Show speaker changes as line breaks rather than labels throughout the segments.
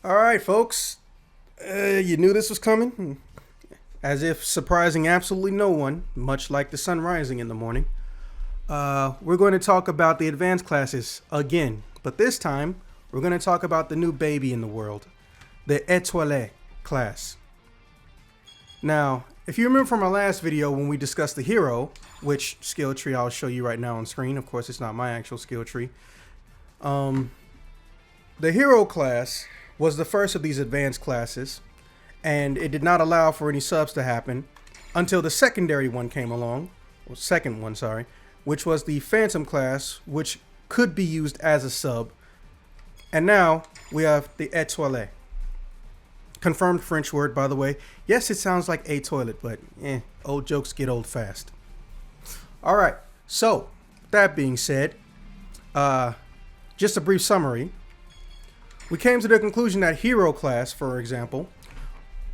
All right, folks. You knew this was coming? As if surprising absolutely no one, much like the sun rising in the morning. We're going to talk about the advanced classes again, but this time we're going to talk about the new baby in the world, the Etoile class. Now, if you remember from our last video when we discussed the hero, which skill tree I'll show you right now on screen, of course it's not my actual skill tree. The hero class was the first of these advanced classes, and it did not allow for any subs to happen until the secondary one came along, or second one, sorry, which was the Phantom class, which could be used as a sub. And now we have the Etoile. Confirmed French word, by the way. Yes, it sounds like a toilet, but old jokes get old fast. All right, so that being said, just a brief summary. We came to the conclusion that hero class, for example,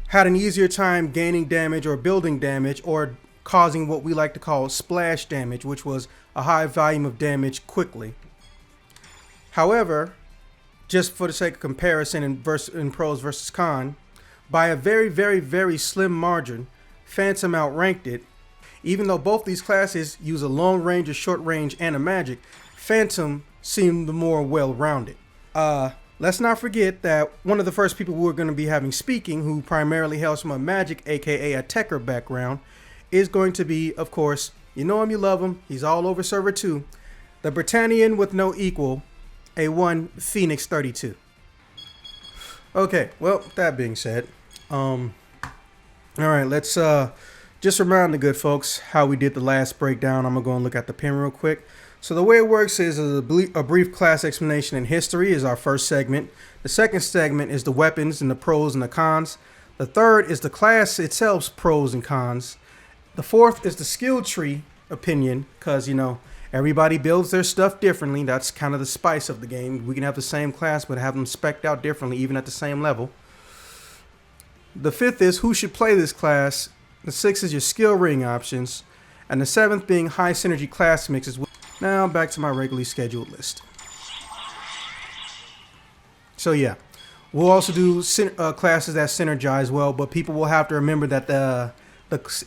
had an easier time gaining damage or building damage or causing what we like to call splash damage, which was a high volume of damage quickly. However, just for the sake of comparison in pros versus con, by a very, very, very slim margin, Phantom outranked it. Even though both these classes use a long range, a short range, and a magic, Phantom seemed the more well-rounded. Let's not forget that one of the first people we're going to be having speaking, who primarily hails from a magic, aka a techer background, is going to be, of course, you know him, you love him, he's all over server 2, the Britannian with no equal, A1 Phoenix 32. Okay, well, that being said, all right, let's just remind the good folks how we did the last breakdown. I'm gonna go and look at the pen real quick. So the way it works is a brief class explanation in history is our first segment. The second segment is the weapons and the pros and the cons. The third is the class itself's pros and cons. The fourth is the skill tree opinion, because, you know, everybody builds their stuff differently. That's kind of the spice of the game. We can have the same class, but have them spec'd out differently, even at the same level. The fifth is who should play this class. The sixth is your skill rating options. And the seventh being high synergy class mixes. Now back to my regularly scheduled list. So yeah, we'll also do classes that synergize well, but people will have to remember that the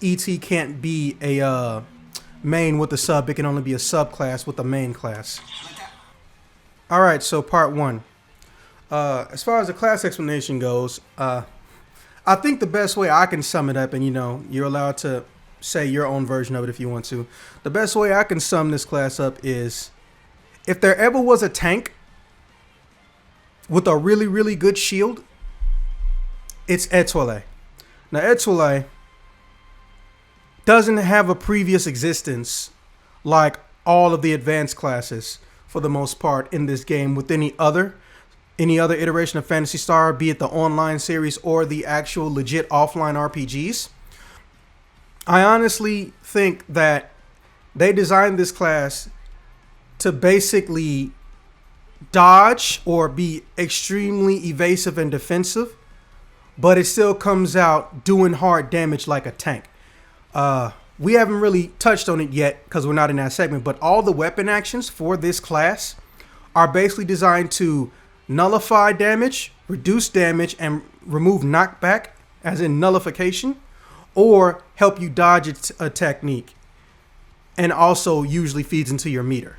ET can't be a main with a sub. It can only be a subclass with a main class. All right, so part one. As far as the class explanation goes, I think the best way I can sum it up, and you know, you're allowed to say your own version of it if you want to. The best way I can sum this class up is, if there ever was a tank with a really, really good shield, it's Etoile. Now, Etoile doesn't have a previous existence like all of the advanced classes, for the most part, in this game with any other iteration of Phantasy Star, be it the online series or the actual legit offline RPGs. I honestly think that they designed this class to basically dodge or be extremely evasive and defensive, but it still comes out doing hard damage like a tank. We haven't really touched on it yet because we're not in that segment, but all the weapon actions for this class are basically designed to nullify damage, reduce damage, and remove knockback, as in nullification, or help you dodge a technique, and also usually feeds into your meter.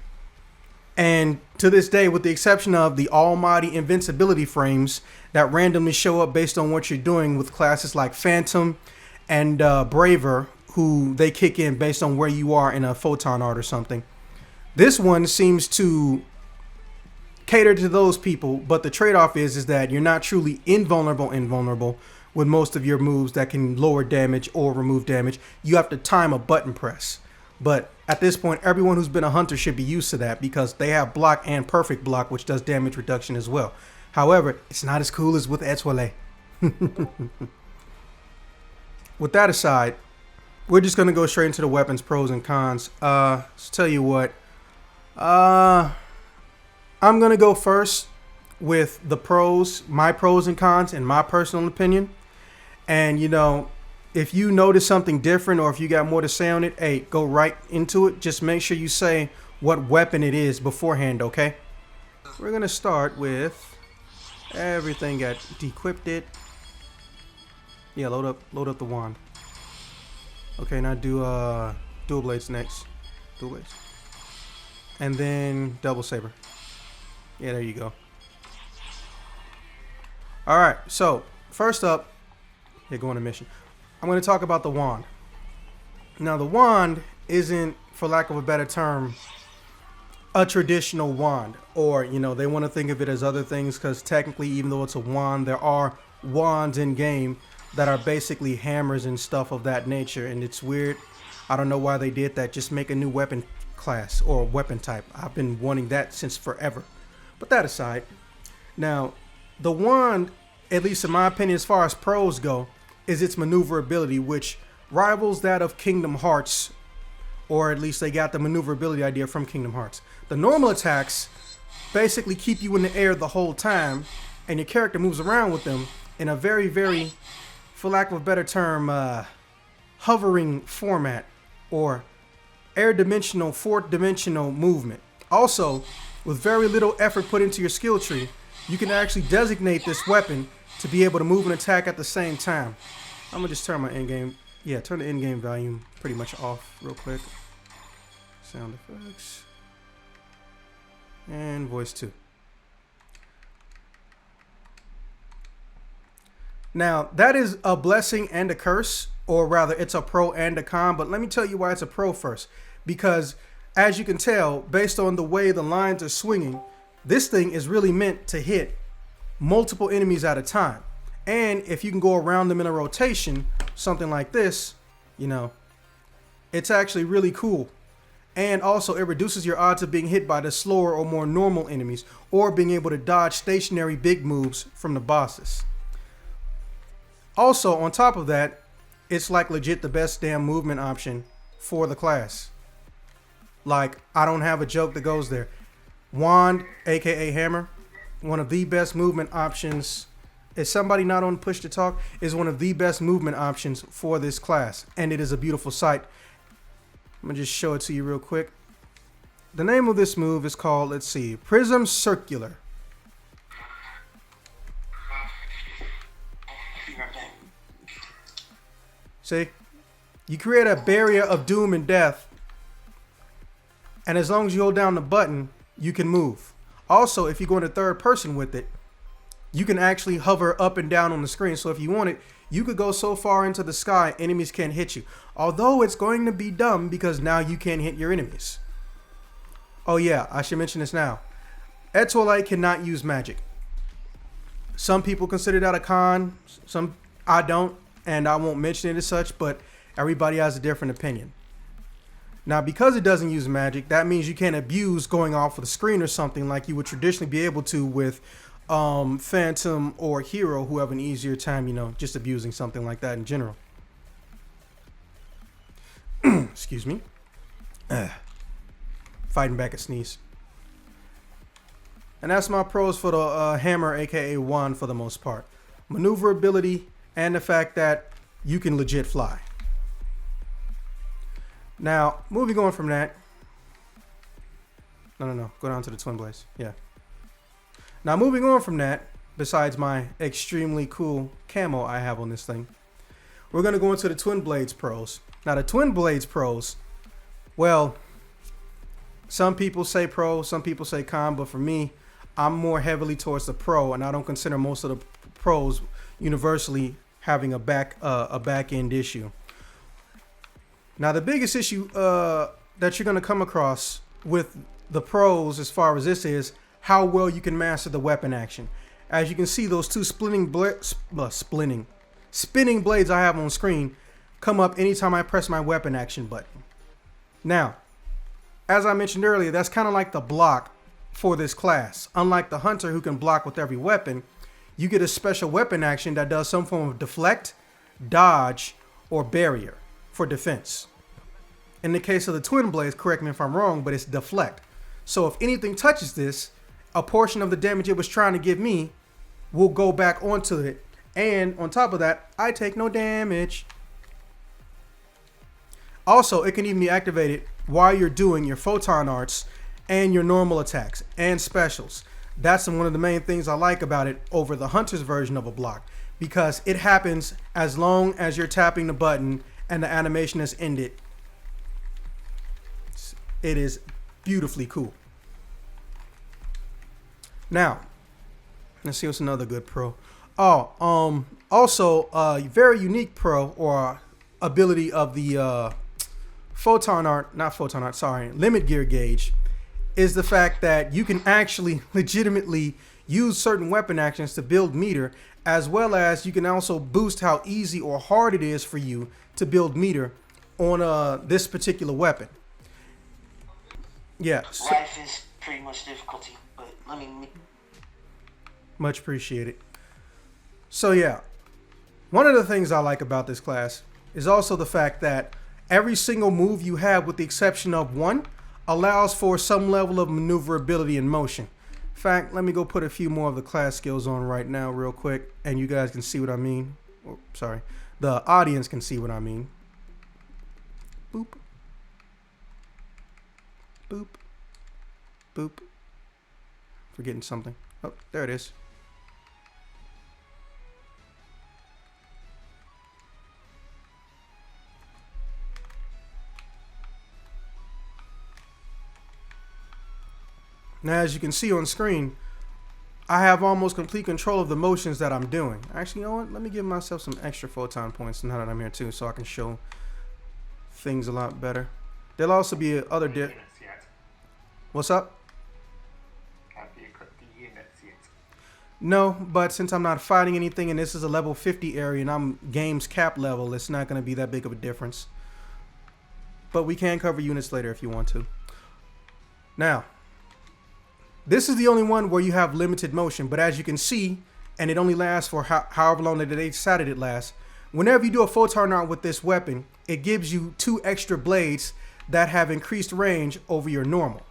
And to this day, with the exception of the almighty invincibility frames that randomly show up based on what you're doing with classes like Phantom and Braver, who they kick in based on where you are in a photon art or something, this one seems to cater to those people, but the trade-off is that you're not truly invulnerable with most of your moves that can lower damage or remove damage. You have to time a button press. But at this point, everyone who's been a hunter should be used to that, because they have block and perfect block, which does damage reduction as well. However, it's not as cool as with Etoile. With that aside, we're just going to go straight into the weapons pros and cons. So tell you what, I'm going to go first with the pros, my pros and cons, in my personal opinion. And, you know, if you notice something different or if you got more to say on it, hey, go right into it. Just make sure you say what weapon it is beforehand, okay? We're going to start with Everything got dequipped it. Yeah, load up the wand. Okay, now do dual blades next. Dual blades. And then double saber. Yeah, there you go. Alright, so first up, here going to mission. I'm going to talk about the wand. Now the wand isn't, for lack of a better term, a traditional wand, or they want to think of it as other things, because technically, even though it's a wand, there are wands in game that are basically hammers and stuff of that nature, and it's weird. I don't know why they did that. Just make a new weapon class or weapon type. I've been wanting that since forever. But that aside, now the wand, at least in my opinion, as far as pros go, is its maneuverability, which rivals that of Kingdom Hearts, or at least they got the maneuverability idea from Kingdom Hearts. The normal attacks basically keep you in the air the whole time, and your character moves around with them in a very, very, for lack of a better term, hovering format, or air dimensional, fourth dimensional movement. Also, with very little effort put into your skill tree, you can actually designate this weapon to be able to move and attack at the same time. I'm gonna just turn my in-game, turn the in-game volume pretty much off real quick. Sound effects. And voice 2. Now, that is a blessing and a curse, or rather it's a pro and a con, but let me tell you why it's a pro first. Because as you can tell, based on the way the lines are swinging, this thing is really meant to hit multiple enemies at a time. And if you can go around them in a rotation, something like this, it's actually really cool. And also it reduces your odds of being hit by the slower or more normal enemies, or being able to dodge stationary big moves from the bosses. Also, on top of that, it's like legit the best damn movement option for the class. Like, I don't have a joke that goes there. Wand, aka hammer, one of the best movement options. Is somebody not on push to talk? Is one of the best movement options for this class, and it is a beautiful sight. I'm gonna just show it to you real quick. The name of this move is called, let's see, Prism Circular. See, you create a barrier of doom and death, and as long as you hold down the button, you can move. Also, if you go into third person with it, you can actually hover up and down on the screen. So if you want it, you could go so far into the sky, enemies can't hit you. Although it's going to be dumb because now you can't hit your enemies. Oh yeah, I should mention this now. Etoile cannot use magic. Some people consider that a con. Some I don't, and I won't mention it as such, but everybody has a different opinion. Now, because it doesn't use magic, that means you can't abuse going off of the screen or something like you would traditionally be able to with Phantom or Hero, who have an easier time, just abusing something like that in general. Excuse me. Fighting back a sneeze. And that's my pros for the hammer, aka wand, for the most part. Maneuverability and the fact that you can legit fly. Now, moving on from that. No. Go down to the twin blades. Yeah. Now, moving on from that, besides my extremely cool camo I have on this thing, we're going to go into the twin blades pros. Now, the twin blades pros, well, some people say pro, some people say con, but for me, I'm more heavily towards the pro, and I don't consider most of the pros universally having a back end issue. Now, the biggest issue that you're going to come across with the pros as far as this is how well you can master the weapon action. As you can see, those two spinning blades I have on screen come up anytime I press my weapon action button. Now, as I mentioned earlier, that's kind of like the block for this class. Unlike the hunter who can block with every weapon, you get a special weapon action that does some form of deflect, dodge, or barrier for defense. In the case of the twin blades, correct me if I'm wrong, but it's deflect. So if anything touches this, a portion of the damage it was trying to give me will go back onto it. And on top of that, I take no damage. Also, it can even be activated while you're doing your photon arts and your normal attacks and specials. That's one of the main things I like about it over the hunter's version of a block, because it happens as long as you're tapping the button and the animation is ended. It is beautifully cool. Now, let's see what's another good pro. Also a very unique pro or ability of the limit gear gauge is the fact that you can actually legitimately use certain weapon actions to build meter, as well as you can also boost how easy or hard it is for you to build meter on this particular weapon. Yeah.
Life is pretty much difficulty, but let me...
Much appreciated. So yeah, one of the things I like about this class is also the fact that every single move you have, with the exception of one, allows for some level of maneuverability in motion. In fact, let me go put a few more of the class skills on right now real quick, and you guys can see what I mean. Oh, sorry. The audience can see what I mean. Boop. Boop. Boop. Forgetting something. Oh, there it is. Now, as you can see on screen, I have almost complete control of the motions that I'm doing. Actually, you know what? Let me give myself some extra photon points now that I'm here too, so I can show things a lot better. There'll also be other What's up?
Have you got the units yet?
No, but since I'm not fighting anything and this is a level 50 area and I'm game's cap level, it's not going to be that big of a difference. But we can cover units later if you want to. Now, this is the only one where you have limited motion, but as you can see, and it only lasts for however long that they decided it lasts, whenever you do a photon art with this weapon, it gives you 2 extra blades that have increased range over your normal.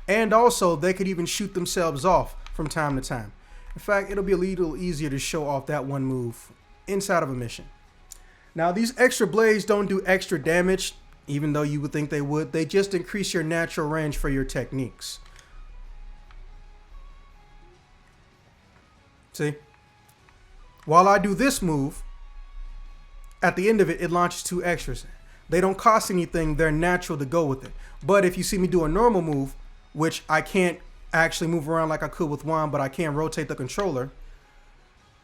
And also, they could even shoot themselves off from time to time. In fact, it'll be a little easier to show off that one move inside of a mission. Now, these extra blades don't do extra damage, even though you would think they would. They just increase your natural range for your techniques. See? While I do this move, at the end of it, it launches 2 extras. They don't cost anything. They're natural to go with it. But if you see me do a normal move, which I can't actually move around like I could with one, but I can rotate the controller,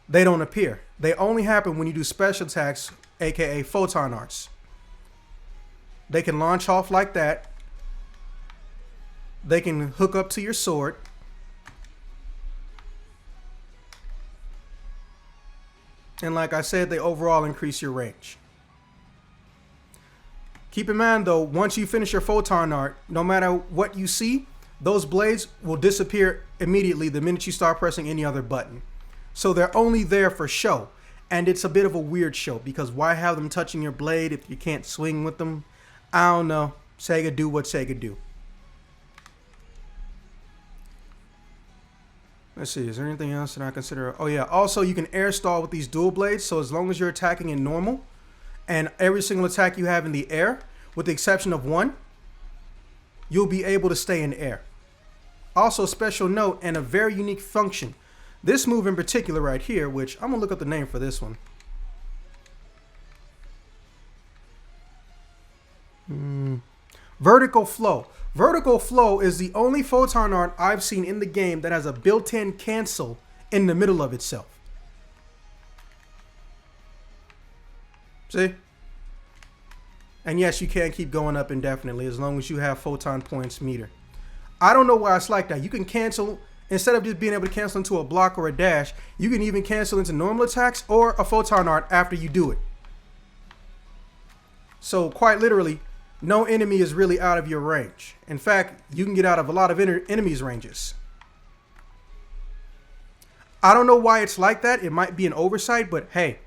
they don't appear. They only happen when you do special attacks, aka photon arts. They can launch off like that. They can hook up to your sword. And like I said, they overall increase your range. Keep in mind though, once you finish your photon art, no matter what you see, those blades will disappear immediately the minute you start pressing any other button. So they're only there for show. And it's a bit of a weird show, because why have them touching your blade if you can't swing with them? I don't know. Sega do what Sega do. Let's see, is there anything else that I consider? Oh yeah, also you can air stall with these dual blades, so as long as you're attacking in normal, and every single attack you have in the air, with the exception of one, you'll be able to stay in air. Also, special note and a very unique function. This move in particular right here, which I'm gonna look up the name for this one. Vertical flow. Vertical flow is the only photon art I've seen in the game that has a built-in cancel in the middle of itself. See? And yes, you can keep going up indefinitely as long as you have photon points meter. I don't know why it's like that. You can cancel, instead of just being able to cancel into a block or a dash, you can even cancel into normal attacks or a photon art after you do it. So quite literally, no enemy is really out of your range. In fact, you can get out of a lot of enemies' ranges. I don't know why it's like that. It might be an oversight, but hey,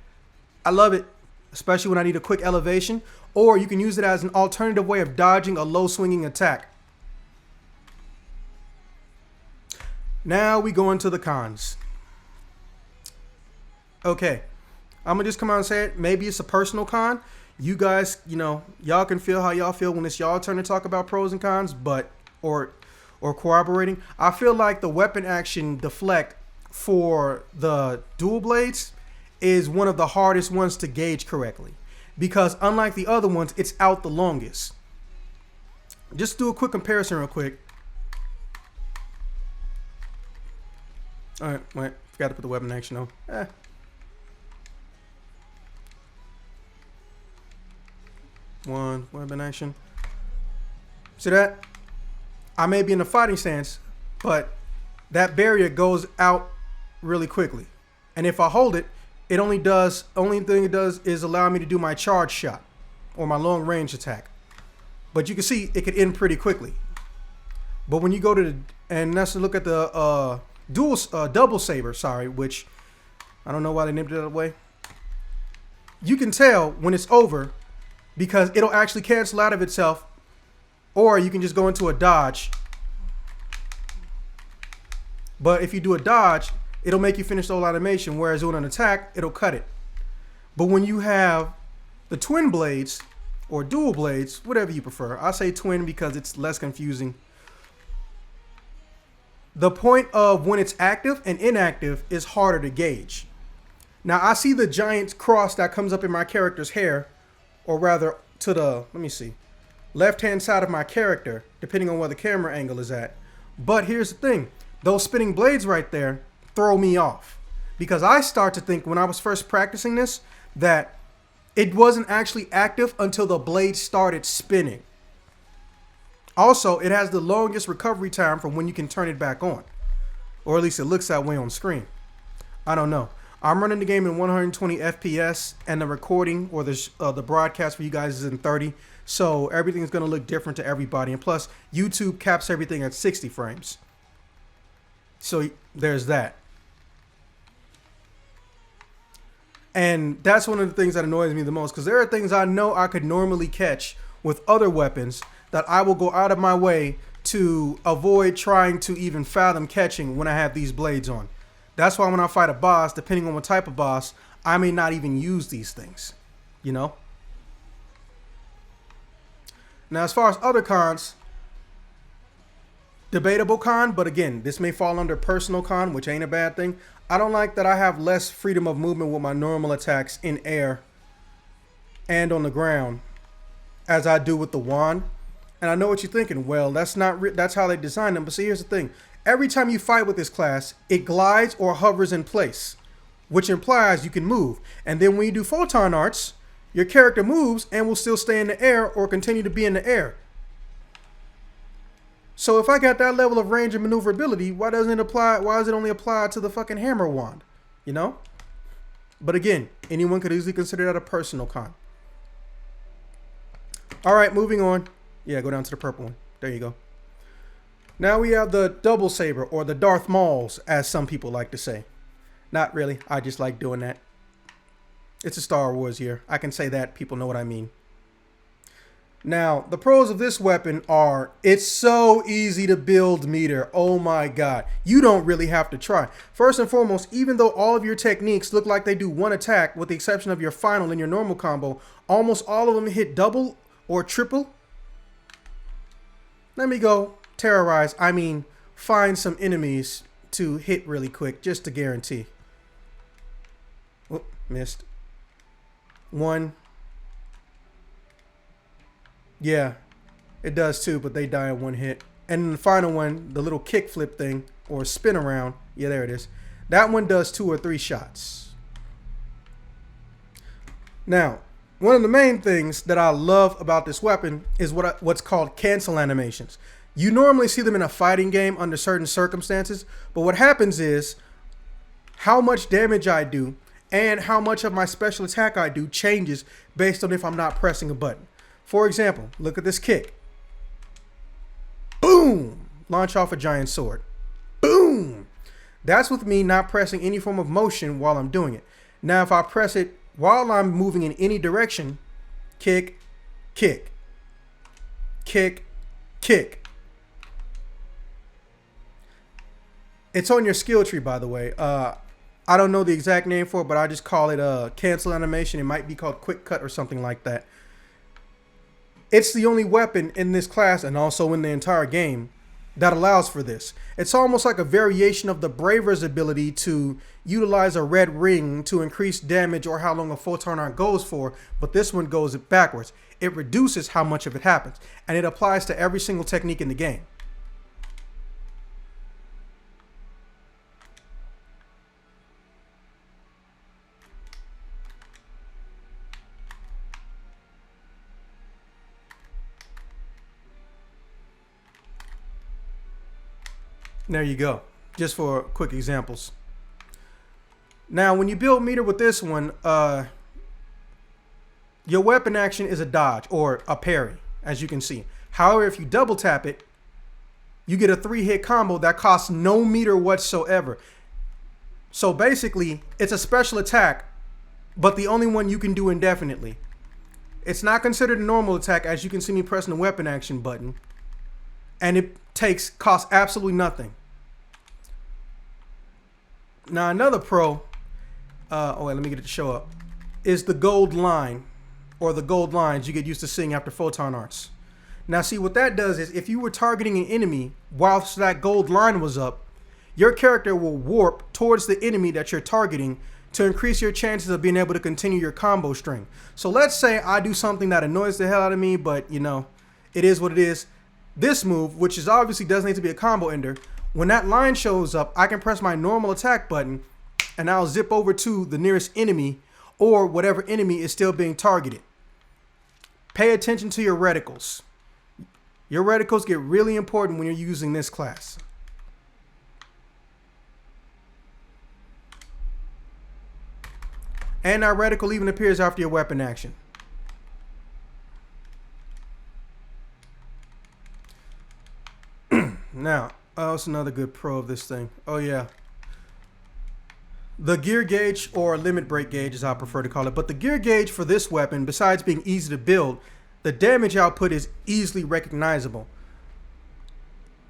I love it, especially when I need a quick elevation, or you can use it as an alternative way of dodging a low swinging attack. Now we go into the cons. Okay, I'm gonna just come out and say it. Maybe it's a personal con. You guys, you know, y'all can feel how y'all feel when it's y'all turn to talk about pros and cons, but, or or corroborating, I feel like the weapon action deflect for the dual blades is one of the hardest ones to gauge correctly, because unlike the other ones, it's out the longest. Just do a quick comparison real quick. All right, wait, forgot to put the weapon action on. One weapon action. See that? I may be in a fighting stance, but that barrier goes out really quickly. And if I hold it, only thing it does is allow me to do my charge shot or my long range attack. But you can see it could end pretty quickly. But when you go to and let's look at the double saber, which I don't know why they named it that way. You can tell when it's over because it'll actually cancel out of itself, or you can just go into a dodge. But if you do a dodge, it'll make you finish the whole animation, whereas doing an attack, it'll cut it. But when you have the twin blades or dual blades, whatever you prefer, I say twin because it's less confusing. The point of when it's active and inactive is harder to gauge. Now I see the giant cross that comes up in my character's hair, or rather to the, let me see, left-hand side of my character, depending on where the camera angle is at. But here's the thing, those spinning blades right there throw me off, because I start to think when I was first practicing this that it wasn't actually active until the blade started spinning. Also, it has the longest recovery time from when you can turn it back on, or at least it looks that way on screen. I don't know. I'm running the game in 120 FPS, and the recording or the broadcast for you guys is in 30, so everything's going to look different to everybody. And plus, YouTube caps everything at 60 frames. So there's that. And that's one of the things that annoys me the most, because there are things I know I could normally catch with other weapons that I will go out of my way to avoid trying to even fathom catching when I have these blades on. That's why when I fight a boss, depending on what type of boss, I may not even use these things, you know? Now, as far as other cons, debatable con, but again, this may fall under personal con, which ain't a bad thing. I don't like that I have less freedom of movement with my normal attacks in air and on the ground as I do with the wand. And I know what you're thinking. Well, that's how they designed them. But see, here's the thing. Every time you fight with this class, it glides or hovers in place, which implies you can move. And then when you do photon arts, your character moves and will still stay in the air or continue to be in the air. So if I got that level of range and maneuverability, why does it only apply to the fucking hammer wand? You know? But again, anyone could easily consider that a personal con. All right, moving on. Yeah, go down to the purple one. There you go. Now we have the double saber, or the Darth Mauls, as some people like to say. Not really. I just like doing that. It's a Star Wars year. I can say that. People know what I mean. Now, the pros of this weapon are, it's so easy to build meter. Oh my God. You don't really have to try. First and foremost, even though all of your techniques look like they do one attack, with the exception of your final and your normal combo, almost all of them hit double or triple. Let me go terrorize. I mean, find some enemies to hit really quick, just to guarantee. Oh, missed. One. Yeah, it does too, but they die in one hit. And then the final one, the little kick flip thing, or spin around. Yeah, there it is. That one does 2 or 3 shots. Now, one of the main things that I love about this weapon is what's called cancel animations. You normally see them in a fighting game under certain circumstances, but what happens is how much damage I do and how much of my special attack I do changes based on if I'm not pressing a button. For example, look at this kick. Boom! Launch off a giant sword. Boom! That's with me not pressing any form of motion while I'm doing it. Now, if I press it while I'm moving in any direction, kick, kick, kick, kick. It's on your skill tree, by the way. I don't know the exact name for it, but I just call it cancel animation. It might be called quick cut or something like that. It's the only weapon in this class, and also in the entire game, that allows for this. It's almost like a variation of the Braver's ability to utilize a red ring to increase damage or how long a photon arc goes for, but this one goes backwards. It reduces how much of it happens, and it applies to every single technique in the game. There you go, just for quick examples. Now, when you build meter with this one, your weapon action is a dodge or a parry, as you can see. However, if you double tap it, you get a 3-hit combo that costs no meter whatsoever. So basically, it's a special attack, but the only one you can do indefinitely. It's not considered a normal attack, as you can see me pressing the weapon action button, and it costs absolutely nothing. Now another pro, oh wait, let me get it to show up, is the gold line, or the gold lines you get used to seeing after photon arts. Now see, what that does is if you were targeting an enemy whilst that gold line was up, your character will warp towards the enemy that you're targeting to increase your chances of being able to continue your combo string. So let's say I do something that annoys the hell out of me, but you know, it is what it is. This move, which is obviously doesn't need to be a combo ender, when that line shows up, I can press my normal attack button and I'll zip over to the nearest enemy or whatever enemy is still being targeted. Pay attention to your reticles. Your reticles get really important when you're using this class. And our reticle even appears after your weapon action. Now, what's another good pro of this thing? Oh yeah. The gear gauge, or limit break gauge as I prefer to call it. But the gear gauge for this weapon, besides being easy to build, the damage output is easily recognizable.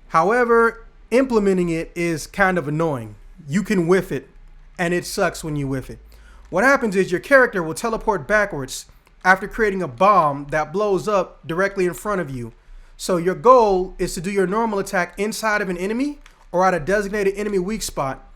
However, implementing it is kind of annoying. You can whiff it, and it sucks when you whiff it. What happens is your character will teleport backwards after creating a bomb that blows up directly in front of you. So your goal is to do your normal attack inside of an enemy or at a designated enemy weak spot,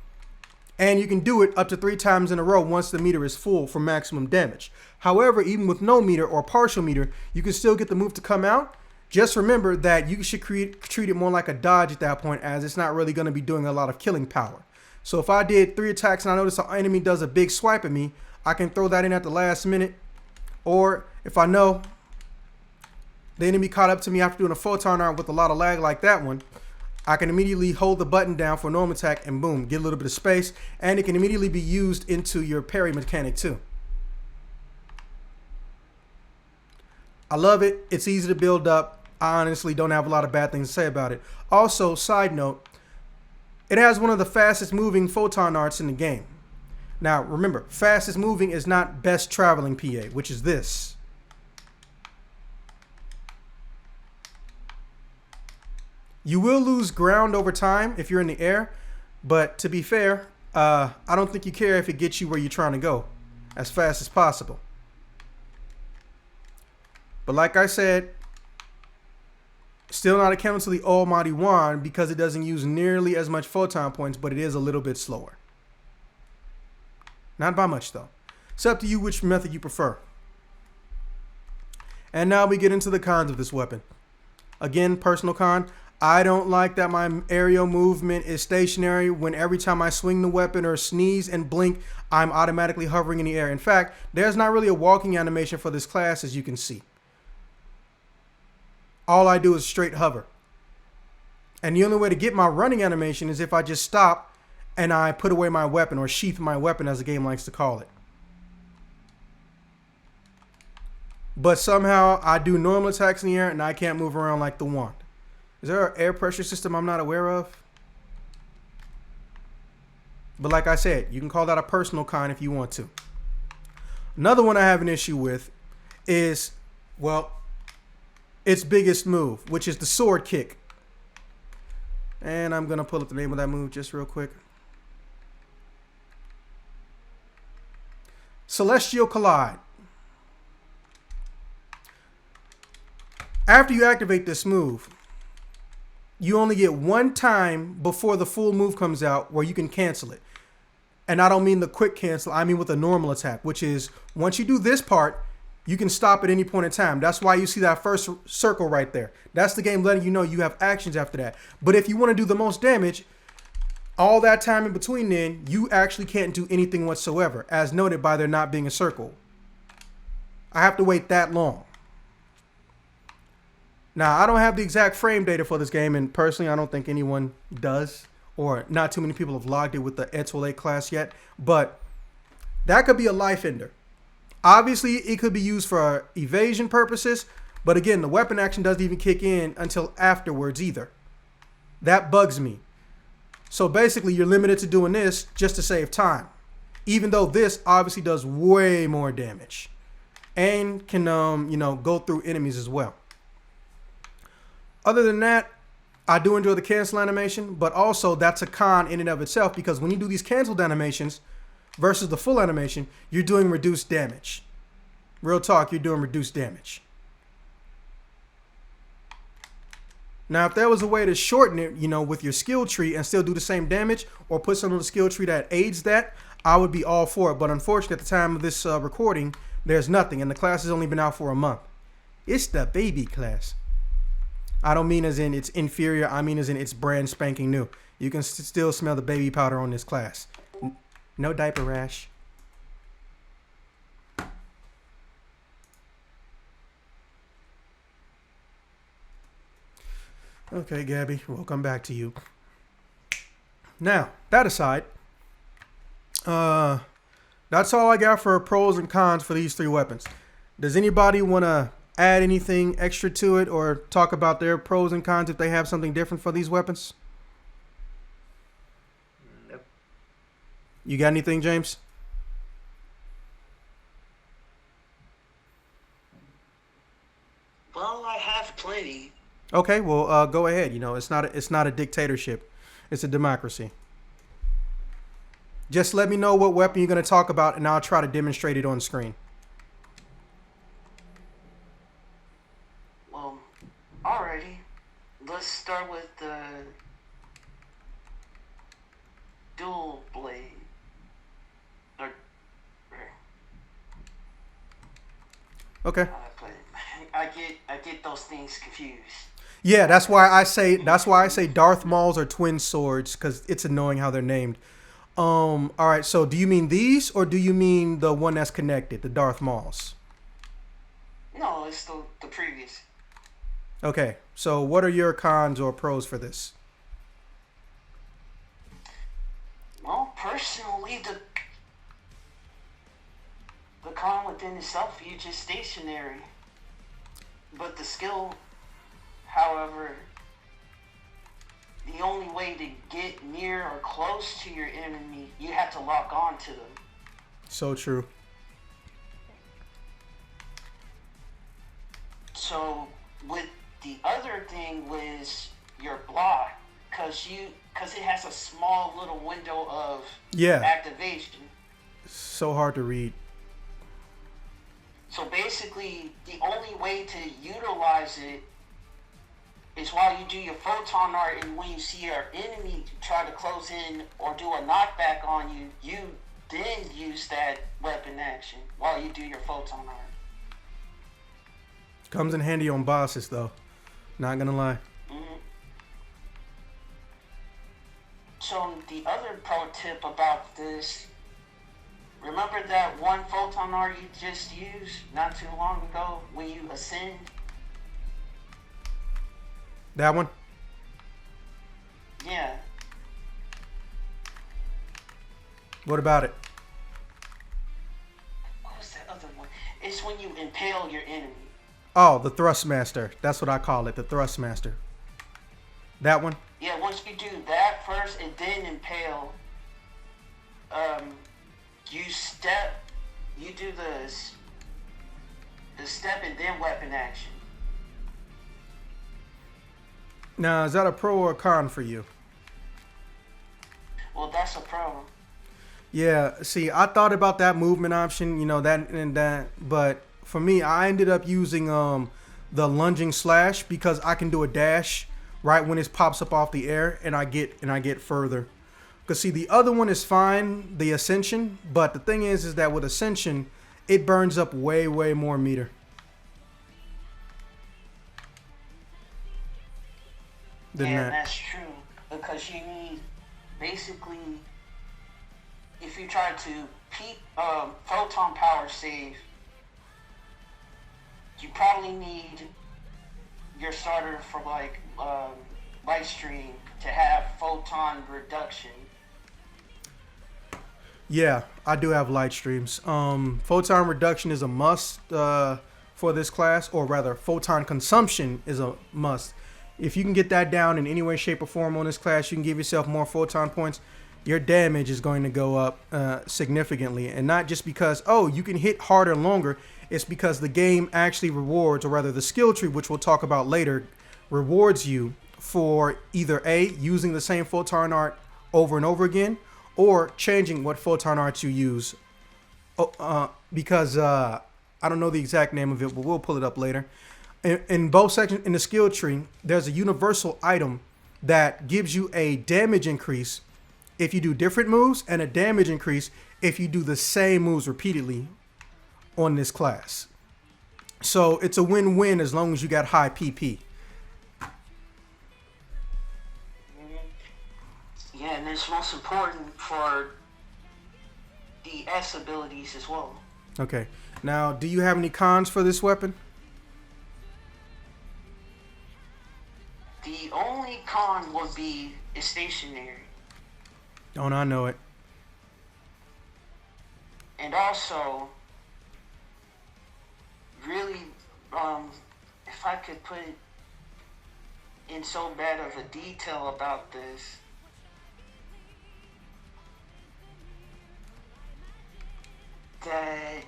and you can do it up to 3 times in a row once the meter is full for maximum damage. However, even with no meter or partial meter, you can still get the move to come out. Just remember that you should treat it more like a dodge at that point, as it's not really going to be doing a lot of killing power. So if I did 3 attacks and I notice an enemy does a big swipe at me, I can throw that in at the last minute. Or if I know the enemy caught up to me after doing a photon arc with a lot of lag like that one, I can immediately hold the button down for a normal attack and boom, get a little bit of space, and it can immediately be used into your parry mechanic too. I love it. It's easy to build up. I honestly don't have a lot of bad things to say about it. Also, side note, it has one of the fastest moving photon arts in the game. Now, remember, fastest moving is not best traveling PA, which is this. You will lose ground over time if you're in the air, but to be fair, I don't think you care if it gets you where you're trying to go as fast as possible. But like I said, still not accounting to the almighty wand because it doesn't use nearly as much photon points, but it is a little bit slower. Not by much though. It's up to you which method you prefer. And now we get into the cons of this weapon. Again, personal con. I don't like that my aerial movement is stationary when every time I swing the weapon or sneeze and blink, I'm automatically hovering in the air. In fact, there's not really a walking animation for this class, as you can see. All I do is straight hover. And the only way to get my running animation is if I just stop and I put away my weapon, or sheath my weapon as the game likes to call it. But somehow I do normal attacks in the air and I can't move around like the wand. Is there an air pressure system I'm not aware of? But like I said, you can call that a personal con if you want to. Another one I have an issue with is, well, its biggest move, which is the sword kick. And I'm going to pull up the name of that move just real quick. Celestial Collide. After you activate this move, you only get one time before the full move comes out where you can cancel it. And I don't mean the quick cancel, I mean with a normal attack, which is once you do this part, you can stop at any point in time. That's why you see that first circle right there. That's the game letting you know you have actions after that. But if you want to do the most damage, all that time in between then, you actually can't do anything whatsoever, as noted by there not being a circle. I have to wait that long. Now, I don't have the exact frame data for this game, and personally, I don't think anyone does, or not too many people have logged it with the Etoile class yet, but that could be a life ender. Obviously, it could be used for evasion purposes, but again, the weapon action doesn't even kick in until afterwards either. That bugs me. So basically, you're limited to doing this just to save time, even though this obviously does way more damage and can, go through enemies as well. Other than that, I do enjoy the cancel animation, but also that's a con in and of itself because when you do these canceled animations versus the full animation, you're doing reduced damage. Real talk, you're doing reduced damage. Now, if there was a way to shorten it, with your skill tree and still do the same damage or put some of the skill tree that aids that, I would be all for it. But unfortunately, at the time of this recording, there's nothing, and the class has only been out for a month. It's the baby class. I don't mean as in it's inferior. I mean as in it's brand spanking new. You can still smell the baby powder on this class. No diaper rash. Okay, Gabby, welcome back to you. Now, that aside, that's all I got for pros and cons for these three weapons. Does anybody want to add anything extra to it or talk about their pros and cons if they have something different for these weapons?
Nope.
You got anything, James?
Well, I have plenty.
Okay, well, go ahead. It's not a dictatorship. It's a democracy. Just let me know what weapon you're going to talk about, and I'll try to demonstrate it on screen.
Well, alrighty. Let's start with the dual blade.
Okay.
I get those things confused.
Yeah, that's why I say Darth Mauls are twin swords, because it's annoying how they're named. All right, so do you mean these, or do you mean the one that's connected, the Darth Mauls?
No, it's the previous.
Okay, so what are your cons or pros for this?
Well, personally, the con within itself, you're just stationary. But the skill, however, the only way to get near or close to your enemy, you have to lock on to them.
So true.
So with the other thing was your block, because it has a small little window of activation.
So hard to read.
So basically, the only way to utilize it is while you do your photon art, and when you see your enemy try to close in or do a knockback on you, you then use that weapon action while you do your photon art.
Comes in handy on bosses, though. Not gonna lie.
Mm-hmm. So the other pro tip about this, remember that one photon art you just used not too long ago when you ascend?
That one?
Yeah.
What about it?
What was that other one? It's when you impale your enemy.
Oh, the Thrustmaster. That's what I call it, the Thrustmaster. That one?
Yeah, once you do that first and then impale, you do the step and then weapon action.
Now, is that a pro or a con for you?
Well, that's a pro.
Yeah, see, I thought about that movement option, that and that, but for me, I ended up using the lunging slash because I can do a dash right when it pops up off the air, and I get further. Because see, the other one is fine, the Ascension, but the thing is that with Ascension, it burns up way more meter.
Yeah, that's true. Because you need, basically, if you try to keep photon power safe, you probably need your starter for like light stream to have photon reduction.
Yeah, I do have light streams. Photon reduction is a must for this class, or rather, photon consumption is a must. If you can get that down in any way, shape, or form on this class, you can give yourself more photon points. Your damage is going to go up significantly, and not just because, oh, you can hit harder and longer. It's because the game actually rewards, or rather the skill tree, which we'll talk about later, rewards you for either A, using the same photon art over and over again, or changing what photon arts you use. Because I don't know the exact name of it, but we'll pull it up later. In both sections in the skill tree, there's a universal item that gives you a damage increase if you do different moves, and a damage increase if you do the same moves repeatedly on this class. So it's a win-win as long as you got high PP.
Yeah, and it's most important for the S abilities as well.
Okay. Now, do you have any cons for this weapon?
The only con would be it's stationary.
Don't I know it?
And also, really, if I could put in so bad of a detail about this, that,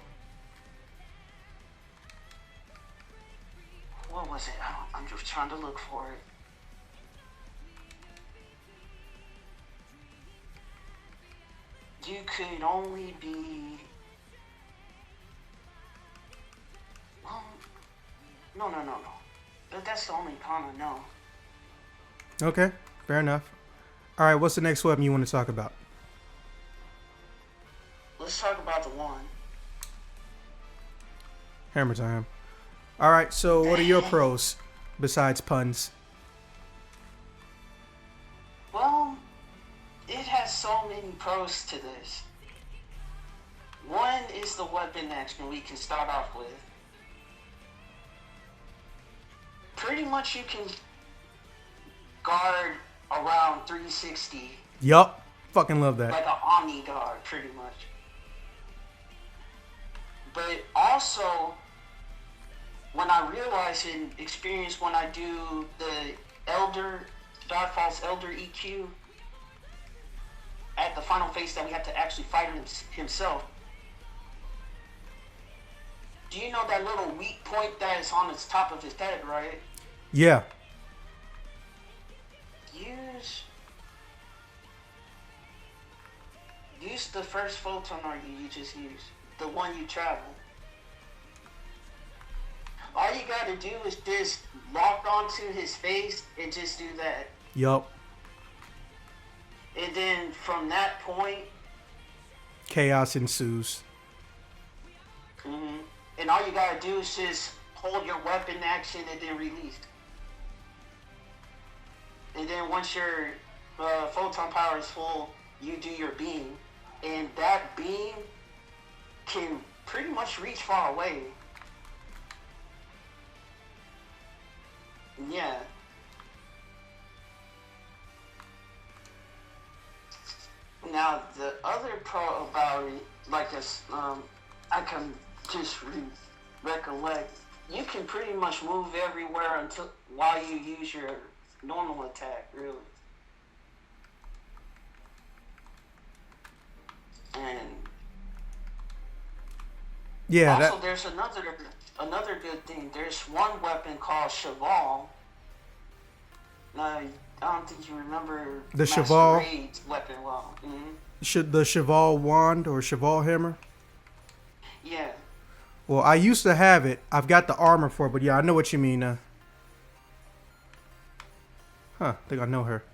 what was it? I'm just trying to look for it. You could only be, well, no. But that's the only con I know.
Okay, fair enough. All right, what's the next weapon you want to talk about?
Let's talk about the one.
Hammer time. All right, so what are your pros besides puns?
Well, it has so many pros to this. One is the weapon action we can start off with. Pretty much you can guard around 360.
Yup, fucking love that.
Like an Omni guard, pretty much. But also, when I realize and experience when I do the Darth Maul's Elder EQ, at the final phase that we have to actually fight himself. Do you know that little weak point that is on the top of his head, right?
Yeah.
Use the first photon art you just used. The one you travel. All you gotta do is just lock onto his face and just do that.
Yup.
And then from that point,
chaos ensues.
Mm-hmm. And all you gotta do is just hold your weapon action and then release. And then once your photon power is full, you do your beam. And that beam can pretty much reach far away. Yeah. Now, the other pro about it, like I can just recollect, you can pretty much move everywhere while you use your normal attack, really. And
yeah.
Also, there's another good thing. There's one weapon called Cheval. Now, I don't think you remember
the Cheval
weapon well. Mm-hmm.
Should the Cheval wand or Cheval hammer?
Yeah.
Well, I used to have it. I've got the armor for it, but yeah, I know what you mean. Huh, I think I know her.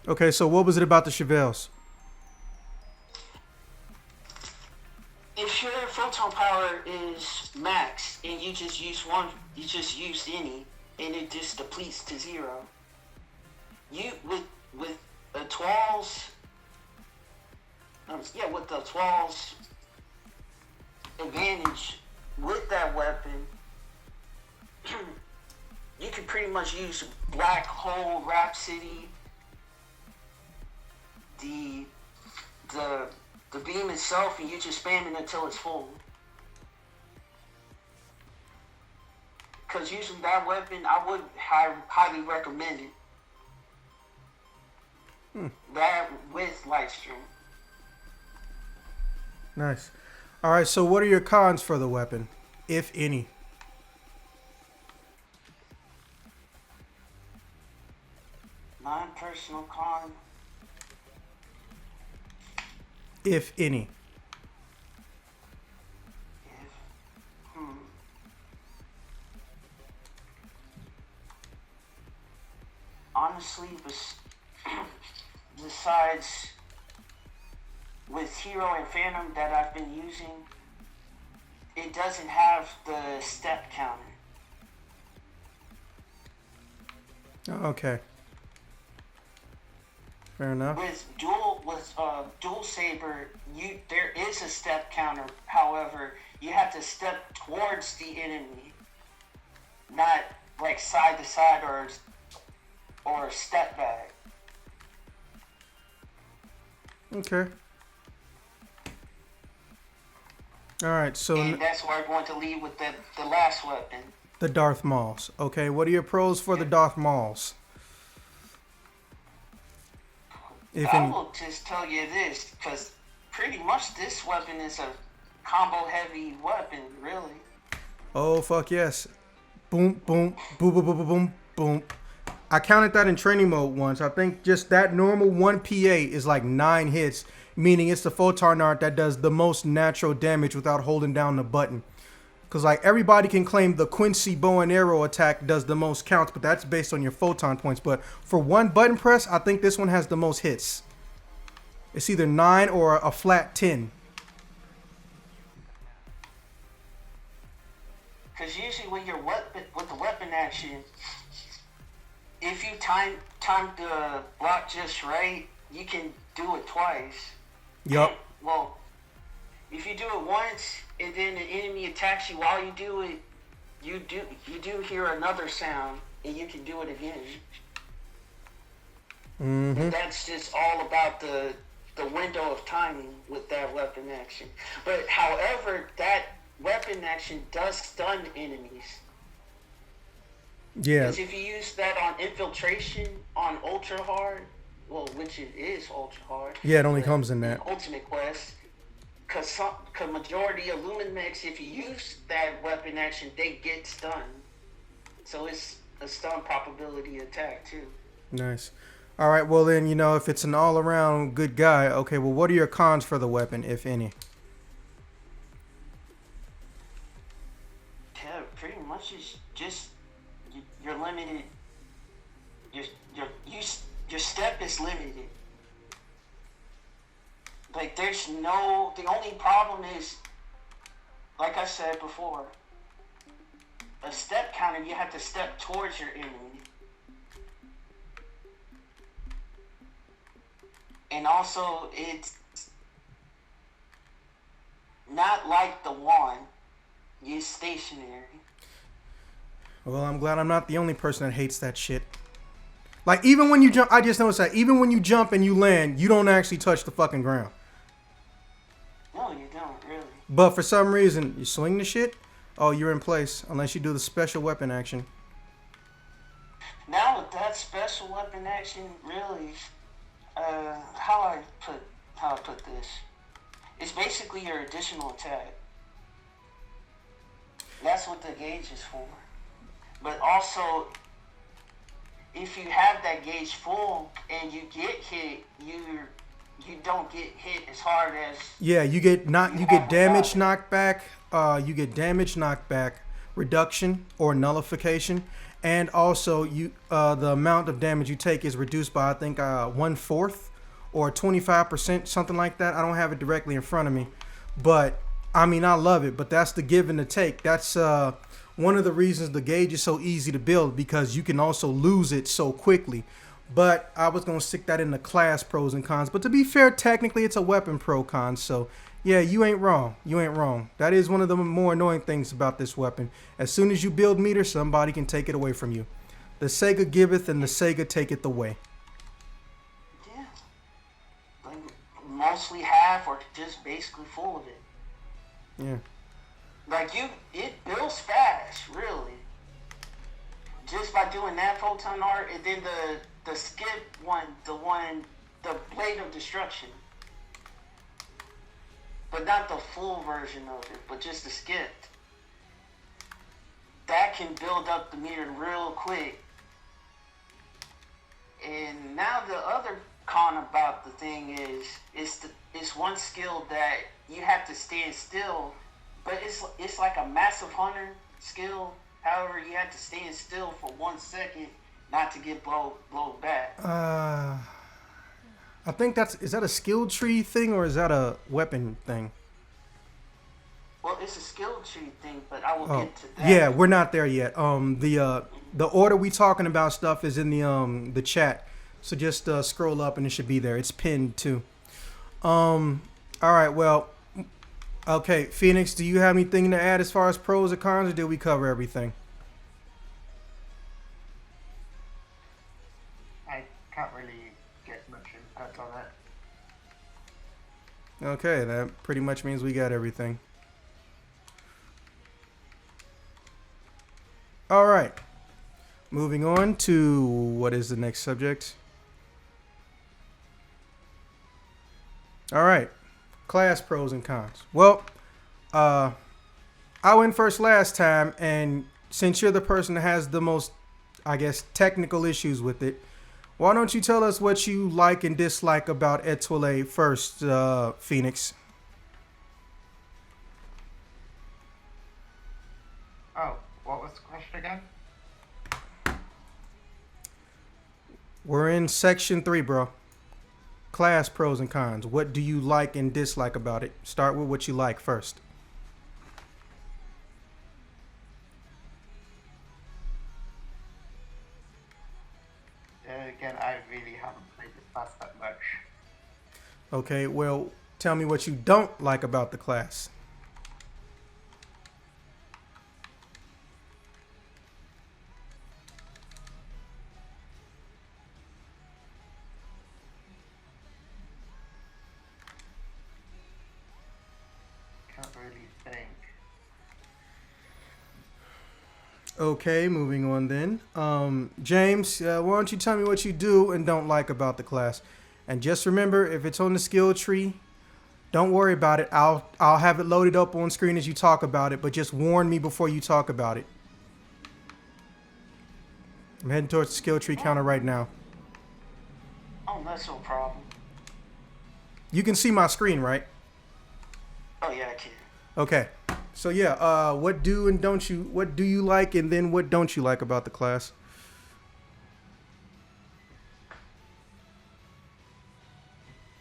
Okay, so what was it about the Chevelles?
If your photon power is max and you just use one, you just use any, and it just depletes to 0. You with the Etoile's, with the Etoile's advantage with that weapon, you can pretty much use Black Hole Rhapsody, the beam itself, and you just spam it until it's full. Because using that weapon, I would highly recommend it. That with Lightstream.
Nice. All right, so what are your cons for the weapon, if any?
My personal con.
If any.
Honestly, besides with Hero and Phantom that I've been using, it doesn't have the step counter.
Okay. Fair enough.
With dual saber, there is a step counter. However, you have to step towards the enemy, not like side to side or step back.
Okay. All right, so
and that's where I'm going to lead with the last weapon.
The Darth Mauls. Okay, what are your pros for the Darth Mauls?
I will just tell you this, because pretty much this weapon is a combo-heavy weapon, really.
Oh, fuck yes. Boom, boom, boom, boom, boom, boom, boom, boom. I counted that in training mode once. I think just that normal 1 PA is like 9 hits, meaning it's the photon art that does the most natural damage without holding down the button. Because like everybody can claim the Quincy bow and arrow attack does the most counts, but that's based on your photon points. But for one button press, I think this one has the most hits. It's either 9 or a flat 10.
Because usually with the weapon action, if you time the block just right, you can do it twice.
Yup.
Well, if you do it once and then the enemy attacks you while you do it, you do hear another sound and you can do it again.
Mm-hmm.
And that's just all about the window of timing with that weapon action. But however, that weapon action does stun enemies.
Yeah.
Because if you use that on infiltration on ultra hard, well, which it is ultra hard.
Yeah, it only comes in that.
Ultimate Quest. Because majority of Luminmex, if you use that weapon action, they get stunned. So it's a stun probability attack too.
Nice. All right, well then, if it's an all-around good guy, okay, well, what are your cons for the weapon, if any?
Yeah, pretty much it's just you're limited. Your step is limited. Like the only problem is, like I said before, a step counter, you have to step towards your enemy. And also, it's not like the one. It's stationary.
Well, I'm glad I'm not the only person that hates that shit. Like, even when you jump, I just noticed that, even when you jump and you land, you don't actually touch the fucking ground.
No, you don't, really.
But for some reason, you swing the shit, oh, you're in place, unless you do the special weapon action.
Now with that special weapon action, really, how I put this, it's basically your additional attack. That's what the gauge is for. But also, if you have that gauge full and you get hit, you don't get hit as hard as
you get damage knockback, reduction or nullification, and also you the amount of damage you take is reduced by I think 1/4 or 25%, something like that. I don't have it directly in front of me, but I mean I love it. But that's the give and the take. That's one of the reasons the gauge is so easy to build, because you can also lose it so quickly. But I was gonna stick that in the class pros and cons. But to be fair, technically it's a weapon pro con. So yeah, you ain't wrong. You ain't wrong. That is one of the more annoying things about this weapon. As soon as you build meter, somebody can take it away from you. The Sega giveth and the Sega taketh away.
Yeah. Like mostly half or just basically full of it.
Yeah.
Like it builds fast, really. Just by doing that photon art, and then the skip one, the Blade of Destruction. But not the full version of it, but just the skip. That can build up the meter real quick. And now the other con about the thing is, it's one skill that you have to stand still, but it's like a massive hunter skill. However, you have to stand still for 1 second not to get blown back.
I think is that a skill tree thing or is that a weapon thing?
Well, it's a skill tree thing, but I will get to that.
Yeah, we're not there yet. The order we talking about stuff is in the chat, so just scroll up and it should be there. It's pinned too. All right, well, okay, Phoenix, do you have anything to add as far as pros or cons, or did we cover everything?
I can't really get much input on it.
Okay, that pretty much means we got everything. All right, moving on to what is the next subject? All right, class pros and cons. Well, I went first last time, and since you're the person that has the most, I guess, technical issues with it, why don't you tell us what you like and dislike about Etoile first, Phoenix?
Oh, what was the question again?
We're in section 3, bro. Class pros and cons. What do you like and dislike about it? Start with what you like first.
Again, I really haven't played this class that much.
Okay, well, tell me what you don't like about the class.
Can't really think.
Okay, moving on then. James, why don't you tell me what you do and don't like about the class? And just remember, if it's on the skill tree, don't worry about it. I'll have it loaded up on screen as you talk about it, but just warn me before you talk about it. I'm heading towards the skill tree counter right now.
Oh, that's no problem.
You can see my screen, right?
Oh yeah, I can.
Okay. So yeah, what do you like, and then what don't you like about the class?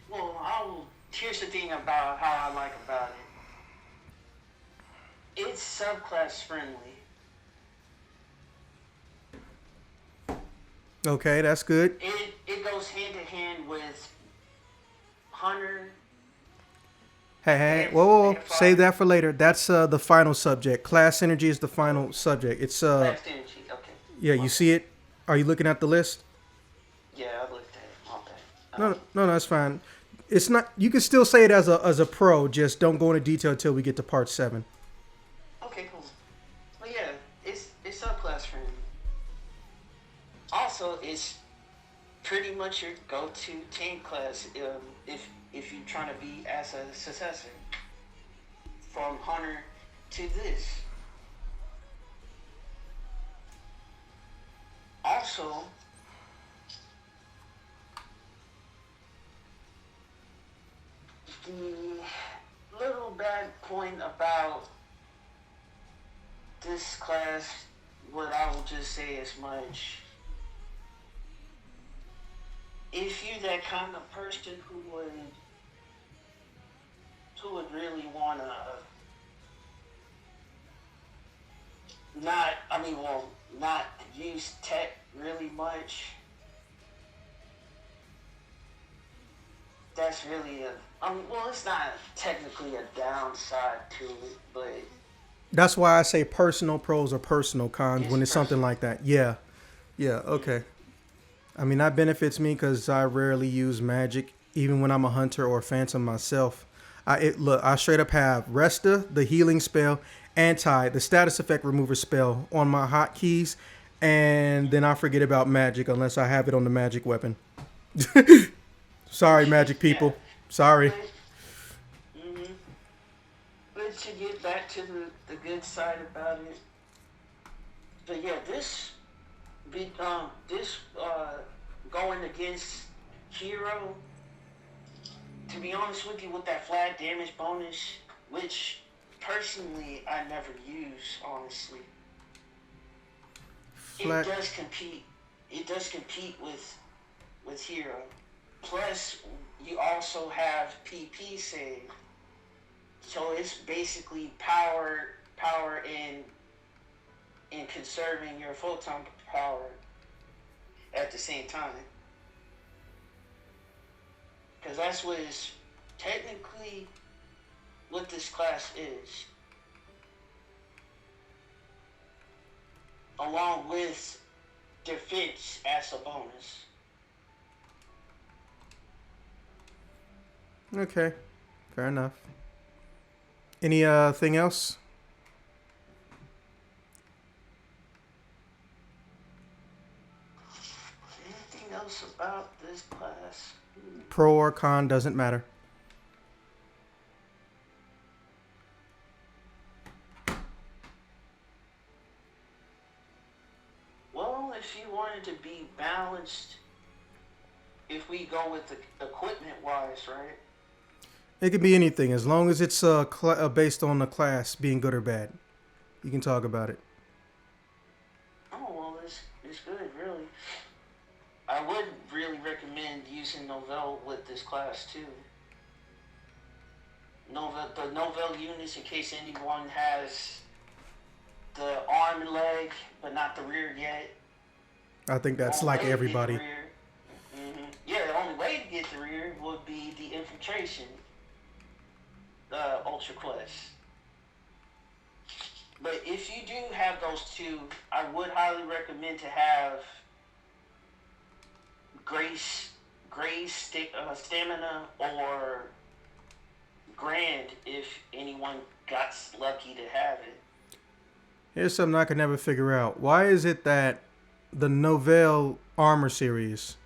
Well, here's the thing about how I like about it. It's subclass friendly.
Okay, that's good.
It goes hand in hand with Hunter.
Hey, whoa, save that for later. That's the final subject. Class synergy is the final subject. It's
Class energy, okay.
yeah, you see it? Are you looking at the list?
Yeah, I looked at it. Okay.
No, that's fine. It's not. You can still say it as a pro. Just don't go into detail until we get to part 7.
Okay, cool. But yeah, it's subclass friendly. Also, it's pretty much your go-to tank class if you're trying to be as a successor from Hunter to this. Also, the little bad point about this class what I will just say as much. If you're that kind of person who would really wanna not, I mean, well, not use tech really much, that's really well, it's not technically a downside to it, but
That's why I say personal pros or personal cons
it's
when it's something
personal.
like that. Yeah. Yeah. Okay. I mean, that benefits me because I rarely use magic, even when I'm a hunter or a phantom myself. Look, I straight up have Resta, the healing spell, Anti, the status effect remover spell on my hotkeys, and then I forget about magic unless I have it on the magic weapon. Sorry, magic
Yeah,
people. Sorry.
but hmm but to get back to the good side about it, but yeah, this going against hero, to be honest with you, with that flat damage bonus, which personally I never use, honestly, it
Flat.
does compete. It does compete with hero. Plus, you also have PP save, so it's basically power in conserving your photon power at the same time. Because that's what is technically what this class is, along with defense as a bonus.
Okay. Fair enough. Any thing else?
Anything else about this class?
Pro or con doesn't matter.
Well, if you wanted to be balanced, if we go with the equipment wise, right?
It could be anything as long as it's based on the class being good or bad. You can talk about it.
Oh well, it's good, really. I would really recommend using Novell with this class too. The Novell units, in case anyone has the arm and leg, but not the rear yet.
I think that's
Only
like
way to get the
everybody.
rear. Yeah, the only way to get the rear would be the infiltration, Ultra Quest. But if you do have those two, I would highly recommend to have Stamina, or Grand if anyone got lucky to have it.
Here's something I could never figure out. Why is it that the Novell armor series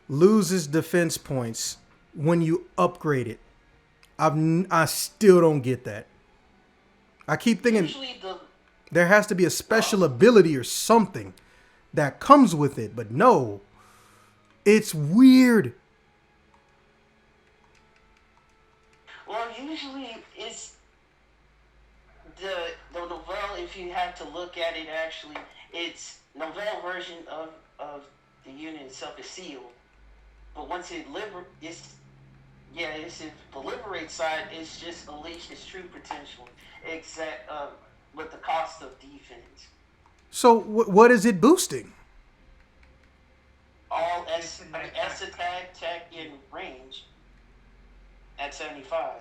loses defense points when you upgrade it? I still don't get that. I keep thinking
Usually the
there has to be a special ability or something that comes with it, but no. It's weird.
usually it's the novelle. If you have to look at it, actually, it's novelle version of the unit itself is sealed. But once it's yeah, the liberate side is just unleash its true potential, except with the cost of defense.
So what is it boosting?
All S attack, tech, and range at 75.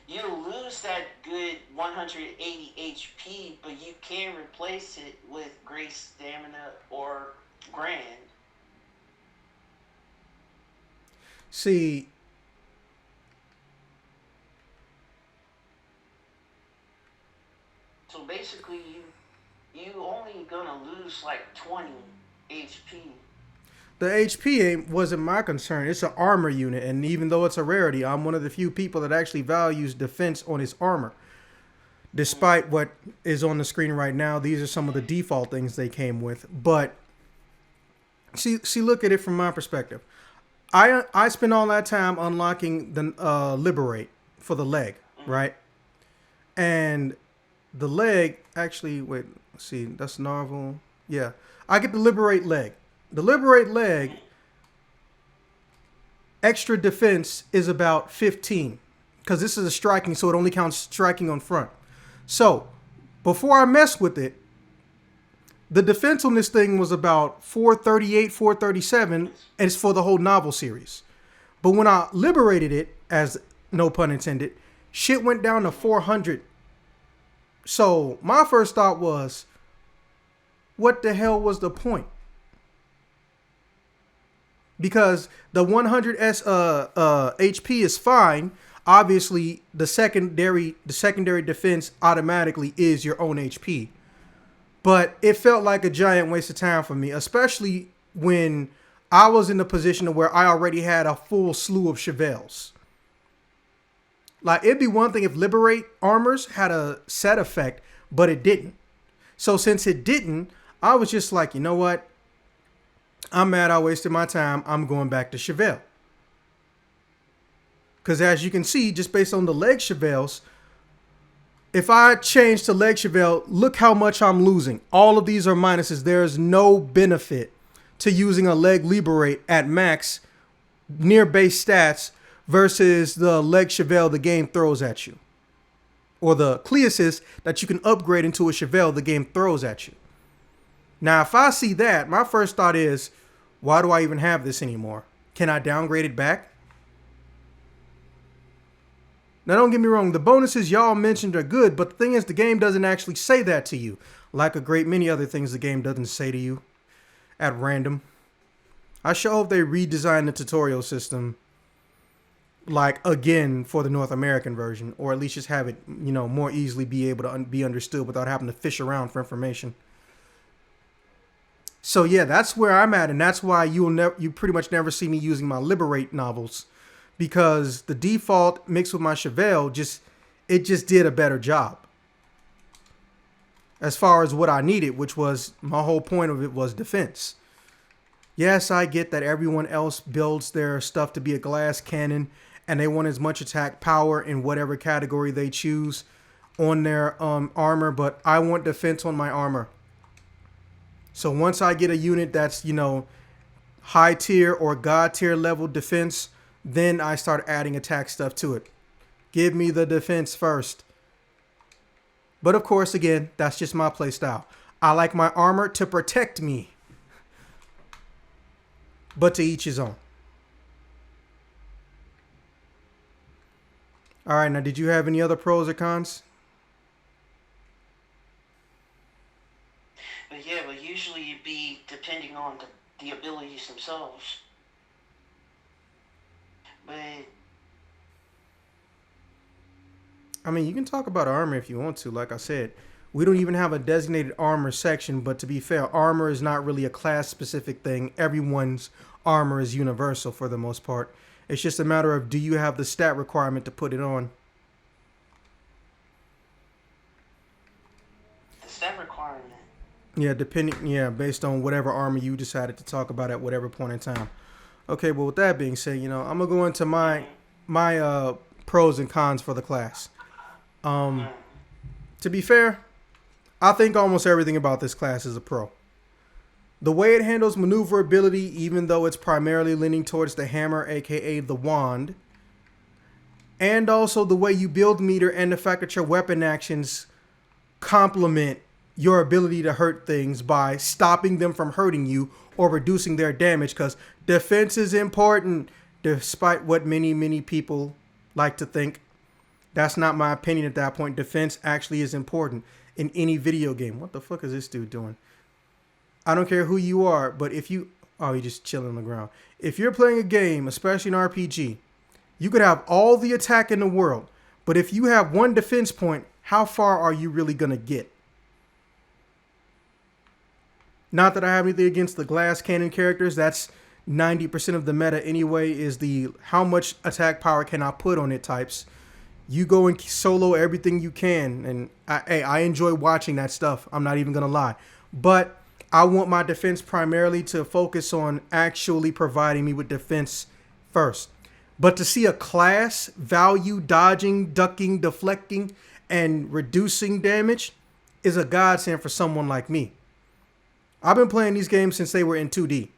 You lose that good 180 HP, but you can replace it with Great Stamina or Grand.
See,
So basically, you only gonna lose like 20 HP.
the HP wasn't my concern. It's an armor unit, and even though it's a rarity, I'm one of the few people that actually values defense on his armor. Despite what is on the screen right now, these are some of the default things they came with. But see, look at it from my perspective. I spent all that time unlocking the liberate for the leg, right? And the leg, actually, wait, Let's see, that's novel. Yeah, I get the liberate leg. The liberate leg extra defense is about 15 because this is a striking, so it only counts striking on front. So before I mess with it, the defense on this thing was about 438, 437, and it's for the whole novel series. But when I liberated it, as no pun intended, shit went down to 400. So my first thought was, what the hell was the point? Because the 100 HP is fine. Obviously, the secondary defense automatically is your own HP. But it felt like a giant waste of time for me, especially when I was in the position where I already had a full slew of chevelles. Like, it'd be one thing if Liberate Armors had a set effect, but it didn't. So since it didn't, I was just like, you know what? I'm mad I wasted my time. I'm going back to Chevelle. Because as you can see, just based on the leg Chevelles, if I change to leg Chevelle, look how much I'm losing. All of these are minuses. There's no benefit to using a leg Liberate at max near base stats versus the leg Chevelle the game throws at you. Or the Cleasis that you can upgrade into a Chevelle the game throws at you. Now, if I see that, my first thought is, why do I even have this anymore? Can I downgrade it back? Now, don't get me wrong. The bonuses y'all mentioned are good, but the thing is, the game doesn't actually say that to you. Like a great many other things the game doesn't say to you at random. I sure hope they redesign the tutorial system, like, again, for the North American version. Or at least just have it, you know, more easily be able to be understood without having to fish around for information. So, yeah, that's where I'm at. And that's why you pretty much never see me using my Liberate novels. Because the default mixed with my Chevelle just did a better job. As far as what I needed, which was, my whole point of it was defense. Yes, I get that everyone else builds their stuff to be a glass cannon and they want as much attack power in whatever category they choose on their armor, but I want defense on my armor. So once I get a unit that's, you know, high tier or god tier level defense, then I start adding attack stuff to it. Give me the defense first. But of course, again, that's just my playstyle. I like my armor to protect me. But to each his own. All right, now did you have any other pros or cons?
But yeah, but usually it'd be depending on the abilities themselves. But
I mean, you can talk about armor if you want to. Like I said, we don't even have a designated armor section. But to be fair, armor is not really a class-specific thing. Everyone's armor is universal for the most part. It's just a matter of, do you have the stat requirement to put it on?
the stat requirement.
Yeah, based on whatever armor you decided to talk about at whatever point in time. Okay, well, with that being said, you know, I'm going to go into my pros and cons for the class. To be fair, I think almost everything about this class is a pro. The way it handles maneuverability, even though it's primarily leaning towards the hammer, aka the wand, and also the way you build meter and the fact that your weapon actions complement your ability to hurt things by stopping them from hurting you or reducing their damage, because defense is important, despite what many people like to think. That's not my opinion at that point. Defense actually is important in any video game. What the fuck is this dude doing? I don't care who you are, but if you... Oh, you're just chilling on the ground. If you're playing a game, especially an RPG, you could have all the attack in the world, but if you have one defense point, how far are you really going to get? Not that I have anything against the glass cannon characters. That's 90% of the meta anyway, is the how much attack power can I put on it types. You go and solo everything you can. And I enjoy watching that stuff. I'm not even going to lie. But I want my defense primarily to focus on actually providing me with defense first. But to see a class value dodging, ducking, deflecting, and reducing damage is a godsend for someone like me. I've been playing these games since they were in 2D.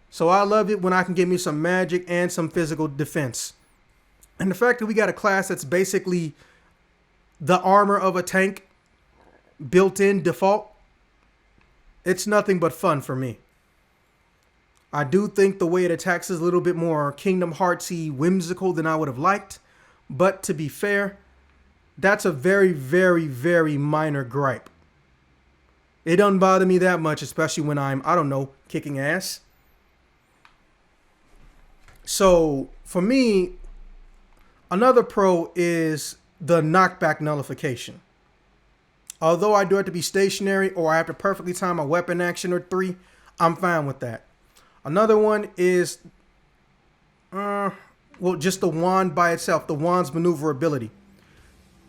So I love it when I can get me some magic and some physical defense. And the fact that we got a class that's basically the armor of a tank built in default, it's nothing but fun for me. I do think the way it attacks is a little bit more Kingdom Heartsy whimsical than I would have liked. But to be fair, that's a very, very, very minor gripe. It doesn't bother me that much, especially when I'm, I don't know, kicking ass. So for me, another pro is the knockback nullification. Although I do have to be stationary or I have to perfectly time a weapon action or 3, I'm fine with that. Another one is, just the wand by itself, the wand's maneuverability.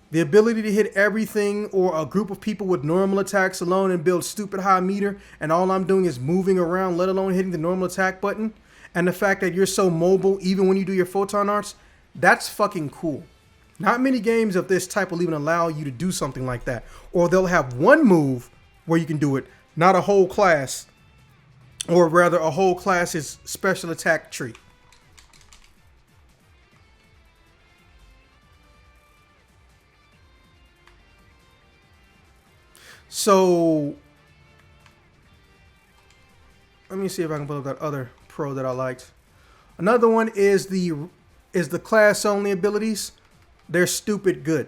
The ability to hit everything or a group of people with normal attacks alone and build stupid high meter, and all I'm doing is moving around, let alone hitting the normal attack button. And the fact that you're so mobile, even when you do your photon arts, that's fucking cool. Not many games of this type will even allow you to do something like that. Or they'll have one move where you can do it, not a whole class. Or rather, a whole class's special attack tree. So, let me see if I can pull up that other pro that I liked. Another one is the class only abilities. They're stupid good.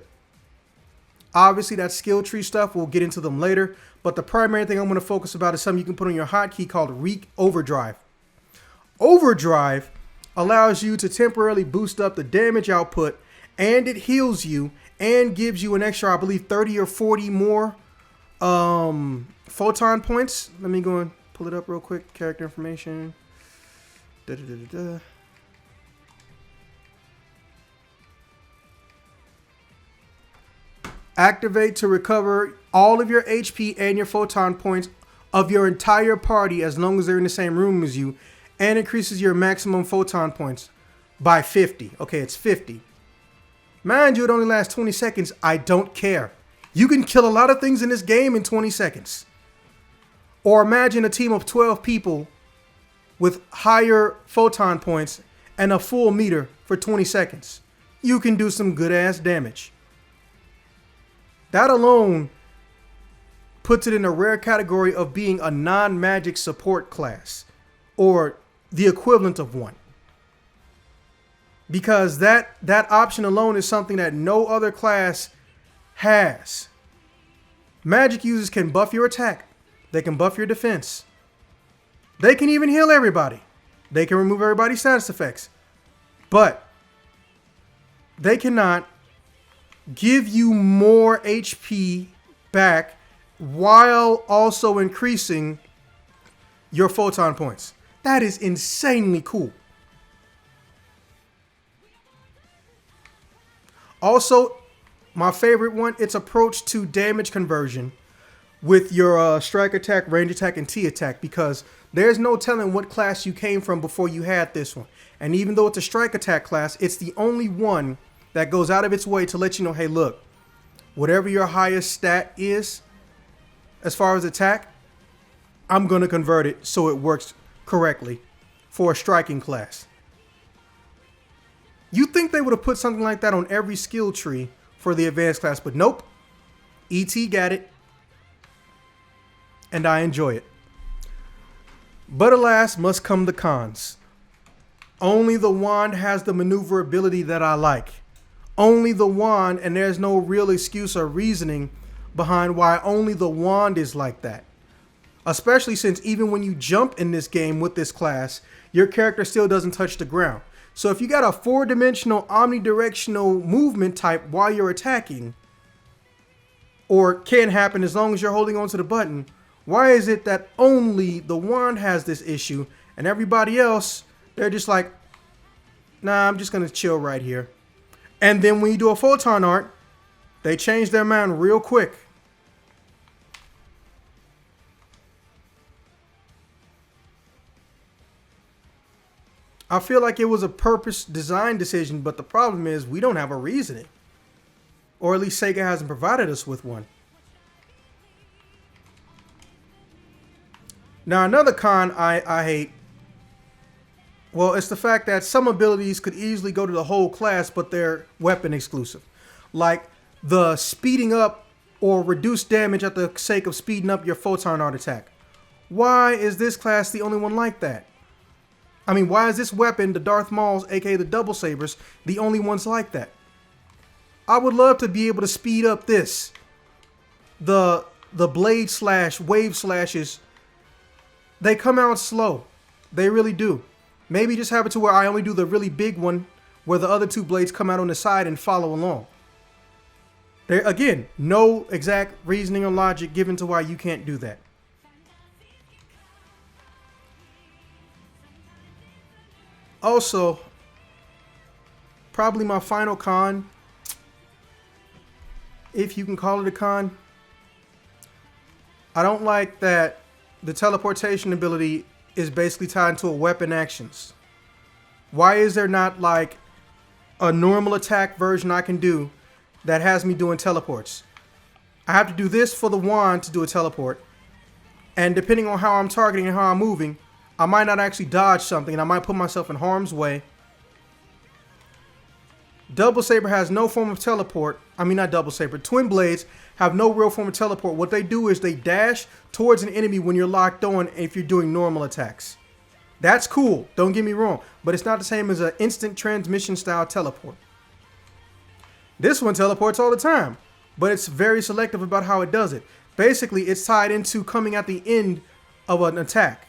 Obviously, that skill tree stuff, we'll get into them later. But the primary thing I'm going to focus about is something you can put on your hotkey called Overdrive. Overdrive allows you to temporarily boost up the damage output, and it heals you and gives you an extra, I believe, 30 or 40 more photon points. Let me go and pull it up real quick. Character information. Activate to recover all of your HP and your photon points of your entire party as long as they're in the same room as you, and increases your maximum photon points by 50. Okay, it's 50. Mind you, it only lasts 20 seconds. I don't care. You can kill a lot of things in this game in 20 seconds. Or imagine a team of 12 people with higher photon points and a full meter for 20 seconds. You can do some good ass damage. That alone puts it in a rare category of being a non-magic support class, or the equivalent of one. Because that option alone is something that no other class has. Magic users can buff your attack. They can buff your defense. They can even heal everybody. They can remove everybody's status effects. But they cannot give you more HP back while also increasing your photon points. That is insanely cool. Also, my favorite one, its approach to damage conversion with your strike attack, range attack, and T attack, because there's no telling what class you came from before you had this one. And even though it's a strike attack class, it's the only one that goes out of its way to let you know, hey, look, whatever your highest stat is as far as attack, I'm going to convert it so it works correctly for a striking class. You'd think they would have put something like that on every skill tree for the advanced class, but nope. ET got it, and I enjoy it. But alas, must come the cons. Only the wand has the maneuverability that I like. Only the wand, and there's no real excuse or reasoning behind why only the wand is like that. Especially since even when you jump in this game with this class, your character still doesn't touch the ground. So if you got a 4-dimensional omnidirectional movement type while you're attacking, or can happen as long as you're holding onto the button, why is it that only the wand has this issue and everybody else, they're just like, nah, I'm just going to chill right here. And then when you do a photon art, they change their mind real quick. I feel like it was a purpose design decision, but the problem is we don't have a reasoning. Or at least Sega hasn't provided us with one. Now, another con I hate, well, it's the fact that some abilities could easily go to the whole class, but they're weapon exclusive. Like the speeding up or reduce damage at the sake of speeding up your photon art attack. Why is this class the only one like that? I mean, why is this weapon, the Darth Mauls, aka the double sabers, the only ones like that? I would love to be able to speed up this. The blade slash, wave slashes, they come out slow. They really do. Maybe just have it to where I only do the really big one, where the other two blades come out on the side and follow along. There, again, no exact reasoning or logic given to why you can't do that. Also, probably my final con, if you can call it a con, I don't like that the teleportation ability is basically tied to a weapon actions. Why is there not like a normal attack version I can do that has me doing teleports? I have to do this for the wand to do a teleport. And depending on how I'm targeting and how I'm moving, I might not actually dodge something and I might put myself in harm's way. Double Saber has no form of teleport. I mean, not Double Saber. Twin Blades have no real form of teleport. What they do is they dash towards an enemy when you're locked on if you're doing normal attacks. That's cool. Don't get me wrong. But it's not the same as an instant transmission style teleport. This one teleports all the time. But it's very selective about how it does it. Basically, it's tied into coming at the end of an attack.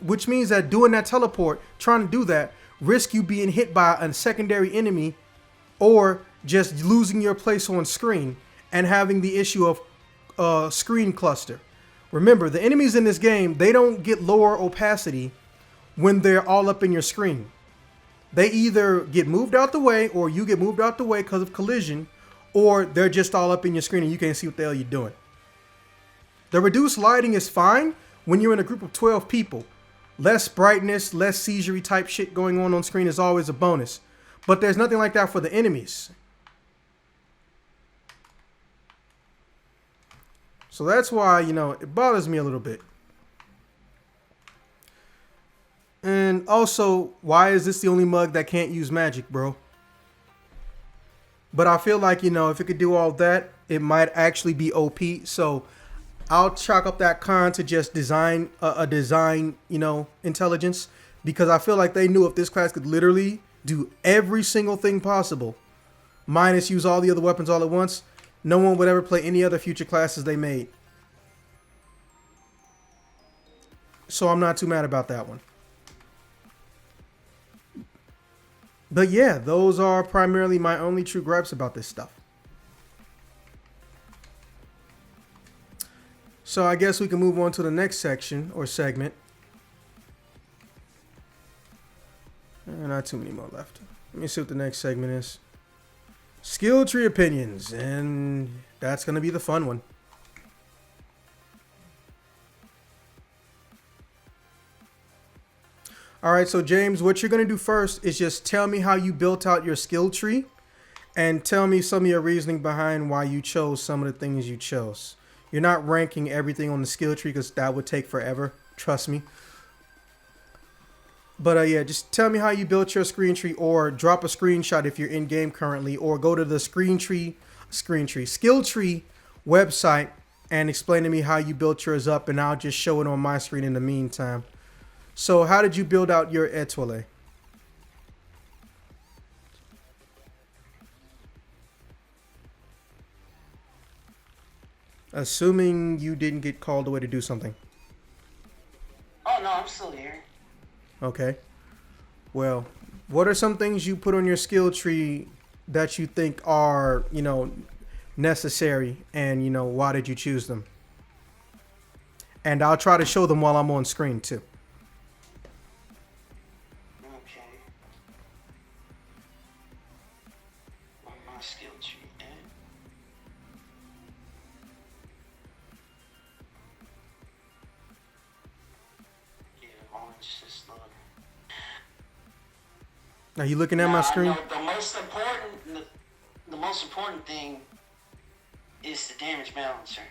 Which means that doing that teleport, trying to do that, risk you being hit by a secondary enemy or just losing your place on screen and having the issue of screen cluster. Remember, the enemies in this game, they don't get lower opacity when they're all up in your screen. They either get moved out the way or you get moved out the way because of collision, or they're just all up in your screen and you can't see what the hell you're doing. The reduced lighting is fine when you're in a group of 12 people. Less brightness, less seizure type shit going on screen is always a bonus. But there's nothing like that for the enemies. So that's why, you know, it bothers me a little bit. And also, why is this the only mug that can't use magic, bro? But I feel like, you know, if it could do all that, it might actually be OP. So I'll chalk up that con to just design, you know, intelligence. Because I feel like they knew if this class could literally do every single thing possible, minus use all the other weapons all at once, no one would ever play any other future classes they made. So I'm not too mad about that one. But yeah, those are primarily my only true gripes about this stuff. So I guess we can move on to the next section or segment. Not too many more left. Let me see what the next segment is. Skill tree opinions, and that's going to be the fun one. All right, so James, what you're going to do first is just tell me how you built out your skill tree and tell me some of your reasoning behind why you chose some of the things you chose. You're not ranking everything on the skill tree because that would take forever. Trust me. But yeah, just tell me how you built your screen tree, or drop a screenshot if you're in game currently, or go to the skill tree website and explain to me how you built yours up, and I'll just show it on my screen in the meantime. So how did you build out your Etoile? Assuming you didn't get called away to do something.
Oh, no, I'm still here.
Okay. Well, what are some things you put on your skill tree that you think are, you know, necessary, and, you know, why did you choose them? And I'll try to show them while I'm on screen too.
Okay. On my skill tree, then. Yeah, orange just look.
Are you looking at my screen?
I know the most important thing is the damage balancer.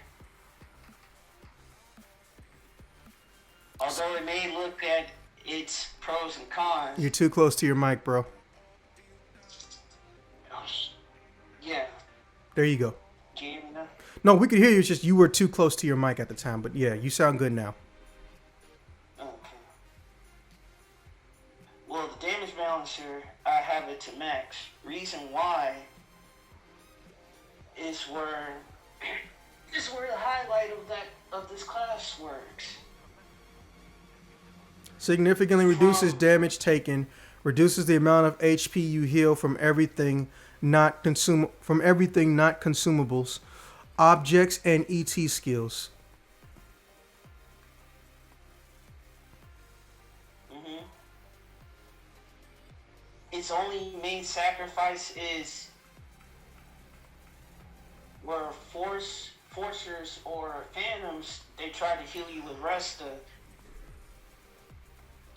Although it may look at its pros and cons.
You're too close to your mic, bro.
Yeah.
There you go.
Can you hear me now?
No, we could hear you. It's just you were too close to your mic at the time. But yeah, you sound good now.
Okay. Well, the damage balancer, I have it to max. Reason why is where the highlight of this class works.
Significantly reduces damage taken, reduces the amount of HP you heal from everything not consumables, objects, and ET skills.
Mm-hmm. Its only main sacrifice is where forcers or phantoms, they try to heal you with Resta.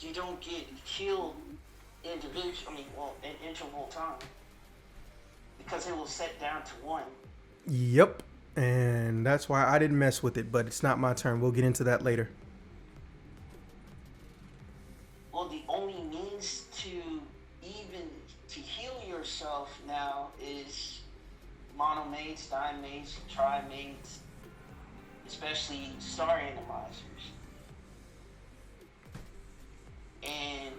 You don't get healed in interval time. Because it will set down to 1.
Yep. And that's why I didn't mess with it, but it's not my turn. We'll get into that later.
Well, the only means to heal yourself now is monomates, dimates, trimates, especially star atomizers. And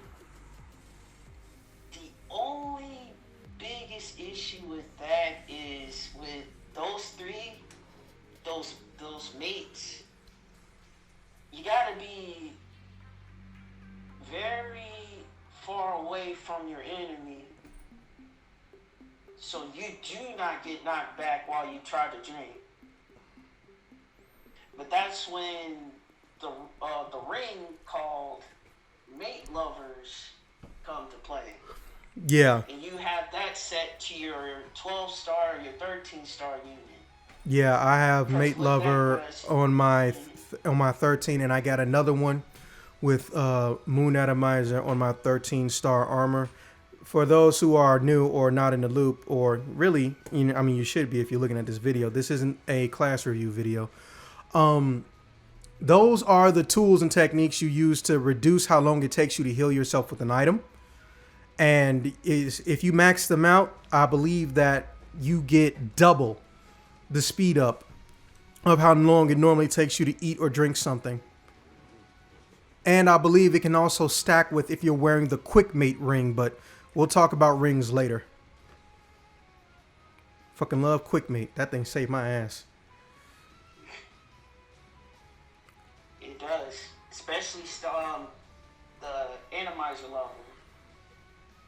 the only biggest issue with that is with those three, those mates, you gotta be very far away from your enemy so you do not get knocked back while you try to drink. But that's when the ring called mate lovers come to play.
Yeah.
And you have that set to your 12-star, your 13-star unit.
Yeah, I have mate lover on my 13, and I got another one with moon atomizer on my 13-star armor. For those who are new or not in the loop, or really, you should be if you're looking at this video. This isn't a class review video. Those are the tools and techniques you use to reduce how long it takes you to heal yourself with an item. And if you max them out, I believe that you get double the speed up of how long it normally takes you to eat or drink something. And I believe it can also stack with if you're wearing the quick mate ring, but we'll talk about rings later. Fucking love quick mate. That thing saved my ass.
It does, especially the atomizer level.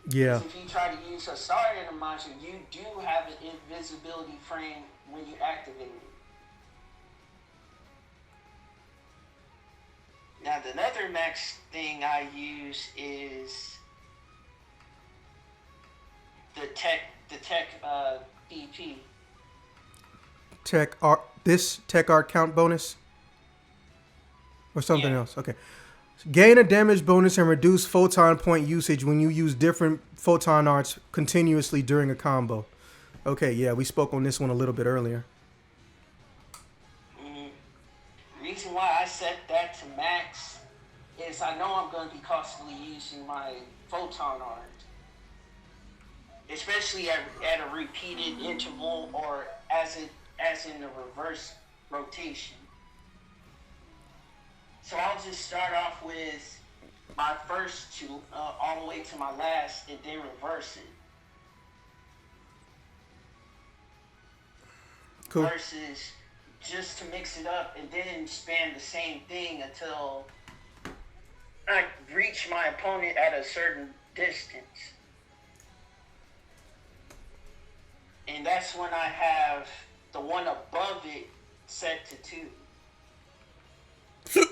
Yeah.
If you try to use a star atomizer, you do have an invisibility frame when you activate it. Now, the other max thing I use is the tech BP.
This tech art count bonus? Or something
Yeah.
else? Okay. Gain a damage bonus and reduce photon point usage when you use different photon arts continuously during a combo. Okay, yeah, we spoke on this one a little bit earlier.
Reason why I set that to max is I know I'm going to be constantly using my photon art. Especially at a repeated interval or as in the reverse rotation. So I'll just start off with my first two all the way to my last and then reverse it.
Cool.
Versus just to mix it up and then spam the same thing until I reach my opponent at a certain distance. And that's when I have the one above it set to 2.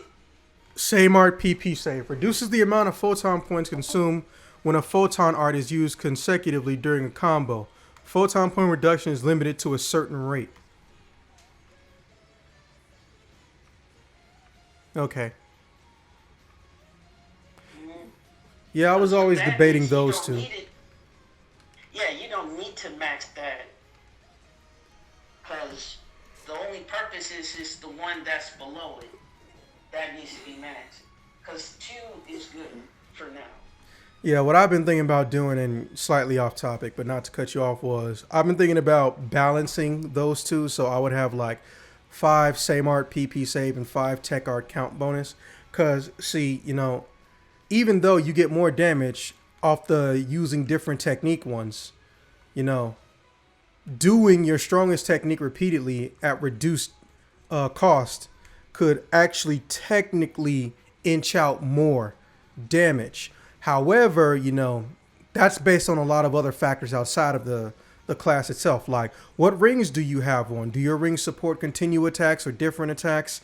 Same art PP save. Reduces the amount of photon points consumed when a photon art is used consecutively during a combo. Photon point reduction is limited to a certain rate. Okay. Yeah, I was always
That
debating
means you
those
don't
two.
need it. Yeah, you don't need to max that. Because the only purpose is the one that's below it. That needs to be maxed. Because 2 is good for now.
Yeah, what I've been thinking about doing, and slightly off topic, but not to cut you off, was I've been thinking about balancing those two. So I would have like 5 same art PP save and 5 tech art count bonus. Because, see, even though you get more damage off the using different technique ones, you know, doing your strongest technique repeatedly at reduced cost could actually technically inch out more damage. However, that's based on a lot of other factors outside of the class itself. Like, what rings do you have on? Do your rings support continue attacks or different attacks?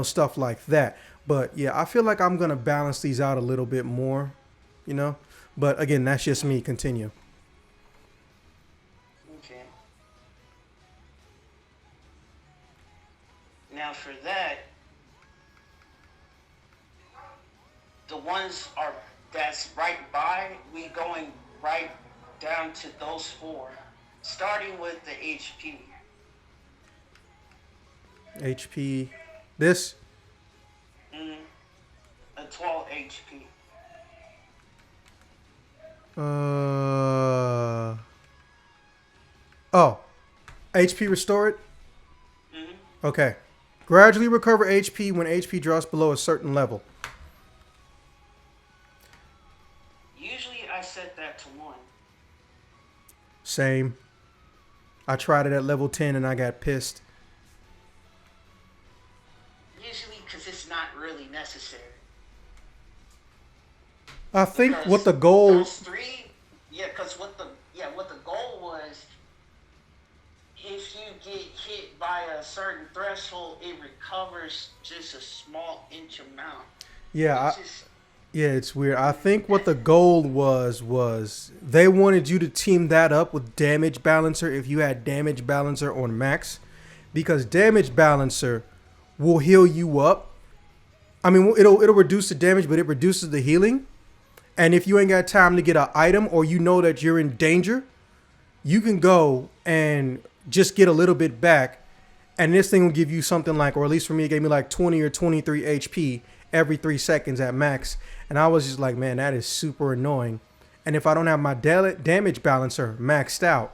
Stuff like that. But yeah, I feel like I'm going to balance these out a little bit more, But again, that's just me. Continue.
Okay. Now for that, the ones that's right by, we going right down to those 4, starting with the HP.
HP. This?
A 12 HP.
Oh. HP restored? Okay. Gradually recover HP when HP drops below a certain level.
Usually I set that to 1.
Same. I tried it at level 10 and I got pissed.
Usually because it's not really necessary.
I think
Because
what the goal...
those 3, because what the goal was, if you get hit by a certain threshold, it recovers just a small inch amount.
Yeah, it's weird. I think what the goal was they wanted you to team that up with damage balancer if you had damage balancer on max, because damage balancer will heal you up. I mean, it'll reduce the damage, but it reduces the healing. And if you ain't got time to get an item, or that you're in danger, you can go and just get a little bit back, and this thing will give you something like, or at least for me, it gave me like 20 or 23 HP every 3 seconds at max. And I was just like, man, that is super annoying. And if I don't have my damage balancer maxed out,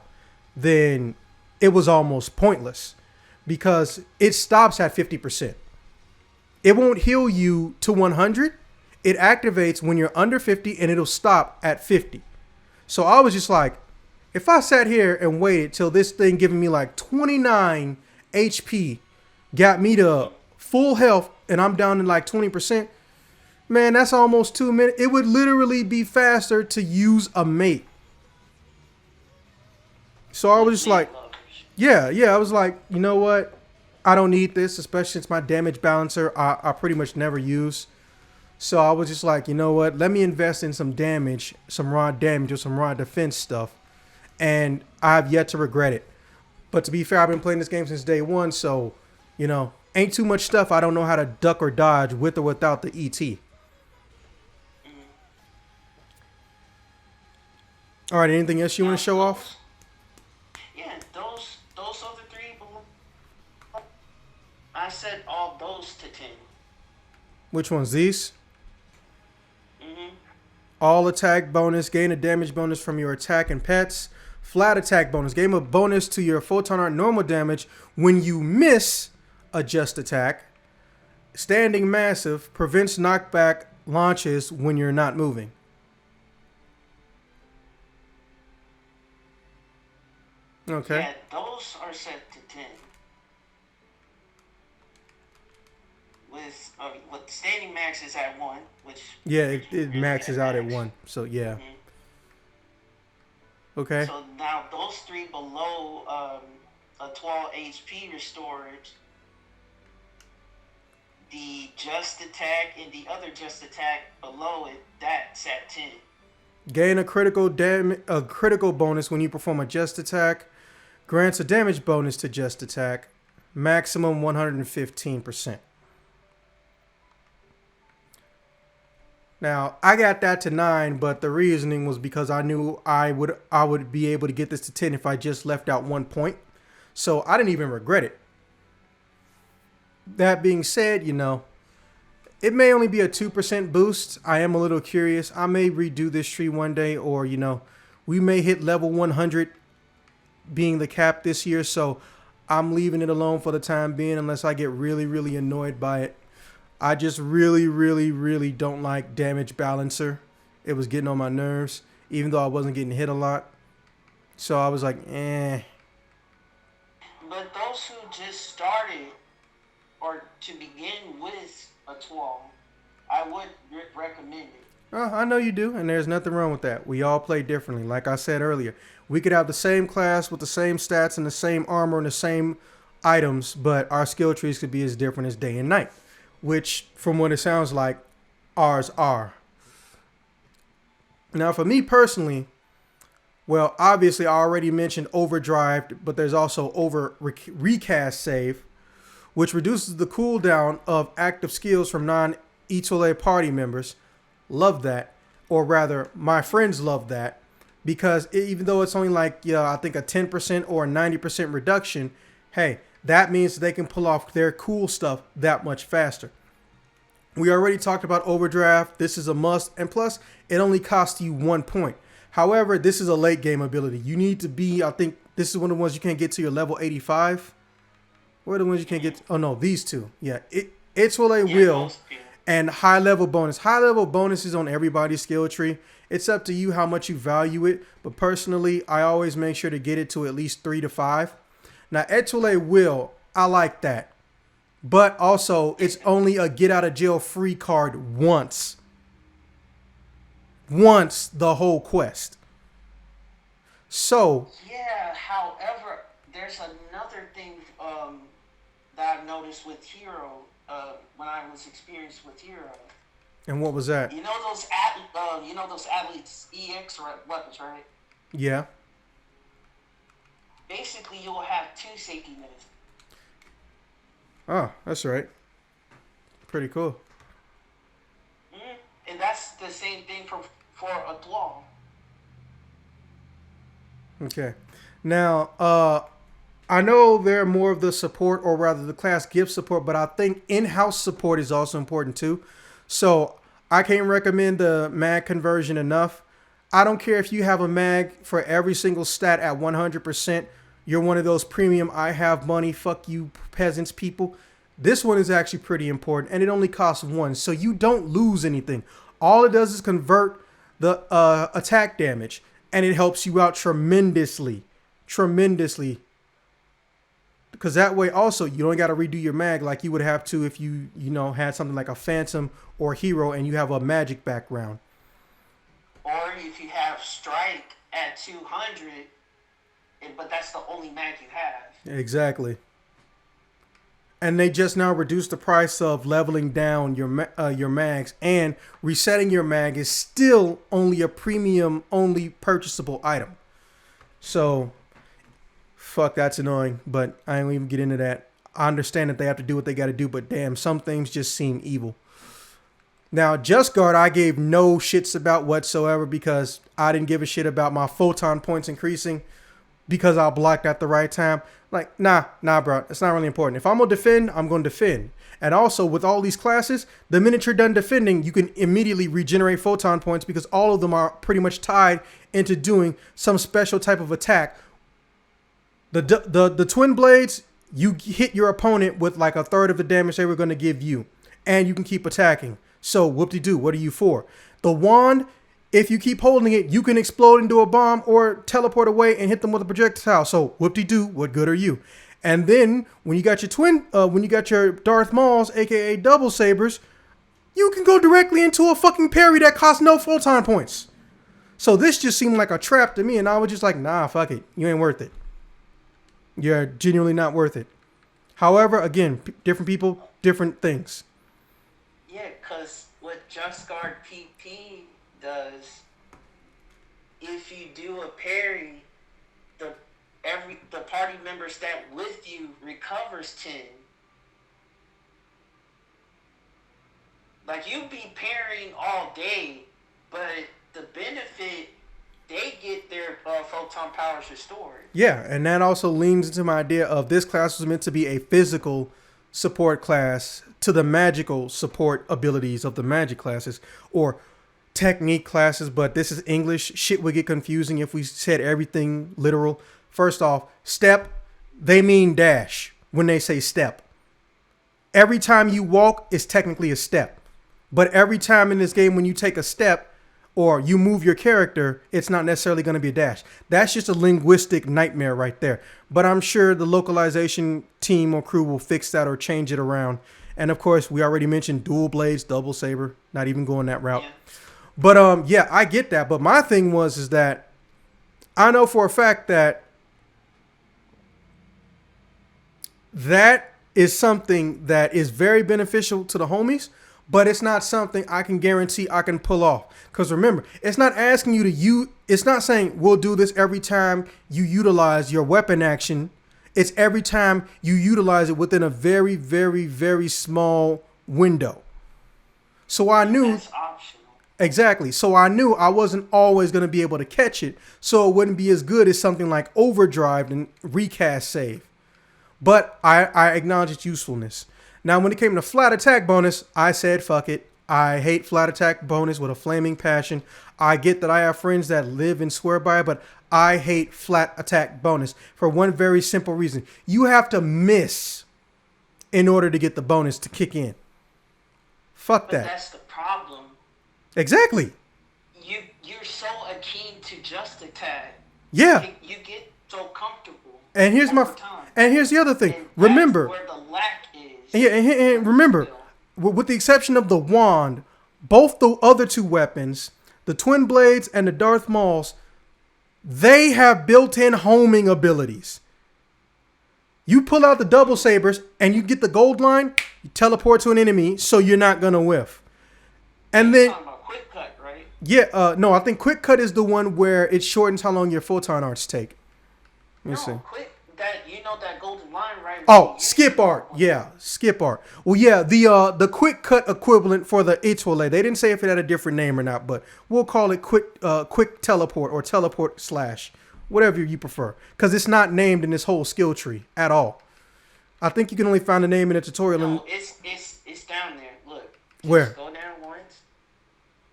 then it was almost pointless, because it stops at 50%. It won't heal you to 100. It activates when you're under 50, and it'll stop at 50. So I was just like, if I sat here and waited till this thing giving me like 29 HP got me to full health and I'm down to like 20%, man, that's almost 2 minutes. It would literally be faster to use a mate. So I was just like, yeah, I was like, you know what? I don't need this, especially since my damage balancer I pretty much never use. So I was just like, you know what? Let me invest in some damage, some raw damage or some raw defense stuff. And I've yet to regret it. But to be fair, I've been playing this game since day 1. So, ain't too much stuff I don't know how to duck or dodge with or without the ET. All right, anything else you want to show off?
Yeah, those other 3 below, I set all those to 10.
Which ones? These? All attack bonus. Gain a damage bonus from your attack and pets. Flat attack bonus. Gain a bonus to your photon art normal damage when you miss a just attack. Standing massive. Prevents knockback launches when you're not moving. Okay.
Yeah, those are set to 10. With standing max is at 1, which...
Yeah, it maxes out at 1. So, yeah. Okay.
So now those 3 below a 12 HP restored, the just attack and the other just attack below it, that's at 10.
Gain a critical bonus when you perform a just attack. Grants a damage bonus to just attack. Maximum 115%. Now, I got that to 9, but the reasoning was because I knew I would be able to get this to 10 if I just left out 1 point. So I didn't even regret it. That being said, It may only be a 2% boost. I am a little curious. I may redo this tree one day, or we may hit level 100 being the cap this year. So I'm leaving it alone for the time being unless I get really, really annoyed by it. I just really, really, really don't like damage balancer. It was getting on my nerves, even though I wasn't getting hit a lot. So I was like, eh.
But those who just started, or to begin with a Etoile, I would recommend it.
I know you do, and there's nothing wrong with that. We all play differently. Like I said earlier, we could have the same class with the same stats and the same armor and the same items, but our skill trees could be as different as day and night, which, from what it sounds like, ours are. Now, for me personally, well, obviously, I already mentioned Overdrive, but there's also Recast Save, which reduces the cooldown of active skills from non-Etoile party members. Love that. Or rather, my friends love that. Because even though it's only like, I think a 10% or a 90% reduction, hey, that means they can pull off their cool stuff that much faster. We already talked about Overdrive. This is a must. And plus, it only costs you 1 point. However, this is a late game ability. You need to be, I think this is one of the ones you can't get to your level 85. What are the ones you can't get to? Oh, no, these two. Yeah, Etoile will and high level bonus. High level bonus is on everybody's skill tree. It's up to you how much you value it. But personally, I always make sure to get it to at least 3 to 5. Now, Etoile will, I like that. But also, it's only a get out of jail free card once. Once the whole quest. So.
Yeah, however, there's another thing that I've noticed with Hero when I was experienced with Hero.
And what was that?
You know those athletes EX weapons, right?
Yeah.
Basically, you'll have 2 safety minutes.
Oh, that's right. Pretty cool.
And that's the same thing for a Etoile.
Okay. Now, I know they're more of the support, or rather the class gives support, but I think in-house support is also important too. So I can't recommend the mag conversion enough. I don't care if you have a mag for every single stat at 100%. You're one of those premium I have money, fuck you peasants people. This one is actually pretty important, and it only costs 1, so you don't lose anything. All it does is convert the attack damage, and it helps you out tremendously. Tremendously. Because that way also, you don't got to redo your mag like you would have to if you had something like a Phantom or Hero and you have a magic background.
Or if you have Strike at 200, but that's the only mag you have.
Exactly. And they just now reduced the price of leveling down your mags, and resetting your mag is still only a premium only purchasable item. So, fuck, that's annoying, but I don't even get into that. I understand that they have to do what they got to do, but damn, some things just seem evil. Now, Just Guard, I gave no shits about whatsoever because I didn't give a shit about my photon points increasing because I blocked at the right time. Like, nah, bro. It's not really important. If I'm going to defend, I'm going to defend. And also, with all these classes, the minute you're done defending, you can immediately regenerate photon points because all of them are pretty much tied into doing some special type of attack. The twin blades, you hit your opponent with like a third of the damage they were going to give you. And you can keep attacking. So, whoop-de-doo, what are you for? The wand, if you keep holding it, you can explode into a bomb or teleport away and hit them with a projectile. So, whoop-de-doo, what good are you? And then, when you got your Darth Mauls, aka double sabers, you can go directly into a fucking parry that costs no photon points. So, this just seemed like a trap to me, and I was just like, nah, fuck it. You ain't worth it. You're genuinely not worth it. However, again, different people, different things.
Yeah, because what Just Guard PP does, if you do a parry, the party member stat with you recovers 10. Like, you be parrying all day, but the benefit, they get their photon powers restored.
Yeah, and that also leans into my idea of this class was meant to be a physical support class to the magical support abilities of the magic classes or technique classes, but this is English. Shit would get confusing if we said everything literal. First off, step, they mean dash when they say step. Every time you walk is technically a step. But every time in this game when you take a step or you move your character, it's not necessarily going to be a dash. That's just a linguistic nightmare right there. But I'm sure the localization team or crew will fix that or change it around. And of course, we already mentioned dual blades, double saber, not even going that route.
Yeah.
But yeah, I get that. But my thing is that I know for a fact that is something that is very beneficial to the homies, but it's not something I can guarantee I can pull off. Because remember, it's not asking you to it's not saying we'll do this every time you utilize your weapon action. It's every time you utilize it within a very, very, very small window. So I knew
That's optional.
exactly. So I knew I wasn't always going to be able to catch it. So it wouldn't be as good as something like Overdrive and Recast Save. But I acknowledge its usefulness. Now, when it came to flat attack bonus, I said, fuck it. I hate flat attack bonus with a flaming passion. I get that I have friends that live and swear by it, but I hate flat attack bonus for one very simple reason. You have to miss in order to get the bonus to kick in. Fuck
But
that.
that's the problem.
Exactly.
You're so keen to just attack.
Yeah.
You get so comfortable.
And here's
over time.
and here's the other thing.
And
Remember,
that's where the lack is.
and remember, with the exception of the wand, both the other two weapons, the twin blades and the Darth Mauls, they have built-in homing abilities. You pull out the double sabers and you get the gold line, you teleport to an enemy, so you're not gonna whiff. And
You're
then,
talking about quick cut, right?
yeah, no, I think quick cut is the one where it shortens how long your photon arts take. Let me see.
Quick that golden line, right?
Oh, skip art. Yeah, skip art. Well, yeah, the quick cut equivalent for the Etoile. They didn't say if it had a different name or not, but we'll call it quick teleport or teleport slash, whatever you prefer, because it's not named in this whole skill tree at all. I think you can only find the name in the tutorial.
No, it's down there. Look.
Where?
Just go down once.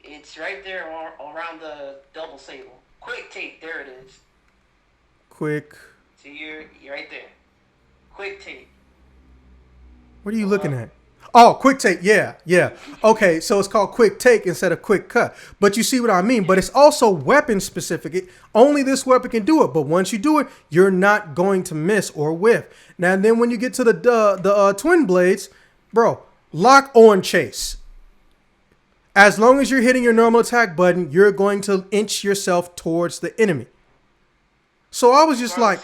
It's right there around the double sable. Quick take. There it is.
Quick.
So you're right there. Quick take.
What are you looking at? Oh, quick take. Yeah. Okay, so it's called quick take instead of quick cut. But you see what I mean? But it's also weapon specific. Only this weapon can do it. But once you do it, you're not going to miss or whiff. Now, then when you get to the twin blades, bro, lock on chase. As long as you're hitting your normal attack button, you're going to inch yourself towards the enemy. So I was just like,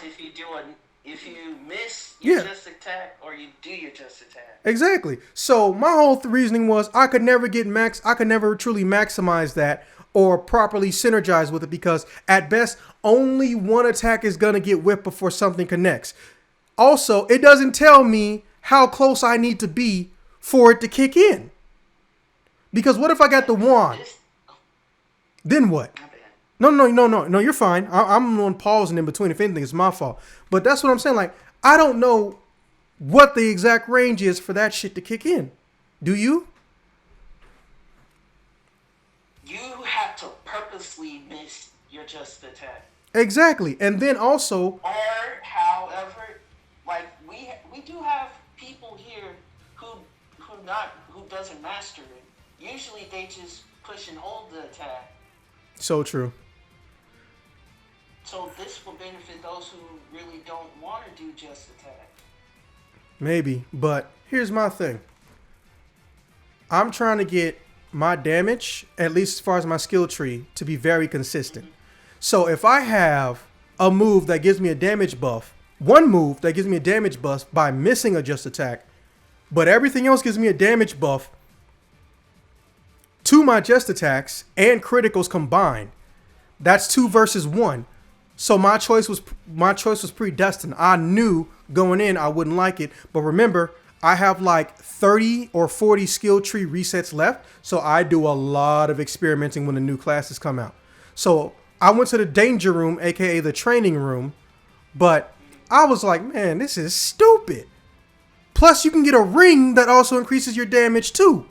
if you miss your
Yeah.
just attack or you do your just attack.
exactly. So my whole reasoning was I could never truly maximize that or properly synergize with it because at best, only one attack is going to get whipped before something connects. Also, it doesn't tell me how close I need to be for it to kick in. Because what if I got the wand? Then what?
My bad.
No, you're fine. I'm on pausing in between. If anything, it's my fault. But that's what I'm saying. Like, I don't know what the exact range is for that shit to kick in. Do you?
You have to purposely miss your just attack.
Exactly. And then also,
Or, however, like we do have people here who doesn't master it. Usually they just push and hold the attack.
so true.
So this will benefit those who really don't want to do just attack.
Maybe. But here's my thing. I'm trying to get my damage, at least as far as my skill tree, to be very consistent. So if I have a move that gives me a damage buff, one move that gives me a damage buff by missing a just attack, but everything else gives me a damage buff to my just attacks and criticals combined, that's 2 versus 1. So my choice was predestined. I knew going in I wouldn't like it, but remember, I have like 30 or 40 skill tree resets left, so I do a lot of experimenting when the new classes come out. So I went to the danger room, aka the training room, but I was like, man, this is stupid. Plus, you can get a ring that also increases your damage too.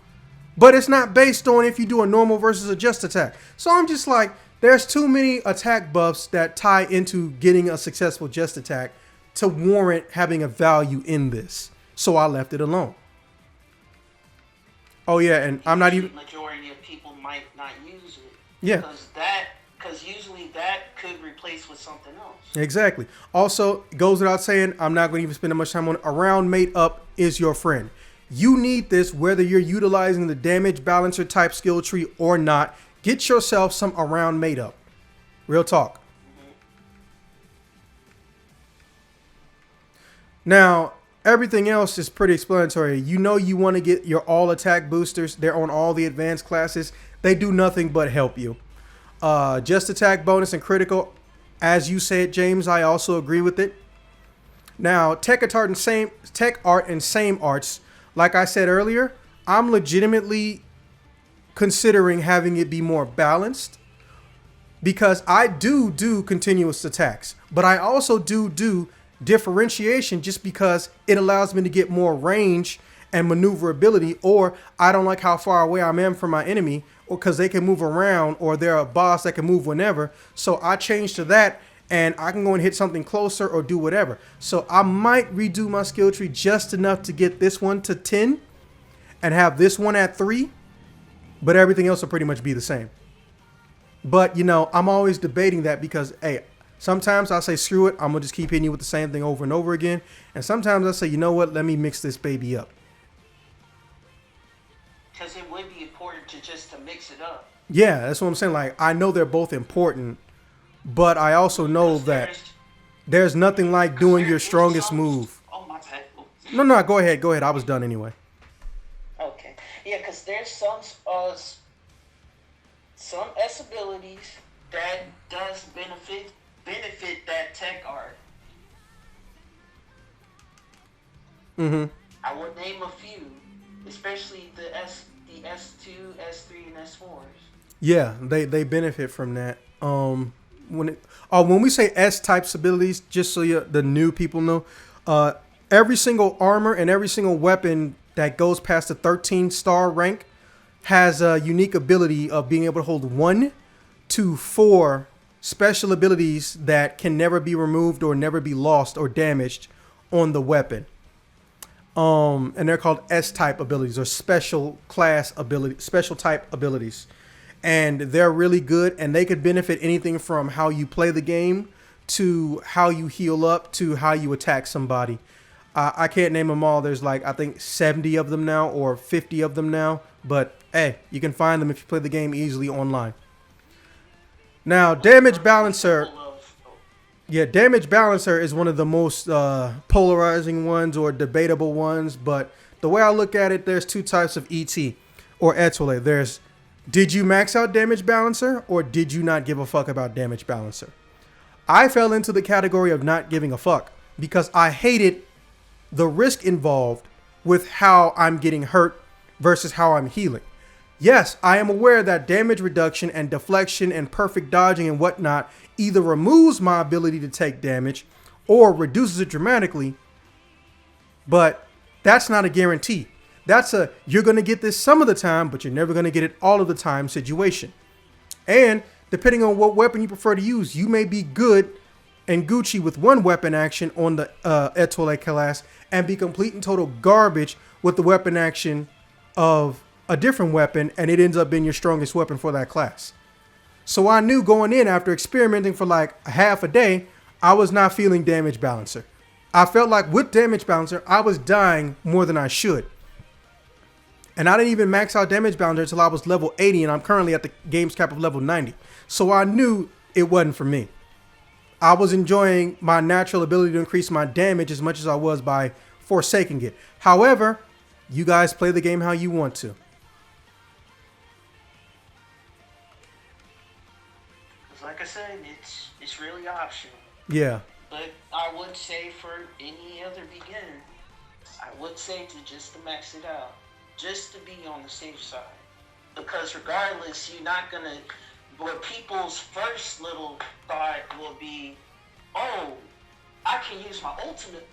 But it's not based on if you do a normal versus a just attack. So I'm just like, there's too many attack buffs that tie into getting a successful just attack to warrant having a value in this. So I left it alone. Oh yeah, and I'm not even...
Majority of people might not use it.
Yeah.
Because usually that could replace with something else.
Exactly. Also, it goes without saying, I'm not going to even spend that much time on it. A round made up is your friend. You need this whether you're utilizing the damage balancer type skill tree or not. Get yourself some around made up. Real talk. Mm-hmm. Now, everything else is pretty explanatory. You know you want to get your all attack boosters. They're on all the advanced classes. They do nothing but help you. Just attack bonus and critical. As you said, James, I also agree with it. Now, tech art and same arts. Like I said earlier, I'm legitimately considering having it be more balanced because I do continuous attacks, but I also do differentiation just because it allows me to get more range and maneuverability, or I don't like how far away I am from my enemy, or because they can move around, or they're a boss that can move whenever. So I change to that and I can go and hit something closer or do whatever. So I might redo my skill tree just enough to get this one to 10 and have this one at 3, but everything else will pretty much be the same. But, you know, I'm always debating that because, hey, sometimes I say, screw it, I'm going to just keep hitting you with the same thing over and over again. And sometimes I say, you know what, let me mix this baby up.
Because it would be important to mix it up.
Yeah, that's what I'm saying. Like, I know they're both important, but I also know that there's nothing like doing your strongest move.
Oh, my bad.
No, go ahead. I was done anyway.
Okay. Yeah, because there's some S abilities that does benefit that tech art.
Mm-hmm.
I would name a few, especially the S2, S3, and S4s.
Yeah, they benefit from that. When we say S types abilities, just so the new people know, every single armor and every single weapon that goes past the 13-star rank has a unique ability of being able to hold 1 to 4 special abilities that can never be removed or never be lost or damaged on the weapon. And they're called S-type abilities or special type abilities. And they're really good, and they could benefit anything from how you play the game to how you heal up to how you attack somebody. I can't name them all. There's like, I think 70 of them now or 50 of them now. But hey, you can find them if you play the game easily online. Now, Damage Balancer. Yeah, Damage Balancer is one of the most polarizing ones or debatable ones. But the way I look at it, there's two types of ET or Etoile. There's, did you max out Damage Balancer or did you not give a fuck about Damage Balancer? I fell into the category of not giving a fuck because I hated the risk involved with how I'm getting hurt versus how I'm healing. Yes, I am aware that damage reduction and deflection and perfect dodging and whatnot either removes my ability to take damage or reduces it dramatically, but that's not a guarantee. That's a, you're going to get this some of the time, but you're never going to get it all of the time situation. And depending on what weapon you prefer to use, you may be good and Gucci with one weapon action on the Etoile class and be complete and total garbage with the weapon action of a different weapon, and it ends up being your strongest weapon for that class. So I knew going in after experimenting for like a half a day, I was not feeling Damage Balancer. I felt like with Damage Balancer, I was dying more than I should. And I didn't even max out Damage Balancer until I was level 80, and I'm currently at the game's cap of level 90. So I knew it wasn't for me. I was enjoying my natural ability to increase my damage as much as I was by forsaking it. However, you guys play the game how you want to.
Like I said, it's really optional.
Yeah.
But I would say for any other beginner, I would say to max it out. Just to be on the safe side. Because regardless, you're not going to... What people's first little thought will be, oh, I can use my ultimate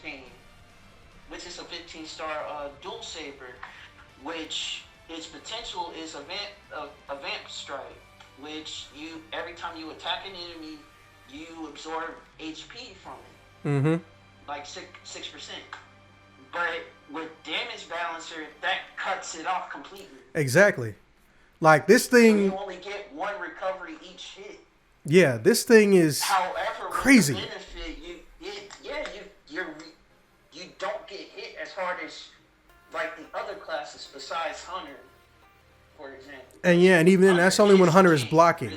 pain. which is a 15-star dual saber, which its potential is a vamp strike, which you every time you attack an enemy, you absorb HP from it,
Mm-hmm.
like 6%. But with damage balancer, that cuts it off completely.
Exactly. Like this
So
thing.
you only get one recovery each hit.
Yeah, this thing is
However,
crazy.
with the benefit, you don't get hit as hard as like the other classes besides Hunter, for example.
And yeah, and even then, that's only when Hunter is
tank,
blocking.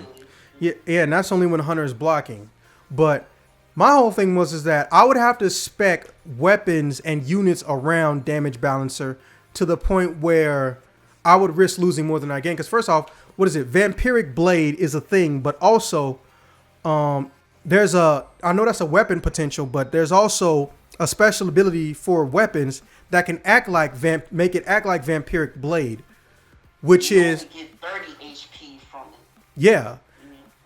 really.
Yeah, and that's only when Hunter is blocking. But my whole thing was that I would have to spec weapons and units around damage balancer to the point where I would risk losing more than I gain. Because first off, what is it? Vampiric Blade is a thing, but also there's I know that's a weapon potential, but there's also a special ability for weapons that can make it act like Vampiric Blade, which
You
is
only get 30 HP from it.
yeah.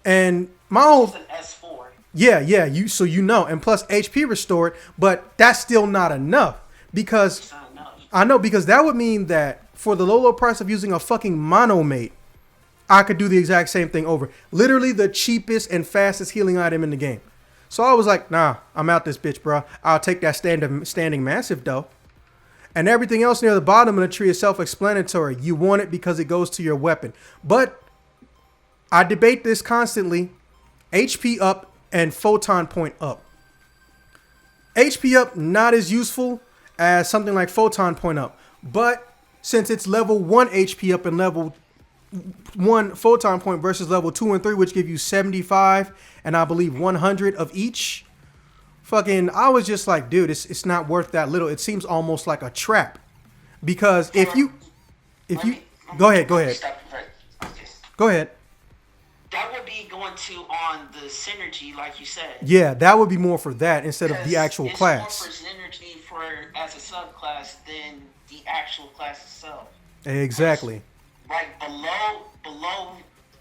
And my whole
It's an S4.
yeah, you know, and plus HP restored, but that's still not enough because
It's not enough.
I know because that would mean that for the low price of using a fucking monomate, I could do the exact same thing over. Literally the cheapest and fastest healing item in the game. So I was like, nah, I'm out this bitch, bro. I'll take that standing massive though. And everything else near the bottom of the tree is self-explanatory. You want it because it goes to your weapon. But I debate this constantly. HP up and photon point up. HP up, not as useful as something like photon point up. But since it's level 1 HP up and level 1 photon point versus level 2 and 3, which give you 75 and I believe 100 of each, fucking, I was just like, dude, it's not worth that little. It seems almost like a trap. Because if you go ahead.
Stop you right. Okay.
Go ahead.
That would be going to on the synergy, like you said.
Yeah, that would be more for that instead of the
'Cause
actual
it's
class.
more for synergy for as a subclass than the actual class itself.
Exactly.
Like below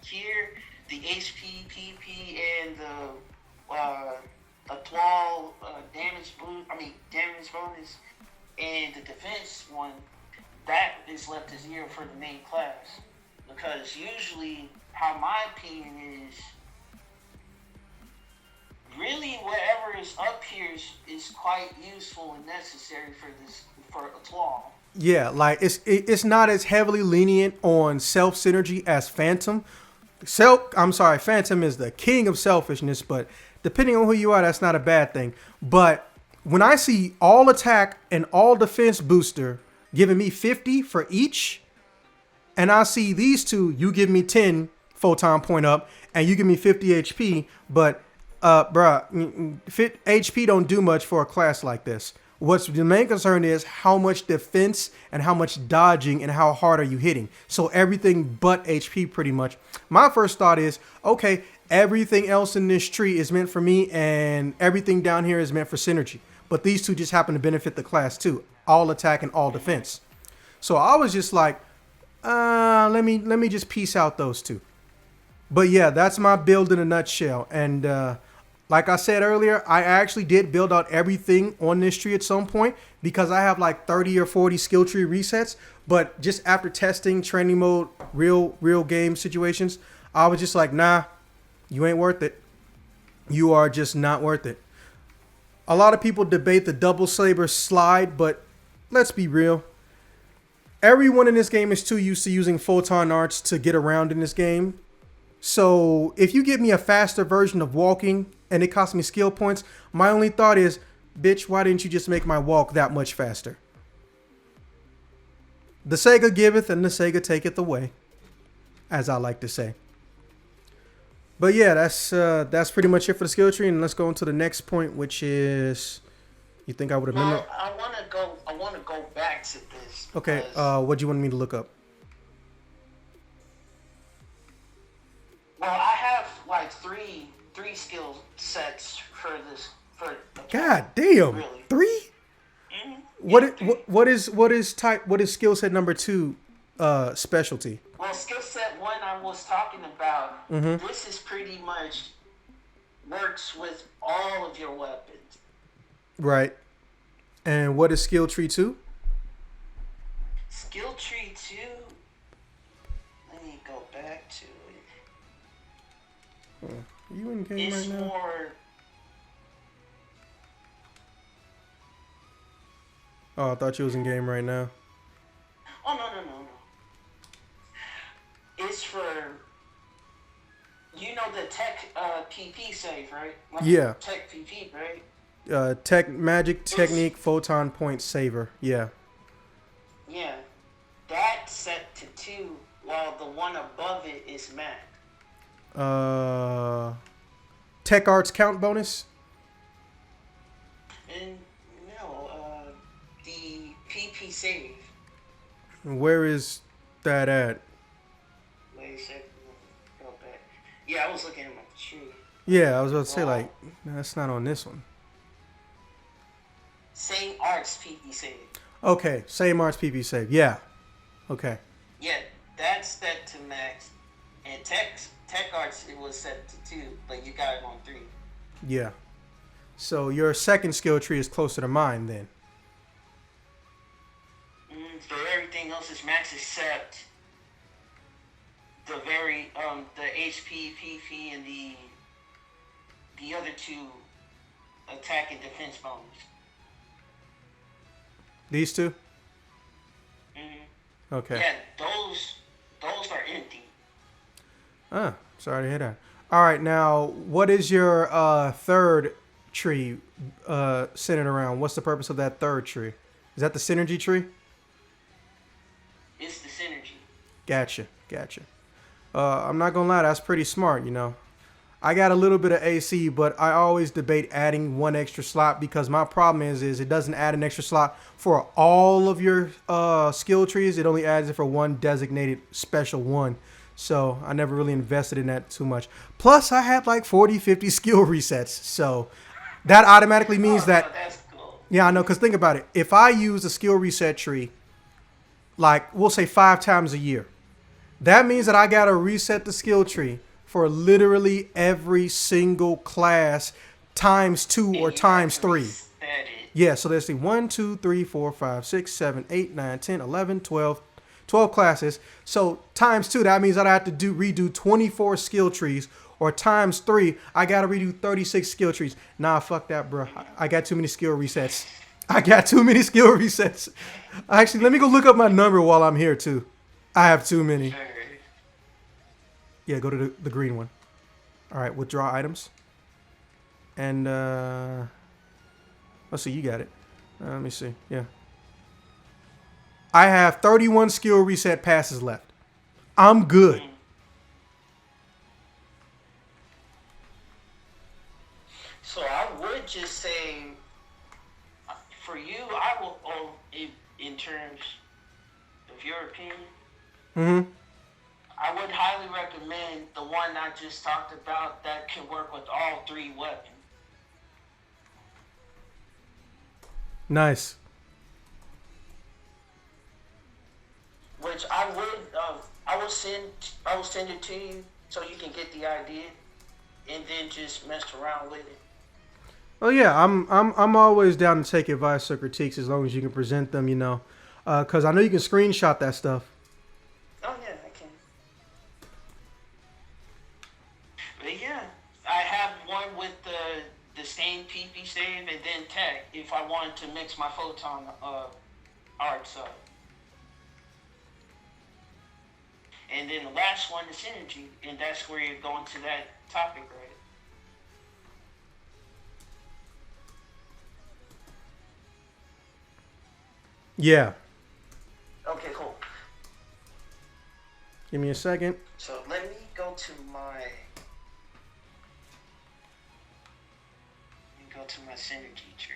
here, the HP, PP, and the etoile damage bonus, and the defense one, that is left to 0 for the main class. Because usually, how my opinion is, really whatever is up here is quite useful and necessary for etoile.
Yeah, like it's not as heavily lenient on self synergy as Phantom. Phantom is the king of selfishness, but depending on who you are, that's not a bad thing. But when I see all attack and all defense booster giving me 50 for each, and I see these two, you give me 10 photon point up, and you give me 50 HP, but HP don't do much for a class like this. What's the main concern is how much defense and how much dodging and how hard are you hitting. So everything but HP pretty much. My first thought is, okay, everything else in this tree is meant for me and everything down here is meant for synergy. But these two just happen to benefit the class too. All attack and all defense. So I was just like, let me just piece out those two. But yeah, that's my build in a nutshell. And like I said earlier, I actually did build out everything on this tree at some point because I have like 30 or 40 skill tree resets. But just after testing training mode, real game situations, I was just like, nah, you ain't worth it. You are just not worth it. A lot of people debate the double saber slide, but let's be real. Everyone in this game is too used to using photon arts to get around in this game. So if you give me a faster version of walking and it costs me skill points, my only thought is, bitch, why didn't you just make my walk that much faster? The Sega giveth and the Sega taketh away, as I like to say. But yeah, that's pretty much it for the skill tree, and let's go into the next point, which is, you think I would have
Well, I want to go back to this.
Okay,
because-
what do you want me to look up?
Well, I have like three skill sets for this.
God damn,
Really?
3?
Mhm.
What is skill set number 2 specialty?
Well, skill set 1 I was talking about.
Mm-hmm.
This is pretty much works with all of your weapons.
Right. And what is skill tree 2?
Skill tree 2. Let me go back to it.
Are you in game
It's
right now?
more.
Oh, I thought you was in game right now.
Oh no. It's for. You know the tech PP save, right? Like
Yeah.
Tech PP, right?
Magic technique photon point saver. Yeah.
Yeah. That's set to 2, while the one above it is max.
Tech arts count bonus.
And no, the PP save.
Where is that at?
Wait a second. Go back. Yeah, I was looking at my tree.
Yeah, I was about to say like that's not on this one.
Same arts PP save.
Okay, same arts PP save. Yeah. Okay.
Yeah, that's set to max. And tech arts it was set to 2, but you got it on 3.
Yeah. So your second skill tree is closer to mine then.
So everything else is max except the HP, PP, and the other 2 attack and defense bonus.
These two?
Mm-hmm.
Okay.
Yeah, those are empty.
Sorry to hear that. All right, now what is your third tree centered around? What's the purpose of that third tree? Is that the synergy tree?
It's the synergy.
Gotcha. I'm not gonna lie, that's pretty smart, you know. I got a little bit of AC, but I always debate adding one extra slot because my problem is it doesn't add an extra slot for all of your skill trees. It only adds it for one designated special one. So I never really invested in that too much. Plus, I had like 40, 50 skill resets. So that automatically means that...
That's cool.
Yeah, I know, because think about it. If I use a skill reset tree, like we'll say 5 times a year, that means that I got to reset the skill tree for literally every single class times 2 or times 3. Yeah, so let's see. 1, 2, 3, 4, 5, 6, 7, 8, 9, 10, 11, 12 classes. So times 2, that means that I have to redo 24 skill trees. Or times 3, I got to redo 36 skill trees. Nah, fuck that, bro. I got too many skill resets. Actually, let me go look up my number while I'm here, too. I have too many. Yeah, go to the green one. All right, withdraw items. And, let's see, you got it. Let me see. Yeah. I have 31 skill reset passes left. I'm good.
So I would just say, for you, I will, in terms of your opinion, I would highly recommend the one I just talked about that can work with all 3 weapons.
Nice.
Which I will send it to you so you can get the idea, and then just mess around with it.
Oh yeah, I'm always down to take advice or critiques as long as you can present them, you know, because I know you can screenshot that stuff.
Oh yeah, I can. But yeah, I have one with the same PP save and then tech if I wanted to mix my photon arts up. And then the last one is synergy, and that's where you're going to that topic, right?
Yeah.
Okay, cool.
Give me a second.
So let me go to my synergy tree.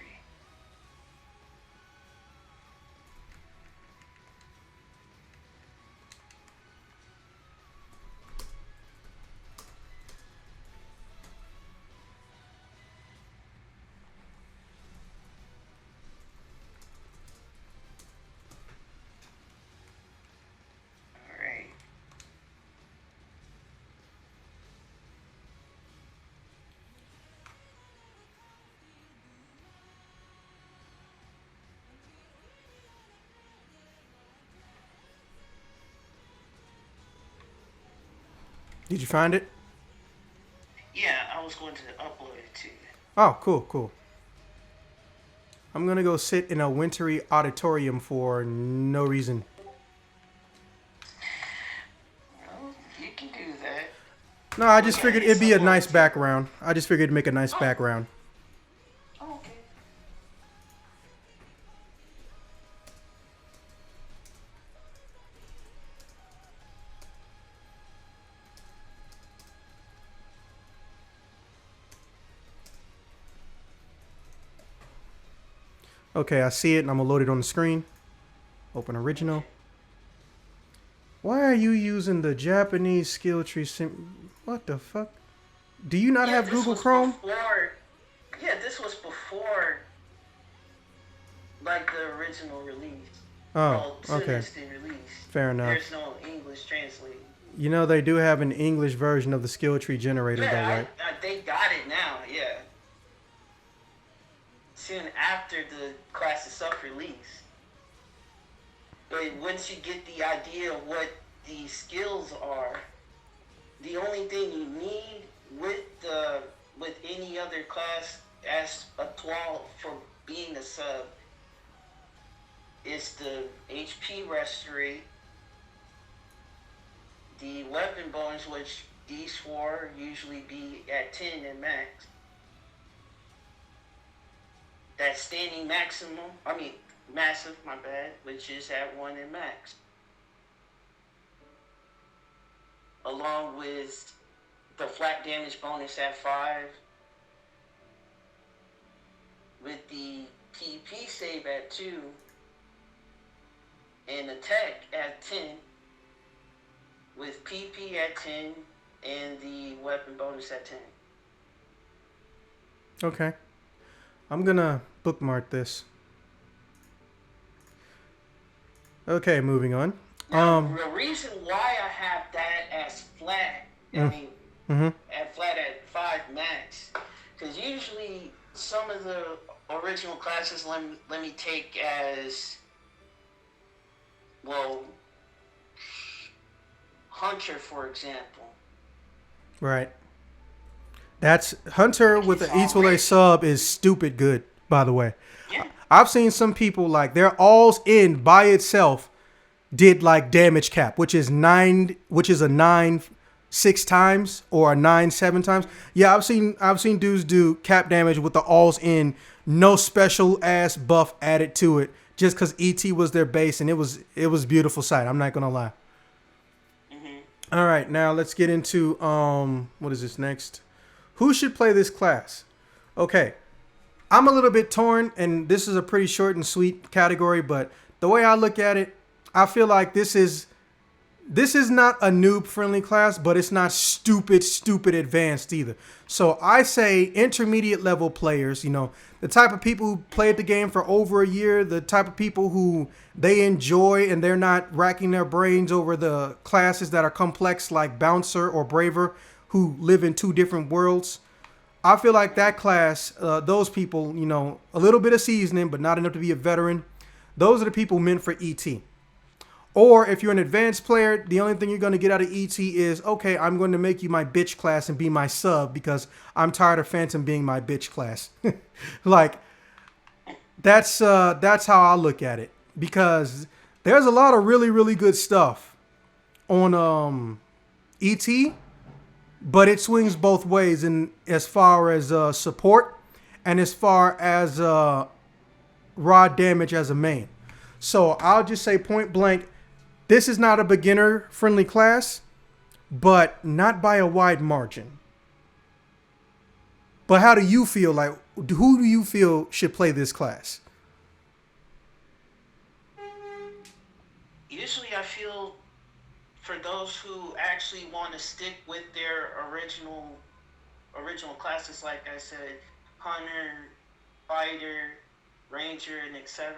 Did you find it?
Yeah, I was going to upload it to you.
Oh, cool, cool. I'm gonna go sit in a wintry auditorium for no reason.
Well, you can do that.
No, I just
Yeah,
figured
it's
it'd be a
uploaded
nice
to you.
background. I just figured it'd make a nice
Oh.
background.
Oh, okay.
Okay, I see it and I'm gonna load it on the screen. Open original. Why are you using the Japanese skill tree what the fuck? Do you not have
this
Google
was
Chrome?
This was before, like, the original release.
Oh,
Well,
okay.
soonest in release.
Fair enough.
There's no English translate.
You know they do have an English version of the skill tree generator though,
Yeah,
right?
they got it now, yeah. Soon after the class is self-release. But once you get the idea of what the skills are, the only thing you need with any other class as a Etoile for being a sub is the HP restoration, the weapon bonus, which these four usually be at 10 at max. That standing massive, my bad, which is at 1 at max. Along with the flat damage bonus at 5, with the PP save at 2, and attack at 10, with PP at 10, and the weapon bonus at 10.
Okay. I'm gonna bookmark this. Okay, moving on.
Now, the reason why I have that as flat, at flat at 5 max, because usually some of the original classes let me take as, well, Hunter, for example.
Right. That's Hunter with the Etoile sub is stupid good, by the way.
Yeah.
I've seen some people like their alls in by itself did like damage cap, which is a 9 6 times or a 9 7 times. Yeah, I've seen dudes do cap damage with the alls in, no special ass buff added to it, just because ET was their base, and it was beautiful sight. I'm not gonna lie. All right, now let's get into what is this next? Who should play this class? Okay, I'm a little bit torn, and this is a pretty short and sweet category, but the way I look at it, I feel like this is not a noob friendly class, but it's not stupid advanced either. So I say intermediate level players, the type of people who played the game for over a year, the type of people who they enjoy and they're not racking their brains over the classes that are complex like Bouncer or Braver, who live in two different worlds. I feel like that class, those people, a little bit of seasoning, but not enough to be a veteran. Those are the people meant for ET. Or if you're an advanced player, the only thing you're going to get out of ET is, okay, I'm going to make you my bitch class and be my sub because I'm tired of Phantom being my bitch class. Like, that's how I look at it, because there's a lot of really, really good stuff on ET, but it swings both ways in as far as support and as far as raw damage as a main. So I'll just say point blank, this is not a beginner-friendly class, but not by a wide margin. But how do you feel? Like, who do you feel should play this class?
Usually I feel for those who actually want to stick with their original classes, like I said, Hunter, Fighter, Ranger, and etc.,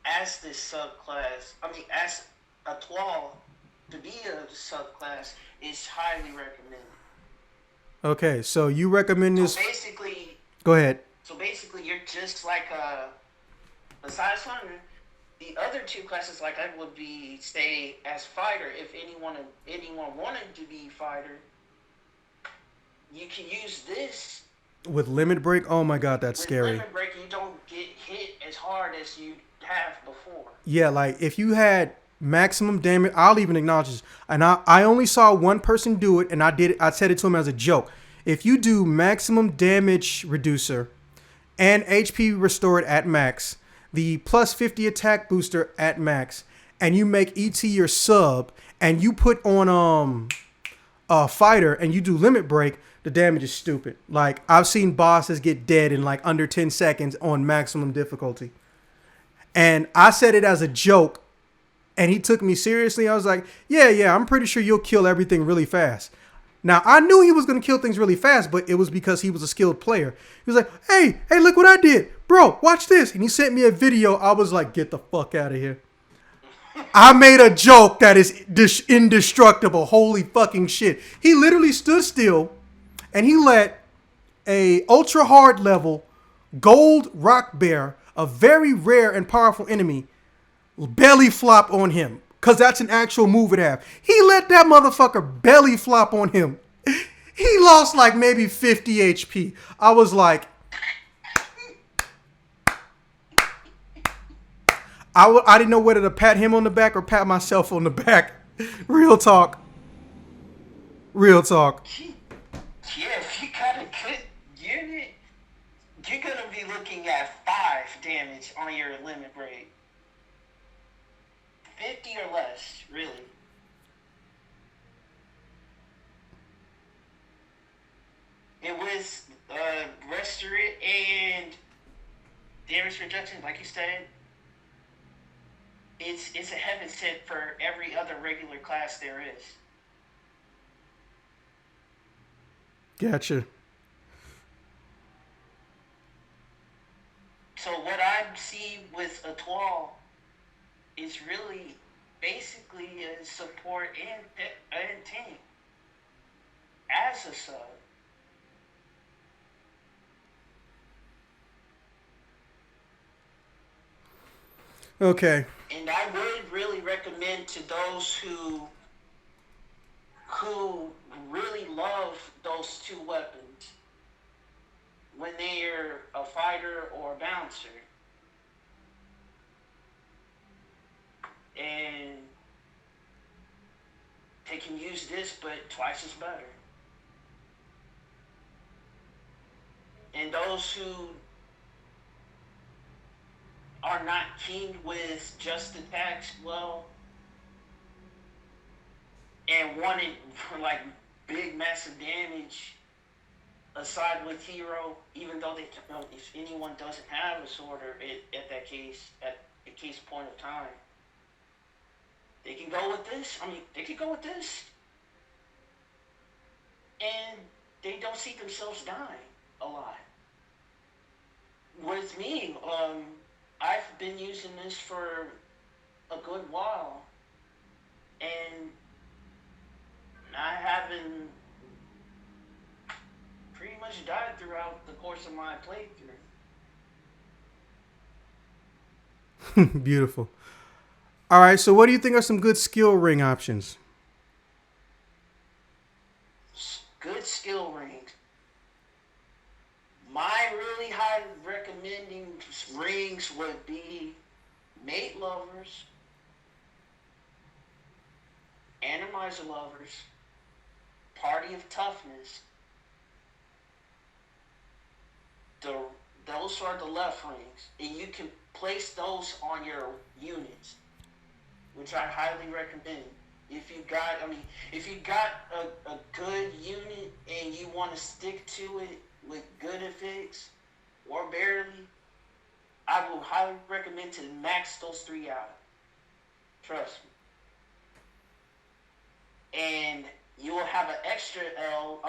as this subclass, as a Etoile, to be a subclass is highly recommended.
Okay, so you recommend this.
So basically,
Go ahead.
you're just like besides Hunter, the other two classes, like I would be stay as fighter. If anyone wanted to be fighter, you can use this
With limit break, oh my god, that's
with
scary.
limit break. You don't get hit as hard as you have before.
Yeah, like if you had maximum damage, I'll even acknowledge this. And I only saw one person do it, and I did it. I said it to him as a joke. If you do maximum damage reducer and HP restored at max, the plus 50 attack booster at max, and you make ET your sub, and you put on a fighter and you do limit break, the damage is stupid. Like I've seen bosses get dead in like under 10 seconds on maximum difficulty. And I said it as a joke, and he took me seriously. I was like, yeah, I'm pretty sure you'll kill everything really fast. Now, I knew he was going to kill things really fast, but it was because he was a skilled player. He was like, hey, look what I did. Bro, watch this. And he sent me a video. I was like, get the fuck out of here. I made a joke that is indestructible. Holy fucking shit. He literally stood still, and he let a ultra hard level gold rock bear, a very rare and powerful enemy, belly flop on him. Because that's an actual move it have. He let that motherfucker belly flop on him. He lost like maybe 50 HP. I was like, I didn't know whether to pat him on the back or pat myself on the back. Real talk. Real talk.
Yeah, if you got a good unit, you're gonna be looking at 5 damage on your limit break. 50 or less, really. It was restore it and damage reduction, like you said. It's a heaven sent for every other regular class there is.
Gotcha.
So what I see with Etoile is really basically a support and tank as a sub.
Okay.
And I would really recommend to those who really love those two weapons when they're a fighter or a bouncer. And they can use this, but twice as better. And those who are not keen with just attacks, well, and wanted like big massive damage aside with hero, even though they if anyone doesn't have a sorter at the case point of time, they can go with this. They can go with this, and they don't see themselves dying a lot. With me, I've been using this for a good while, and I haven't pretty much died throughout the course of my playthrough.
Beautiful. All right, so what do you think are some good skill ring options?
Good skill rings. My really high recommending rings would be Mate Lovers, Animizer Lovers, Party of Toughness. Those are the left rings, and you can place those on your units, which I highly recommend. If you got a good unit and you want to stick to it with good effects or barely, I will highly recommend to max those 3 out. Trust me. And you will have an extra L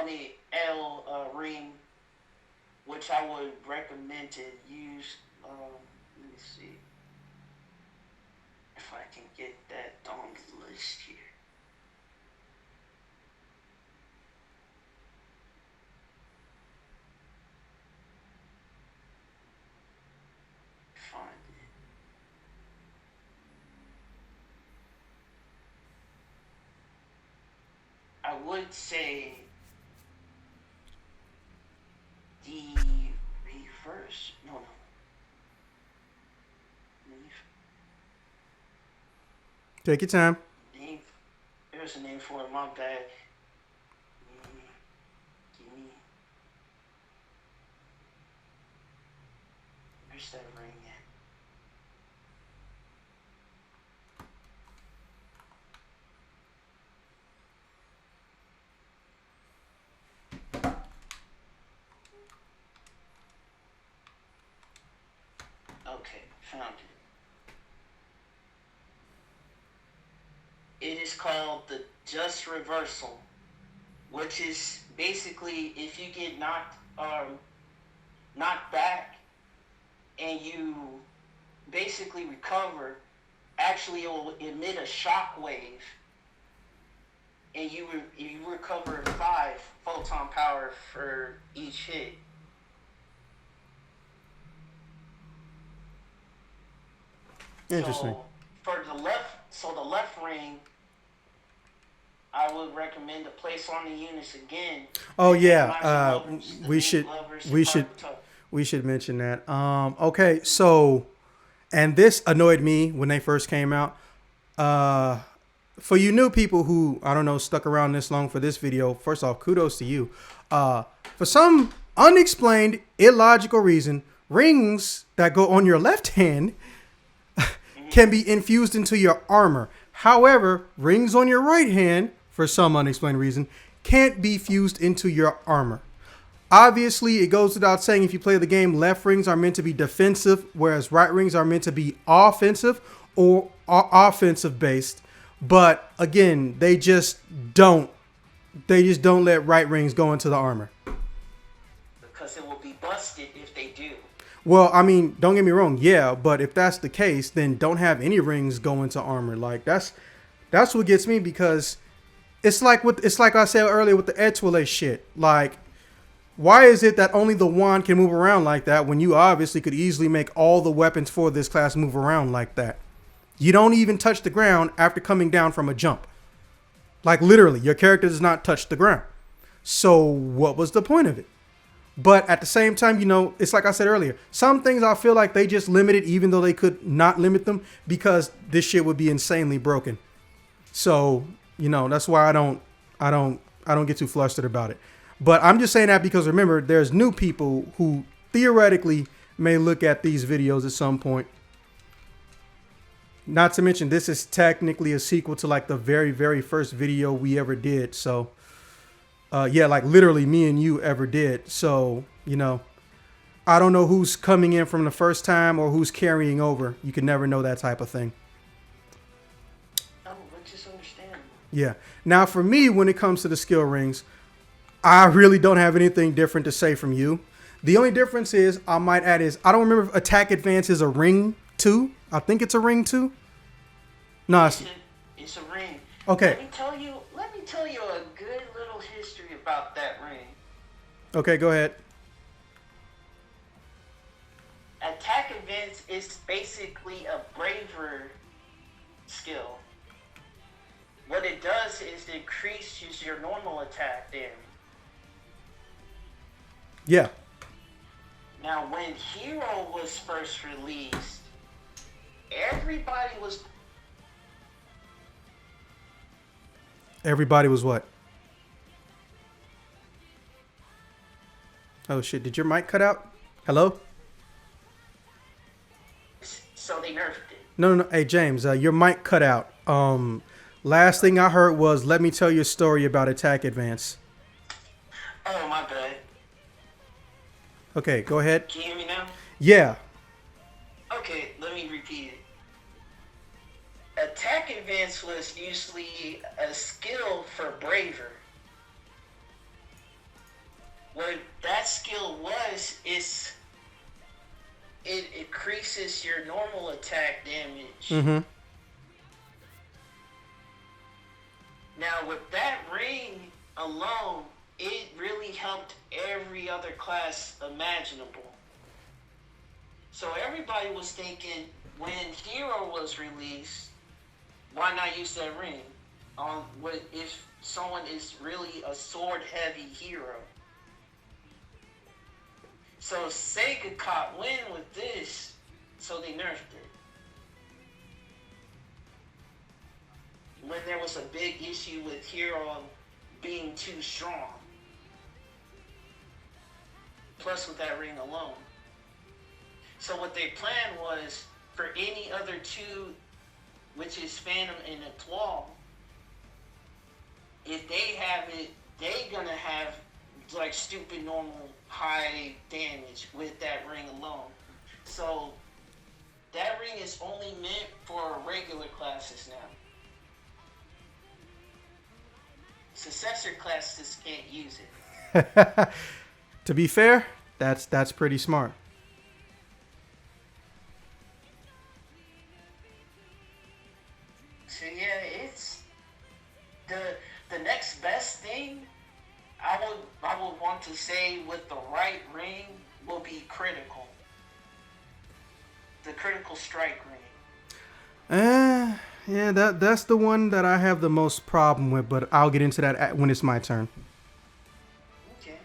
ring, which I would recommend to use. Let me see if I can get that on the list here. Find it. would say the reverse. No.
Take your time.
Name. There's a name for it. My bad. Give me. Where's that ring at? Okay, found it. It is called the just reversal, which is basically if you get knocked back and you basically recover, actually it will emit a shock wave, and you recover 5 photon power for each hit.
Interesting.
So the left ring, I would recommend to place on the units again.
Oh yeah, we should mention that. Okay, so, and this annoyed me when they first came out. For you new people who, I don't know, stuck around this long for this video, first off, kudos to you. For some unexplained, illogical reason, rings that go on your left hand can be infused into your armor. However, rings on your right hand, for some unexplained reason, can't be fused into your armor. Obviously, it goes without saying, if you play the game, left rings are meant to be defensive, whereas right rings are meant to be offensive or offensive based. But again, they just don't let right rings go into the armor.
Because it will be busted if they do.
Well, I mean, don't get me wrong, yeah, but if that's the case, then don't have any rings go into armor. Like that's what gets me, because it's like I said earlier with the Etoile shit. Like, why is it that only the wand can move around like that when you obviously could easily make all the weapons for this class move around like that? You don't even touch the ground after coming down from a jump. Like literally, your character does not touch the ground. So what was the point of it? But at the same time, you know, it's like I said earlier, some things I feel like they just limited even though they could not limit them, because this shit would be insanely broken. So, you know, that's why I don't get too flustered about it. But I'm just saying that because remember, there's new people who theoretically may look at these videos at some point. Not to mention, this is technically a sequel to like the very, very first video we ever did. So yeah, like literally me and you ever did. So, you know, I don't know who's coming in from the first time or who's carrying over. You can never know that type of thing.
Oh, which is understandable.
Yeah. Now for me, when it comes to the skill rings, I really don't have anything different to say from you. The only difference is, I might add, is I don't remember if attack advance is a ring 2. I think it's a ring 2. No,
it's a ring.
Okay.
Let me tell you a good little history about that ring.
Okay, go ahead.
Attack advance is basically a braver skill. What it does is it increases your normal attack damage.
Yeah.
Now, when Hero was first released, everybody was
what? Oh shit, did your mic cut out? Hello?
So they nerfed it.
No. Hey James, your mic cut out. Last thing I heard was, let me tell you a story about attack advance.
Oh, my bad.
Okay, go ahead.
Can you hear me now?
Yeah.
Okay, let me repeat it. Attack advance was usually a skill for braver. What that skill was is it increases your normal attack damage.
Mm-hmm.
Now with that ring alone, it really helped every other class imaginable. So everybody was thinking, when Hero was released, why not use that ring? someone is really a sword-heavy hero. So Sega caught wind with this, so they nerfed it. When there was a big issue with hero being too strong. Plus with that ring alone. So what they planned was for any other two, which is Phantom and Etoile, if they have it, they gonna have like stupid normal high damage with that ring alone. So that ring is only meant for regular classes now. Successor classes can't use it.
To be fair, that's pretty smart.
So yeah, it's the next best thing I would want to say with the right ring will be critical. The critical strike ring.
Yeah, that's the one that I have the most problem with, but I'll get into that when it's my turn.
Okay.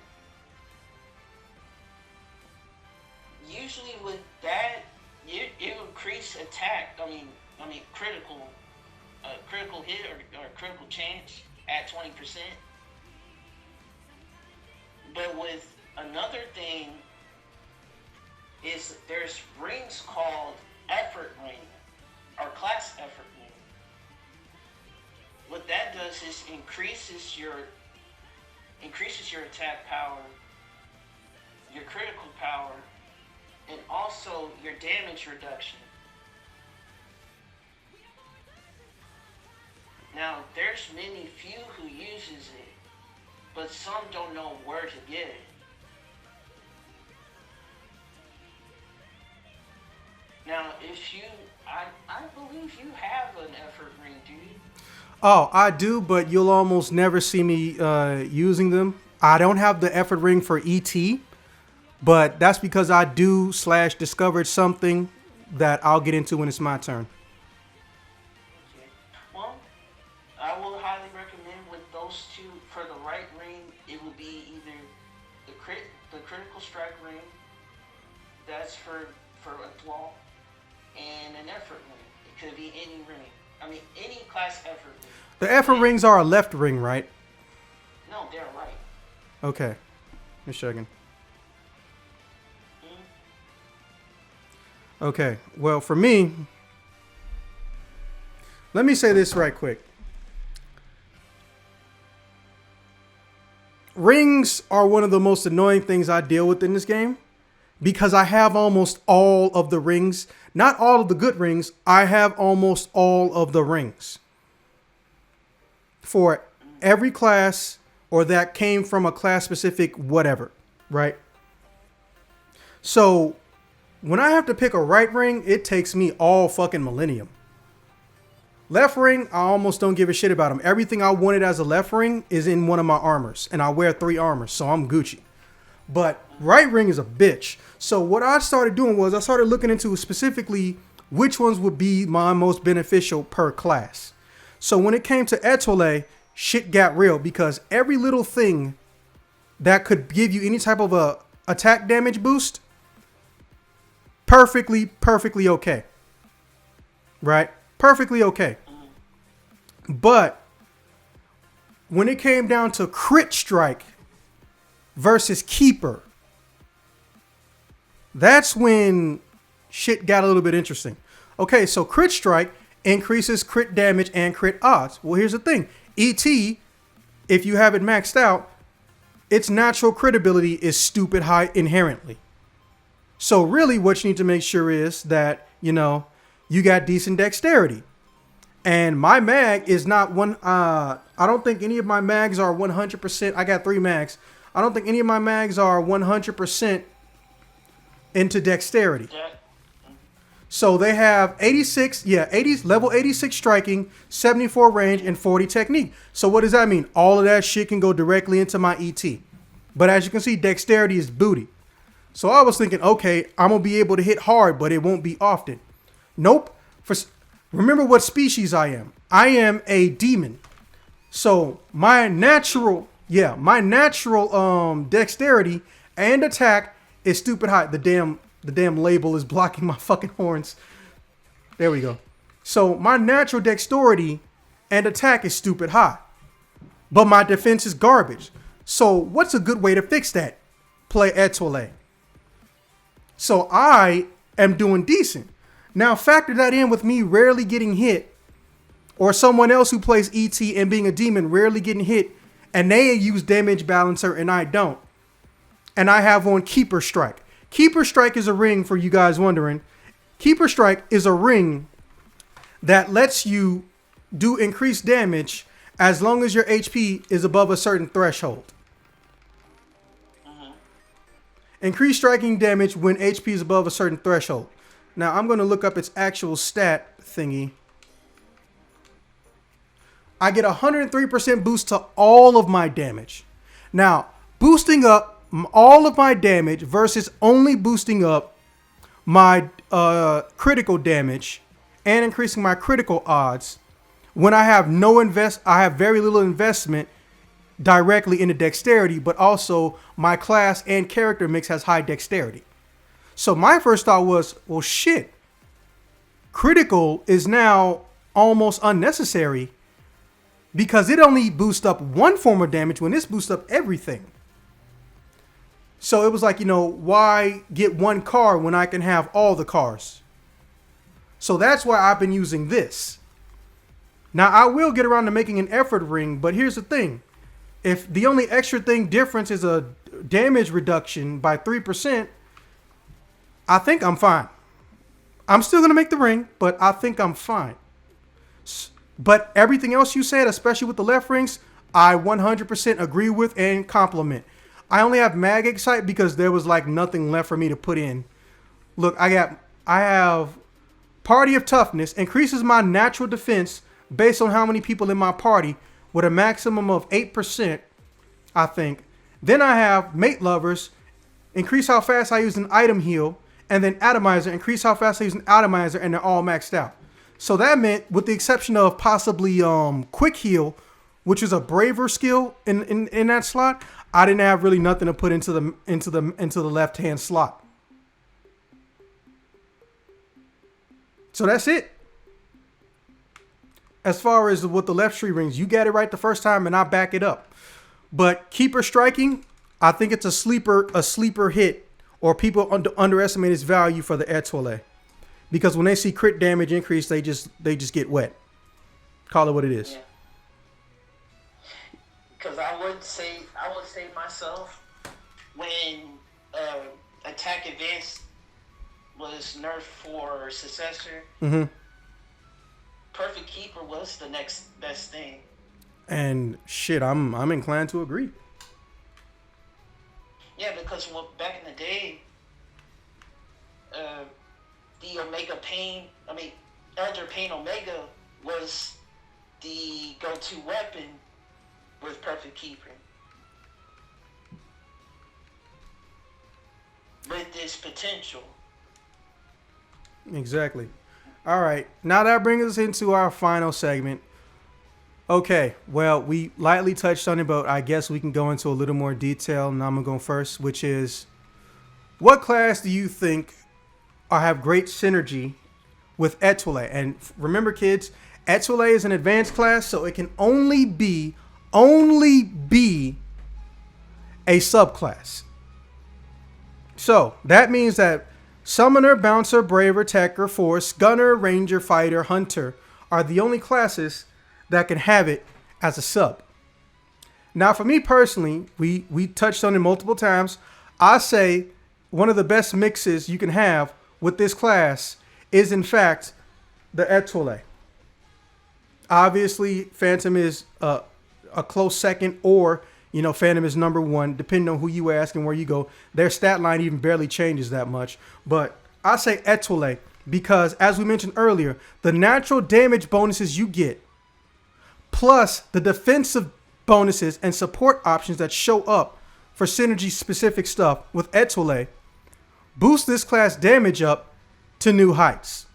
Usually with that, it increase attack. I mean critical hit or critical chance at 20%. But with another thing is there's rings called effort ring or class effort ring. What that does is increases your attack power, your critical power, and also your damage reduction. Now, there's many few who uses it, but some don't know where to get it. Now, I believe you have an effort ring, dude.
Oh, I do, but you'll almost never see me using them. I don't have the effort ring for ET, but that's because I discovered something that I'll get into when it's my turn.
Okay. Well, I will highly recommend with those two for the right ring. It would be either the critical strike ring. That's for a flaw, and an effort ring. It could be any ring. I mean, any class effort ring.
The effort rings are a left ring, right?
No, they're right.
Okay. Just checking. Okay. Well, for me, let me say this right quick. Rings are one of the most annoying things I deal with in this game because I have almost all of the rings. Not all of the good rings. I have almost all of the rings for every class or that came from a class specific whatever, right? So when I have to pick a right ring, it takes me all fucking millennium. Left ring, I almost don't give a shit about them. Everything I wanted as a left ring is in one of my armors, and I wear 3 armors, so I'm Gucci. But right ring is a bitch. So what I started doing was I started looking into specifically which ones would be my most beneficial per class. So when it came to Etoile, shit got real because every little thing that could give you any type of a attack damage boost, perfectly okay. Right? Perfectly okay. But when it came down to crit strike versus keeper, that's when shit got a little bit interesting. Okay, so crit strike increases crit damage and crit odds. Well, here's the thing. ET, if you have it maxed out, its natural crit ability is stupid high inherently. So really what you need to make sure is that, you got decent dexterity. And my mag is not one, I don't think any of my mags are 100%. I got 3 mags. I don't think any of my mags are 100% into dexterity. So they have 86, level 86 striking, 74 range, and 40 technique. So what does that mean? All of that shit can go directly into my ET. But as you can see, dexterity is booty. So I was thinking, okay, I'm going to be able to hit hard, but it won't be often. Nope. Remember what species I am. I am a demon. So my natural dexterity and attack is stupid high. The damn label is blocking my fucking horns. There we go. So my natural dexterity and attack is stupid high. But my defense is garbage. So what's a good way to fix that? Play Etoile. So I am doing decent. Now factor that in with me rarely getting hit, or someone else who plays ET and being a demon rarely getting hit, and they use damage balancer and I don't. And I have on Keeper Strike. Keeper Strike is a ring, for you guys wondering. Keeper Strike is a ring that lets you do increased damage as long as your HP is above a certain threshold. Increased striking damage when HP is above a certain threshold. Now I'm going to look up its actual stat thingy. I get 103% boost to all of my damage. Now, boosting up all of my damage versus only boosting up my critical damage and increasing my critical odds when I have I have very little investment directly into dexterity, but also my class and character mix has high dexterity. So my first thought was, well, shit, critical is now almost unnecessary because it only boosts up one form of damage when this boosts up everything. So it was like, why get one car when I can have all the cars? So that's why I've been using this. Now I will get around to making an effort ring, but here's the thing. If the only extra thing difference is a damage reduction by 3%, I think I'm fine. I'm still going to make the ring, but I think I'm fine. But everything else you said, especially with the left rings, I 100% agree with and compliment. I only have mag excite because there was like nothing left for me to put in. Look, I have Party of Toughness, increases my natural defense based on how many people in my party with a maximum of 8%, I think. Then I have Mate Lovers, increase how fast I use an item heal, and then Atomizer, increase how fast I use an Atomizer, and they're all maxed out. So that meant, with the exception of possibly Quick Heal, which is a braver skill in that slot, I didn't have really nothing to put into the left hand slot. So that's it. As far as with the left tree rings, you got it right the first time, and I back it up. But Keeper Striking, I think it's a sleeper hit, or people underestimate its value for the Etoile. Because when they see crit damage increase, they just get wet. Call it what it is.
Yeah. Because I would say myself, when attack advance was nerfed for successor, Perfect Keeper was the next best thing. And
shit, I'm inclined to agree.
Yeah, because back in the day, the Omega Pain, Elder Pain Omega was the go-to weapon with Perfect Keeper. With this potential.
Exactly. All right. Now that brings us into our final segment. Okay. Well, we lightly touched on it, but I guess we can go into a little more detail. And I'm going to go first, which is, what class do you think have great synergy with Etoile? And remember, kids, Etoile is an advanced class, so it can only be a subclass. So that means that Summoner, Bouncer, Brave, Attacker, Force, Gunner, Ranger, Fighter, Hunter are the only classes that can have it as a sub. Now, for me personally, we touched on it multiple times. I say one of the best mixes you can have with this class is, in fact, the Etoile. Obviously, Phantom is a close second, or Phantom is number one, depending on who you ask and where you go. Their stat line even barely changes that much. But I say Etoile because, as we mentioned earlier, the natural damage bonuses you get, plus the defensive bonuses and support options that show up for synergy-specific stuff with Etoile, boost this class damage up to new heights.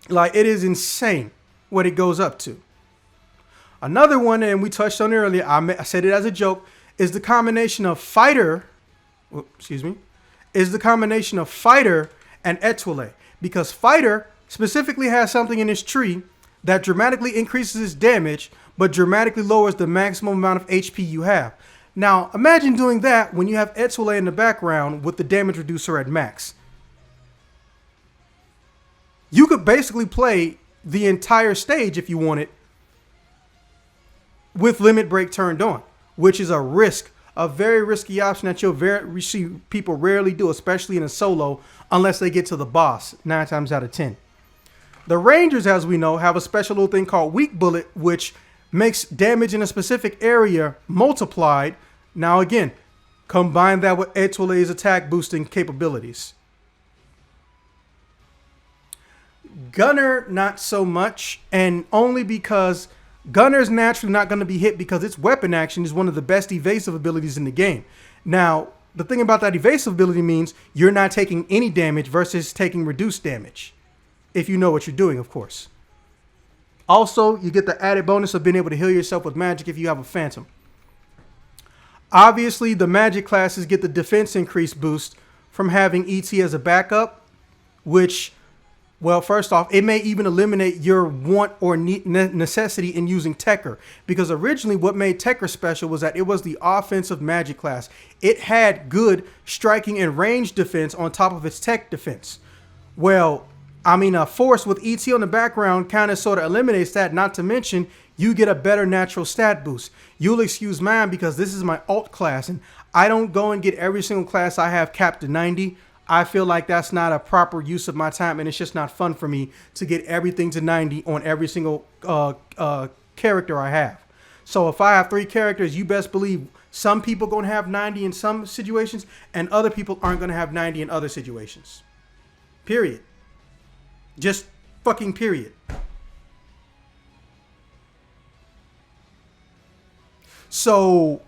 Like, it is insane what it goes up to. Another one, and we touched on it earlier, I said it as a joke, is the combination of fighter, is the combination of fighter and etoile. Because fighter specifically has something in its tree that dramatically increases its damage, but dramatically lowers the maximum amount of HP you have. Now, imagine doing that when you have etoile in the background with the damage reducer at max. You could basically play the entire stage if you wanted with limit break turned on, which is a very risky option that you'll see people rarely do, especially in a solo, unless they get to the boss 9 times out of 10. The Rangers, as we know, have a special little thing called Weak Bullet, which makes damage in a specific area multiplied. Now again, combine that with Etoile's attack boosting capabilities. Gunner, not so much, and only because Gunner's naturally not going to be hit because its weapon action is one of the best evasive abilities in the game. Now, the thing about that evasive ability means you're not taking any damage versus taking reduced damage. If you know what you're doing, of course. Also, you get the added bonus of being able to heal yourself with magic if you have a phantom. Obviously, the magic classes get the defense increase boost from having ET as a backup, which, well, first off, it may even eliminate your want or necessity in using Tekker. Because originally what made Tekker special was that it was the offensive magic class. It had good striking and range defense on top of its tech defense. Well, I mean, a force with ET on the background kind of sort of eliminates that. Not to mention, you get a better natural stat boost. You'll excuse mine because this is my alt class. And I don't go and get every single class I have capped to 90. I feel like that's not a proper use of my time, and it's just not fun for me to get everything to 90 on every single character I have. So if I have 3 characters, you best believe some people are going to have 90 in some situations, and other people aren't going to have 90 in other situations. Period. Just fucking period. So,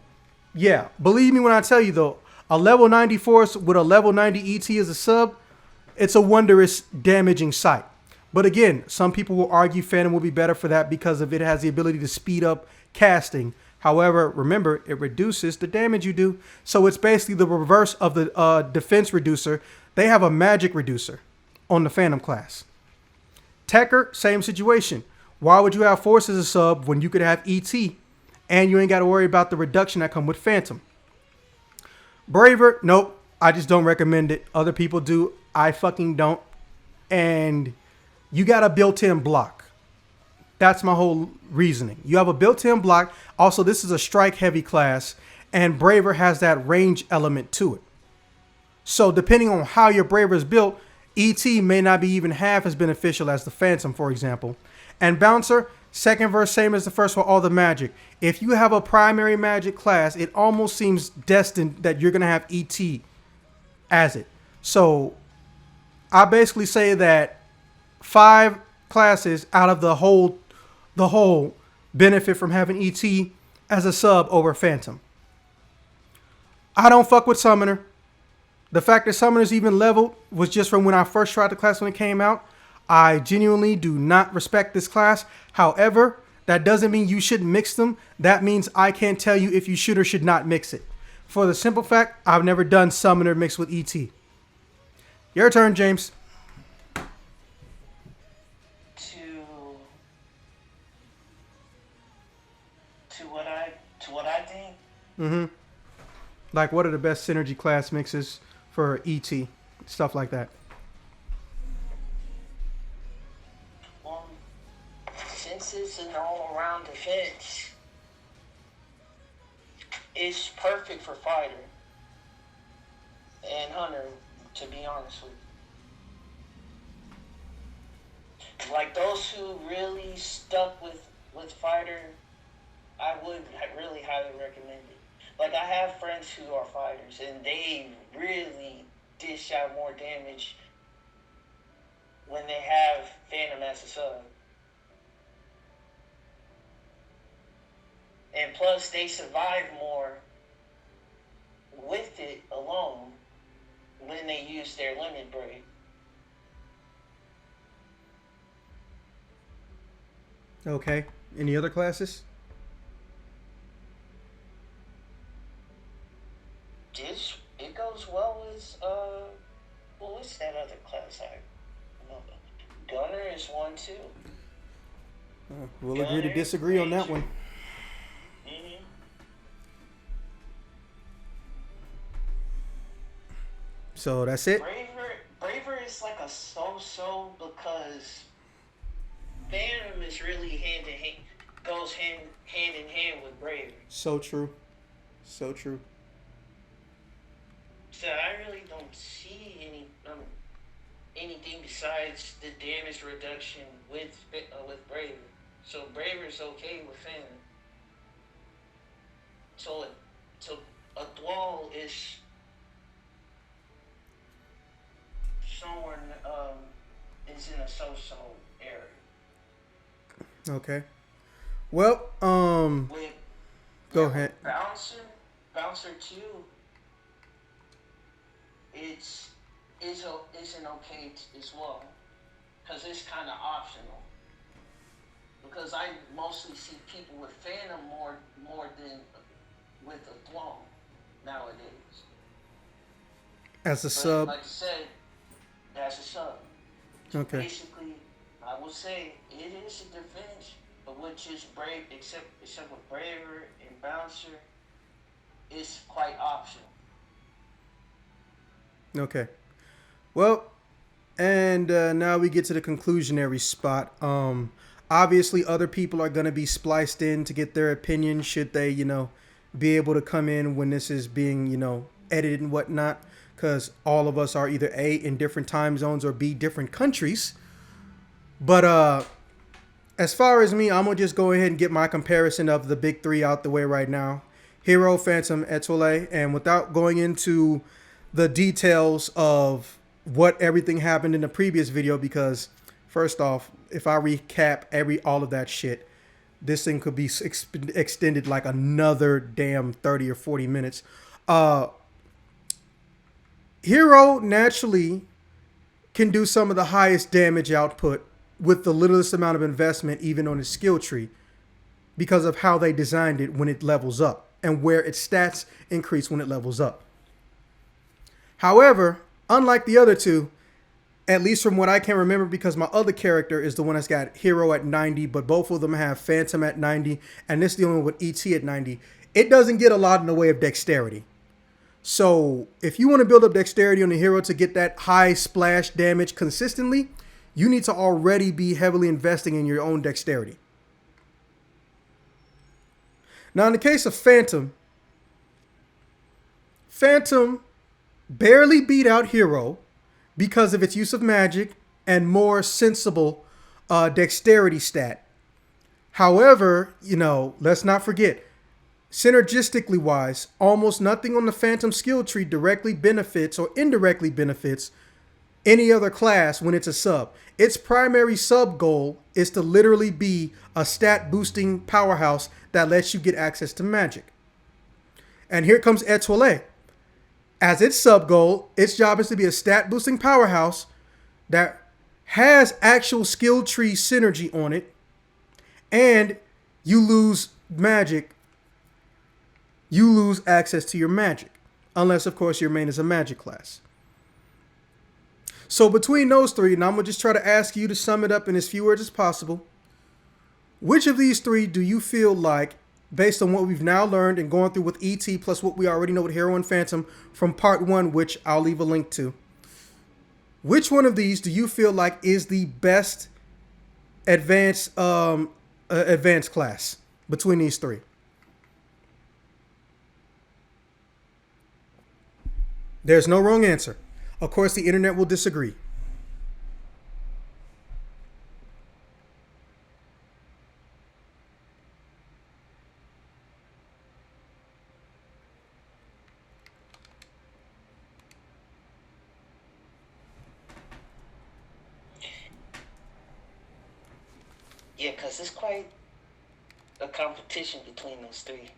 yeah, believe me when I tell you though, a level 90 force with a level 90 ET as a sub, it's a wondrous damaging sight. But again, some people will argue Phantom will be better for that because of it has the ability to speed up casting. However, remember, it reduces the damage you do. So it's basically the reverse of the defense reducer. They have a magic reducer on the Phantom class. Tekker, same situation. Why would you have force as a sub when you could have ET and you ain't got to worry about the reduction that come with Phantom? Braver, nope. I just don't recommend it. Other people do. I fucking don't. And you got a built-in block. That's my whole reasoning. You have a built-in block. Also, this is a strike-heavy class, and Braver has that range element to it. So depending on how your Braver is built, ET may not be even half as beneficial as the Phantom, for example. And Bouncer, second verse, same as the first for all the magic. If you have a primary magic class, it almost seems destined that you're going to have ET as it. So I basically say that 5 classes out of the whole benefit from having ET as a sub over Phantom. I don't fuck with Summoner. The fact that Summoner's even leveled was just from when I first tried the class when it came out. I genuinely do not respect this class. However, that doesn't mean you shouldn't mix them. That means I can't tell you if you should or should not mix it. For the simple fact, I've never done Summoner mixed with ET. Your turn, James.
To what I think.
Mm-hmm. Like, what are the best synergy class mixes for ET? Stuff like that.
Since it's an all-around defense, it's perfect for fighter and hunter, to be honest with you. Like, those who really stuck with fighter, I would really highly recommend it. Like, I have friends who are fighters, and they really dish out more damage when they have Phantom as a sub. And plus, they survive more with it alone when they use their limit break.
Okay. Any other classes?
is one too.
We'll agree to disagree on that one.
Mm-hmm.
So that's it.
Braver is like a so-so because Phantom is really hand in hand, goes hand in hand with Braver.
So true. So true.
So I really don't see anything besides the damage reduction with Braver. So Braver's okay with Phantom. So Etoile is somewhere is in a so-so area.
Okay. Well, go ahead.
Bouncer 2, isn't okay as well, because it's kind of optional. Because I mostly see people with Phantom more than with Etoile nowadays.
As a sub.
Like I said, as a sub.
Okay.
Basically, I will say it is a defense, but which is brave, except with Braver and Bouncer, it's quite optional.
Okay. Well, and now we get to the conclusionary spot. Obviously, other people are going to be spliced in to get their opinion should they, be able to come in when this is being, edited and whatnot. Because all of us are either A, in different time zones, or B, different countries. But as far as me, I'm going to just go ahead and get my comparison of the big three out the way right now. Hero, Phantom, Etoile. And without going into the details of what everything happened in the previous video, because first off, if I recap all of that shit, this thing could be extended like another damn 30 or 40 minutes. Hero naturally can do some of the highest damage output with the littlest amount of investment, even on his skill tree, because of how they designed it when it levels up and where its stats increase when it levels up. However, unlike the other two, at least from what I can remember, because my other character is the one that's got Hero at 90, but both of them have Phantom at 90, and this is the only one with ET at 90, it doesn't get a lot in the way of dexterity. So if you want to build up dexterity on the Hero to get that high splash damage consistently, you need to already be heavily investing in your own dexterity. Now, in the case of Phantom barely beat out Hero because of its use of magic and more sensible dexterity stat. However, let's not forget, synergistically wise, almost nothing on the Phantom skill tree directly benefits or indirectly benefits any other class when it's a sub. Its primary sub goal is to literally be a stat boosting powerhouse that lets you get access to magic. And here comes Etoile. As its sub goal, its job is to be a stat boosting powerhouse that has actual skill tree synergy on it, and you lose magic. You lose access to your magic, unless of course your main is a magic class. So between those three, and I'm going to just try to ask you to sum it up in as few words as possible, which of these three do you feel like, based on what we've now learned and going through with ET plus what we already know with Hero and Phantom from part 1, which I'll leave a link to, which one of these do you feel like is the best advanced class between these three? There's no wrong answer. Of course, the internet will disagree.
Yeah, because it's quite a competition between those three.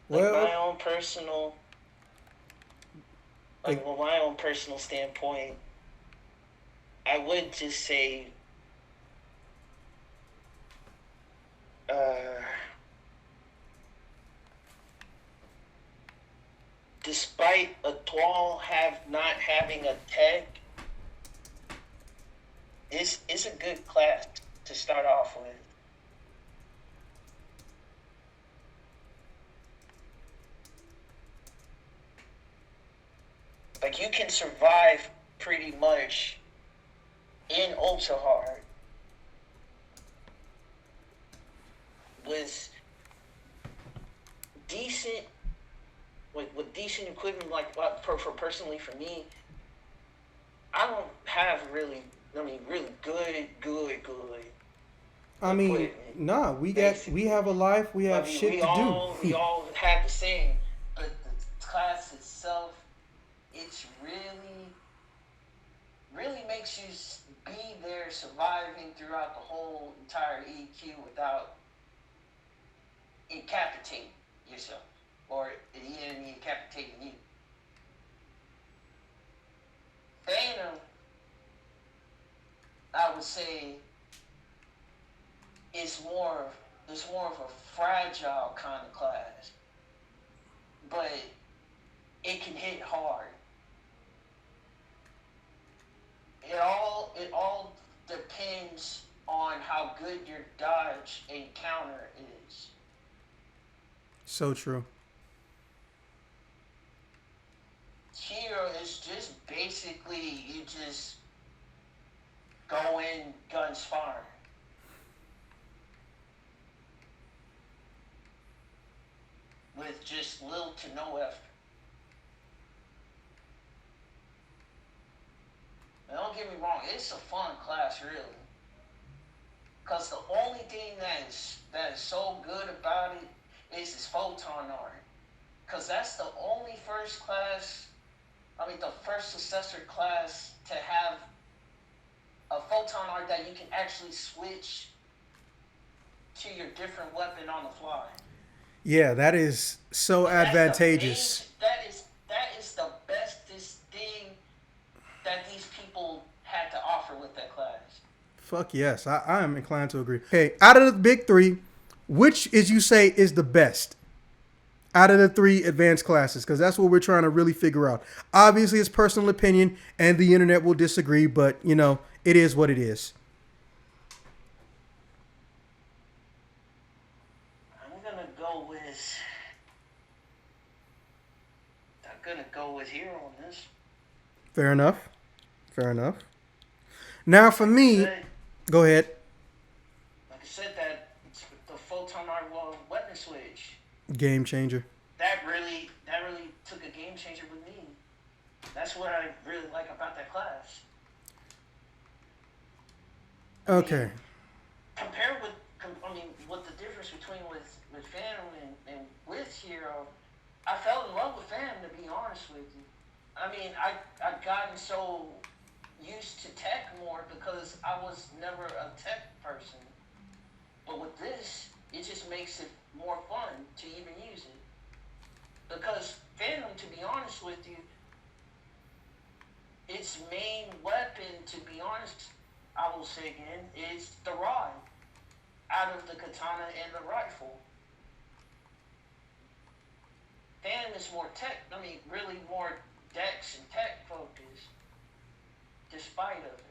Like my own personal standpoint, I would just say, despite Etoile not having a tech, it's a good class to start off with. Like you can survive pretty much in ultra hard with decent with decent equipment. Like for personally for me, I don't have really really good
I mean,
equipment.
nah, we have a life, we have shit
we
to
all
do.
we all have the same, but the class itself, it's really makes you be there surviving throughout the whole entire EQ without incapacitating yourself or the enemy incapacitating you. Phantom, I would say, is more of a fragile kind of class, but it can hit hard. It all depends on how good your dodge and counter is.
So true.
Hero is just basically you just go in guns firing. With just little to no effort. Now, don't get me wrong, it's a fun class, really. Because the only thing that is so good about it is its photon art. Because that's the only first successor class to have a photon art that you can actually switch to your different weapon on the fly.
Yeah, that is so advantageous.
That is the bestest thing that these people had to offer with that class.
Fuck yes, I am inclined to agree. Okay, out of the big three, which is you say is the best out of the three advanced classes? Because that's what we're trying to really figure out. Obviously, it's personal opinion, and the internet will disagree, but you know, it is what it is.
I'm gonna go with Hero on this.
Fair enough. Fair enough. Now for me, go ahead.
Like I said, that the photon art weapon switch.
Game changer.
That really took a game changer with me. That's what I really like about that class.
Okay.
Compared with, what the difference between with Phantom and with Hero, I fell in love with Phantom, to be honest with you. I mean, I've gotten so used to tech more because I was never a tech person. But with this, it just makes it more fun to even use it. Because Phantom, to be honest with you, its main weapon, to be honest, I will say again, is the rod out of the katana and the rifle. Phantom is more really more dex and tech focused, despite of it.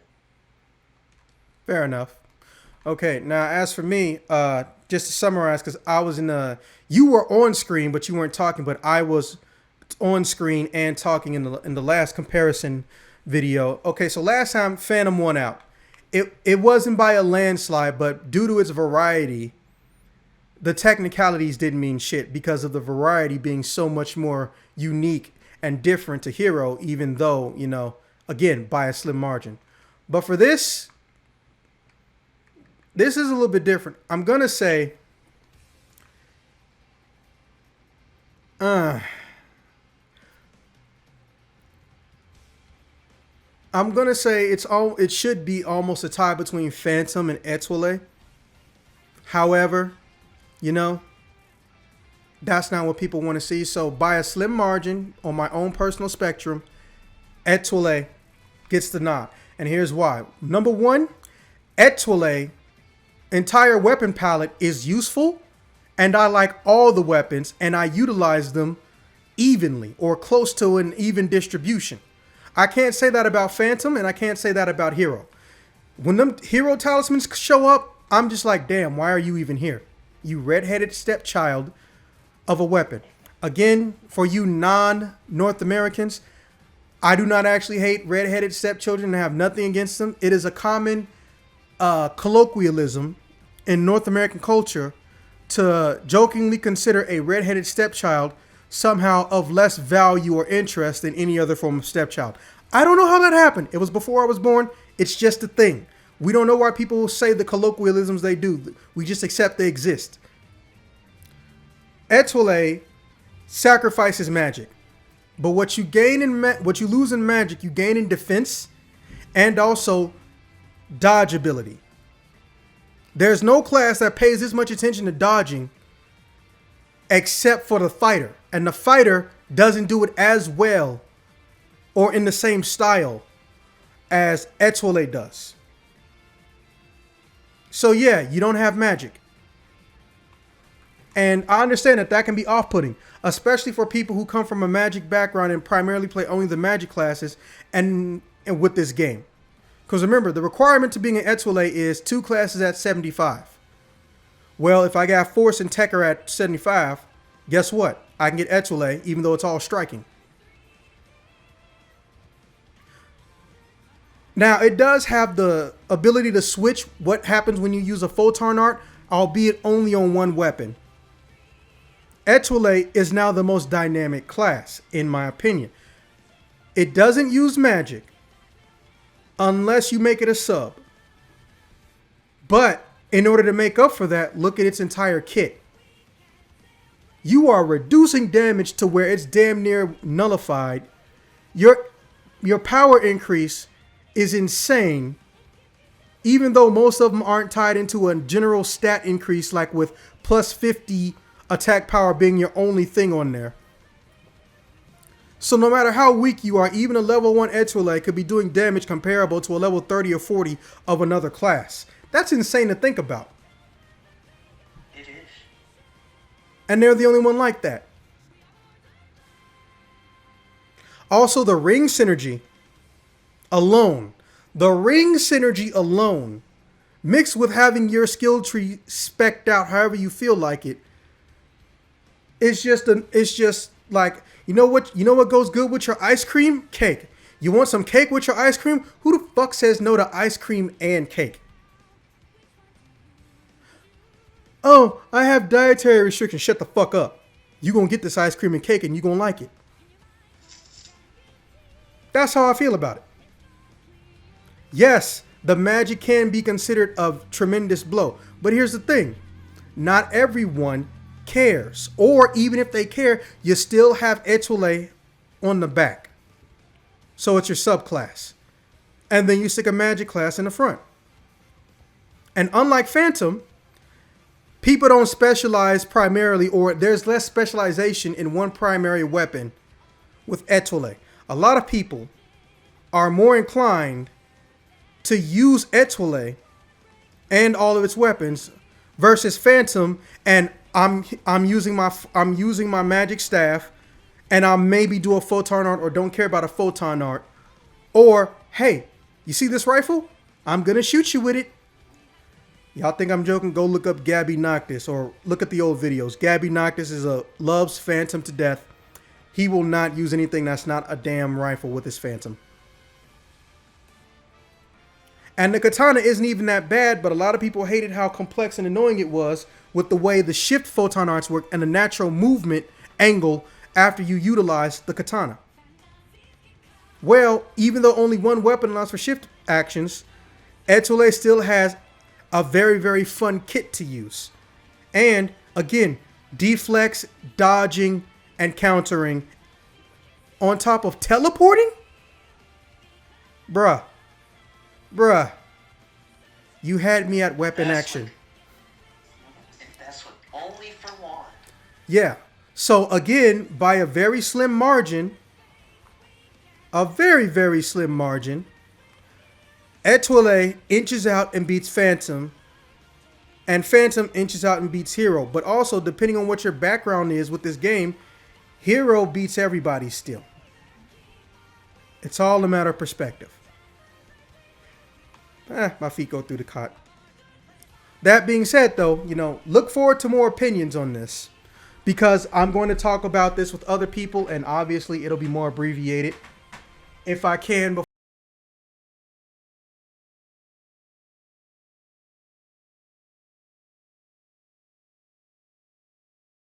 Fair enough. Okay, now as for me, just to summarize, because I was you were on screen, but you weren't talking, but I was on screen and talking in the last comparison video. Okay, so last time Phantom won out. It wasn't by a landslide, but due to its variety, the technicalities didn't mean shit because of the variety being so much more unique and different to Hero, even though, you know, again, by a slim margin. But for this is a little bit different. I'm going to say, it should be almost a tie between Phantom and Etoile. However, you know, that's not what people want to see. So by a slim margin, on my own personal spectrum, Etoile gets the nod. And here's why. Number one, Etoile entire weapon palette is useful, and I like all the weapons, and I utilize them evenly or close to an even distribution. I can't say that about Phantom, and I can't say that about Hero. When them hero talismans show up, I'm just like, damn, why are you even here? You red-headed stepchild of a weapon. Again, for you non-North Americans, I do not actually hate red-headed stepchildren and have nothing against them. It is a common colloquialism in North American culture to jokingly consider a red-headed stepchild somehow of less value or interest than any other form of stepchild. I don't know how that happened. It was before I was born. It's just a thing. We don't know why people say the colloquialisms they do. We just accept they exist. Etoile sacrifices magic. But what you gain in what you lose in magic, you gain in defense and also dodge ability. There's no class that pays this much attention to dodging except for the fighter. And the fighter doesn't do it as well or in the same style as Etoile does. So yeah, you don't have magic. And I understand that can be off-putting, especially for people who come from a magic background and primarily play only the magic classes and with this game. Because remember, the requirement to being an Etoile is 2 classes at 75. Well, if I got Force and Techer at 75, guess what? I can get Etoile even though it's all striking. Now, it does have the ability to switch what happens when you use a photon art, albeit only on one weapon. Etoile is now the most dynamic class, in my opinion. It doesn't use magic unless you make it a sub. But in order to make up for that, look at its entire kit. You are reducing damage to where it's damn near nullified. Your power increase is insane, even though most of them aren't tied into a general stat increase like with plus 50 attack power being your only thing on there. So no matter how weak you are, even a level 1 Etoile could be doing damage comparable to a level 30 or 40 of another class. That's insane to think about.
It is.
And they're the only one like that. Also, the ring synergy alone, mixed with having your skill tree specced out however you feel like it, it's just like, you know what goes good with your ice cream? Cake. You want some cake with your ice cream? Who the fuck says no to ice cream and cake? Oh, I have dietary restrictions. Shut the fuck up. You gonna get this ice cream and cake and you gonna like it. That's how I feel about it. Yes, the magic can be considered a tremendous blow. But here's the thing. Not everyone cares. Or even if they care, you still have Etoile on the back. So it's your subclass. And then you stick a magic class in the front. And unlike Phantom, people don't specialize primarily, or there's less specialization in one primary weapon with Etoile. A lot of people are more inclined to use Etoile and all of its weapons versus Phantom, and I'm using my magic staff, and I'll maybe do a photon art or don't care about a photon art. Or, hey, you see this rifle? I'm gonna shoot you with it. Y'all think I'm joking? Go look up Gabby Noctis or look at the old videos. Gabby Noctis loves Phantom to death. He will not use anything that's not a damn rifle with his Phantom. And the katana isn't even that bad, but a lot of people hated how complex and annoying it was with the way the shift photon arts work and the natural movement angle after you utilize the katana. Well, even though only one weapon allows for shift actions, Etoile still has a very, very fun kit to use. And again, deflex, dodging, and countering on top of teleporting? Bruh, you had me at weapon action.
That's what only for one.
Yeah. So again, by a very slim margin, Etoile inches out and beats Phantom, and Phantom inches out and beats Hero. But also, depending on what your background is with this game, Hero beats everybody still. It's all a matter of perspective. My feet go through the cot. That being said, though, look forward to more opinions on this, because I'm going to talk about this with other people, and obviously it'll be more abbreviated if I can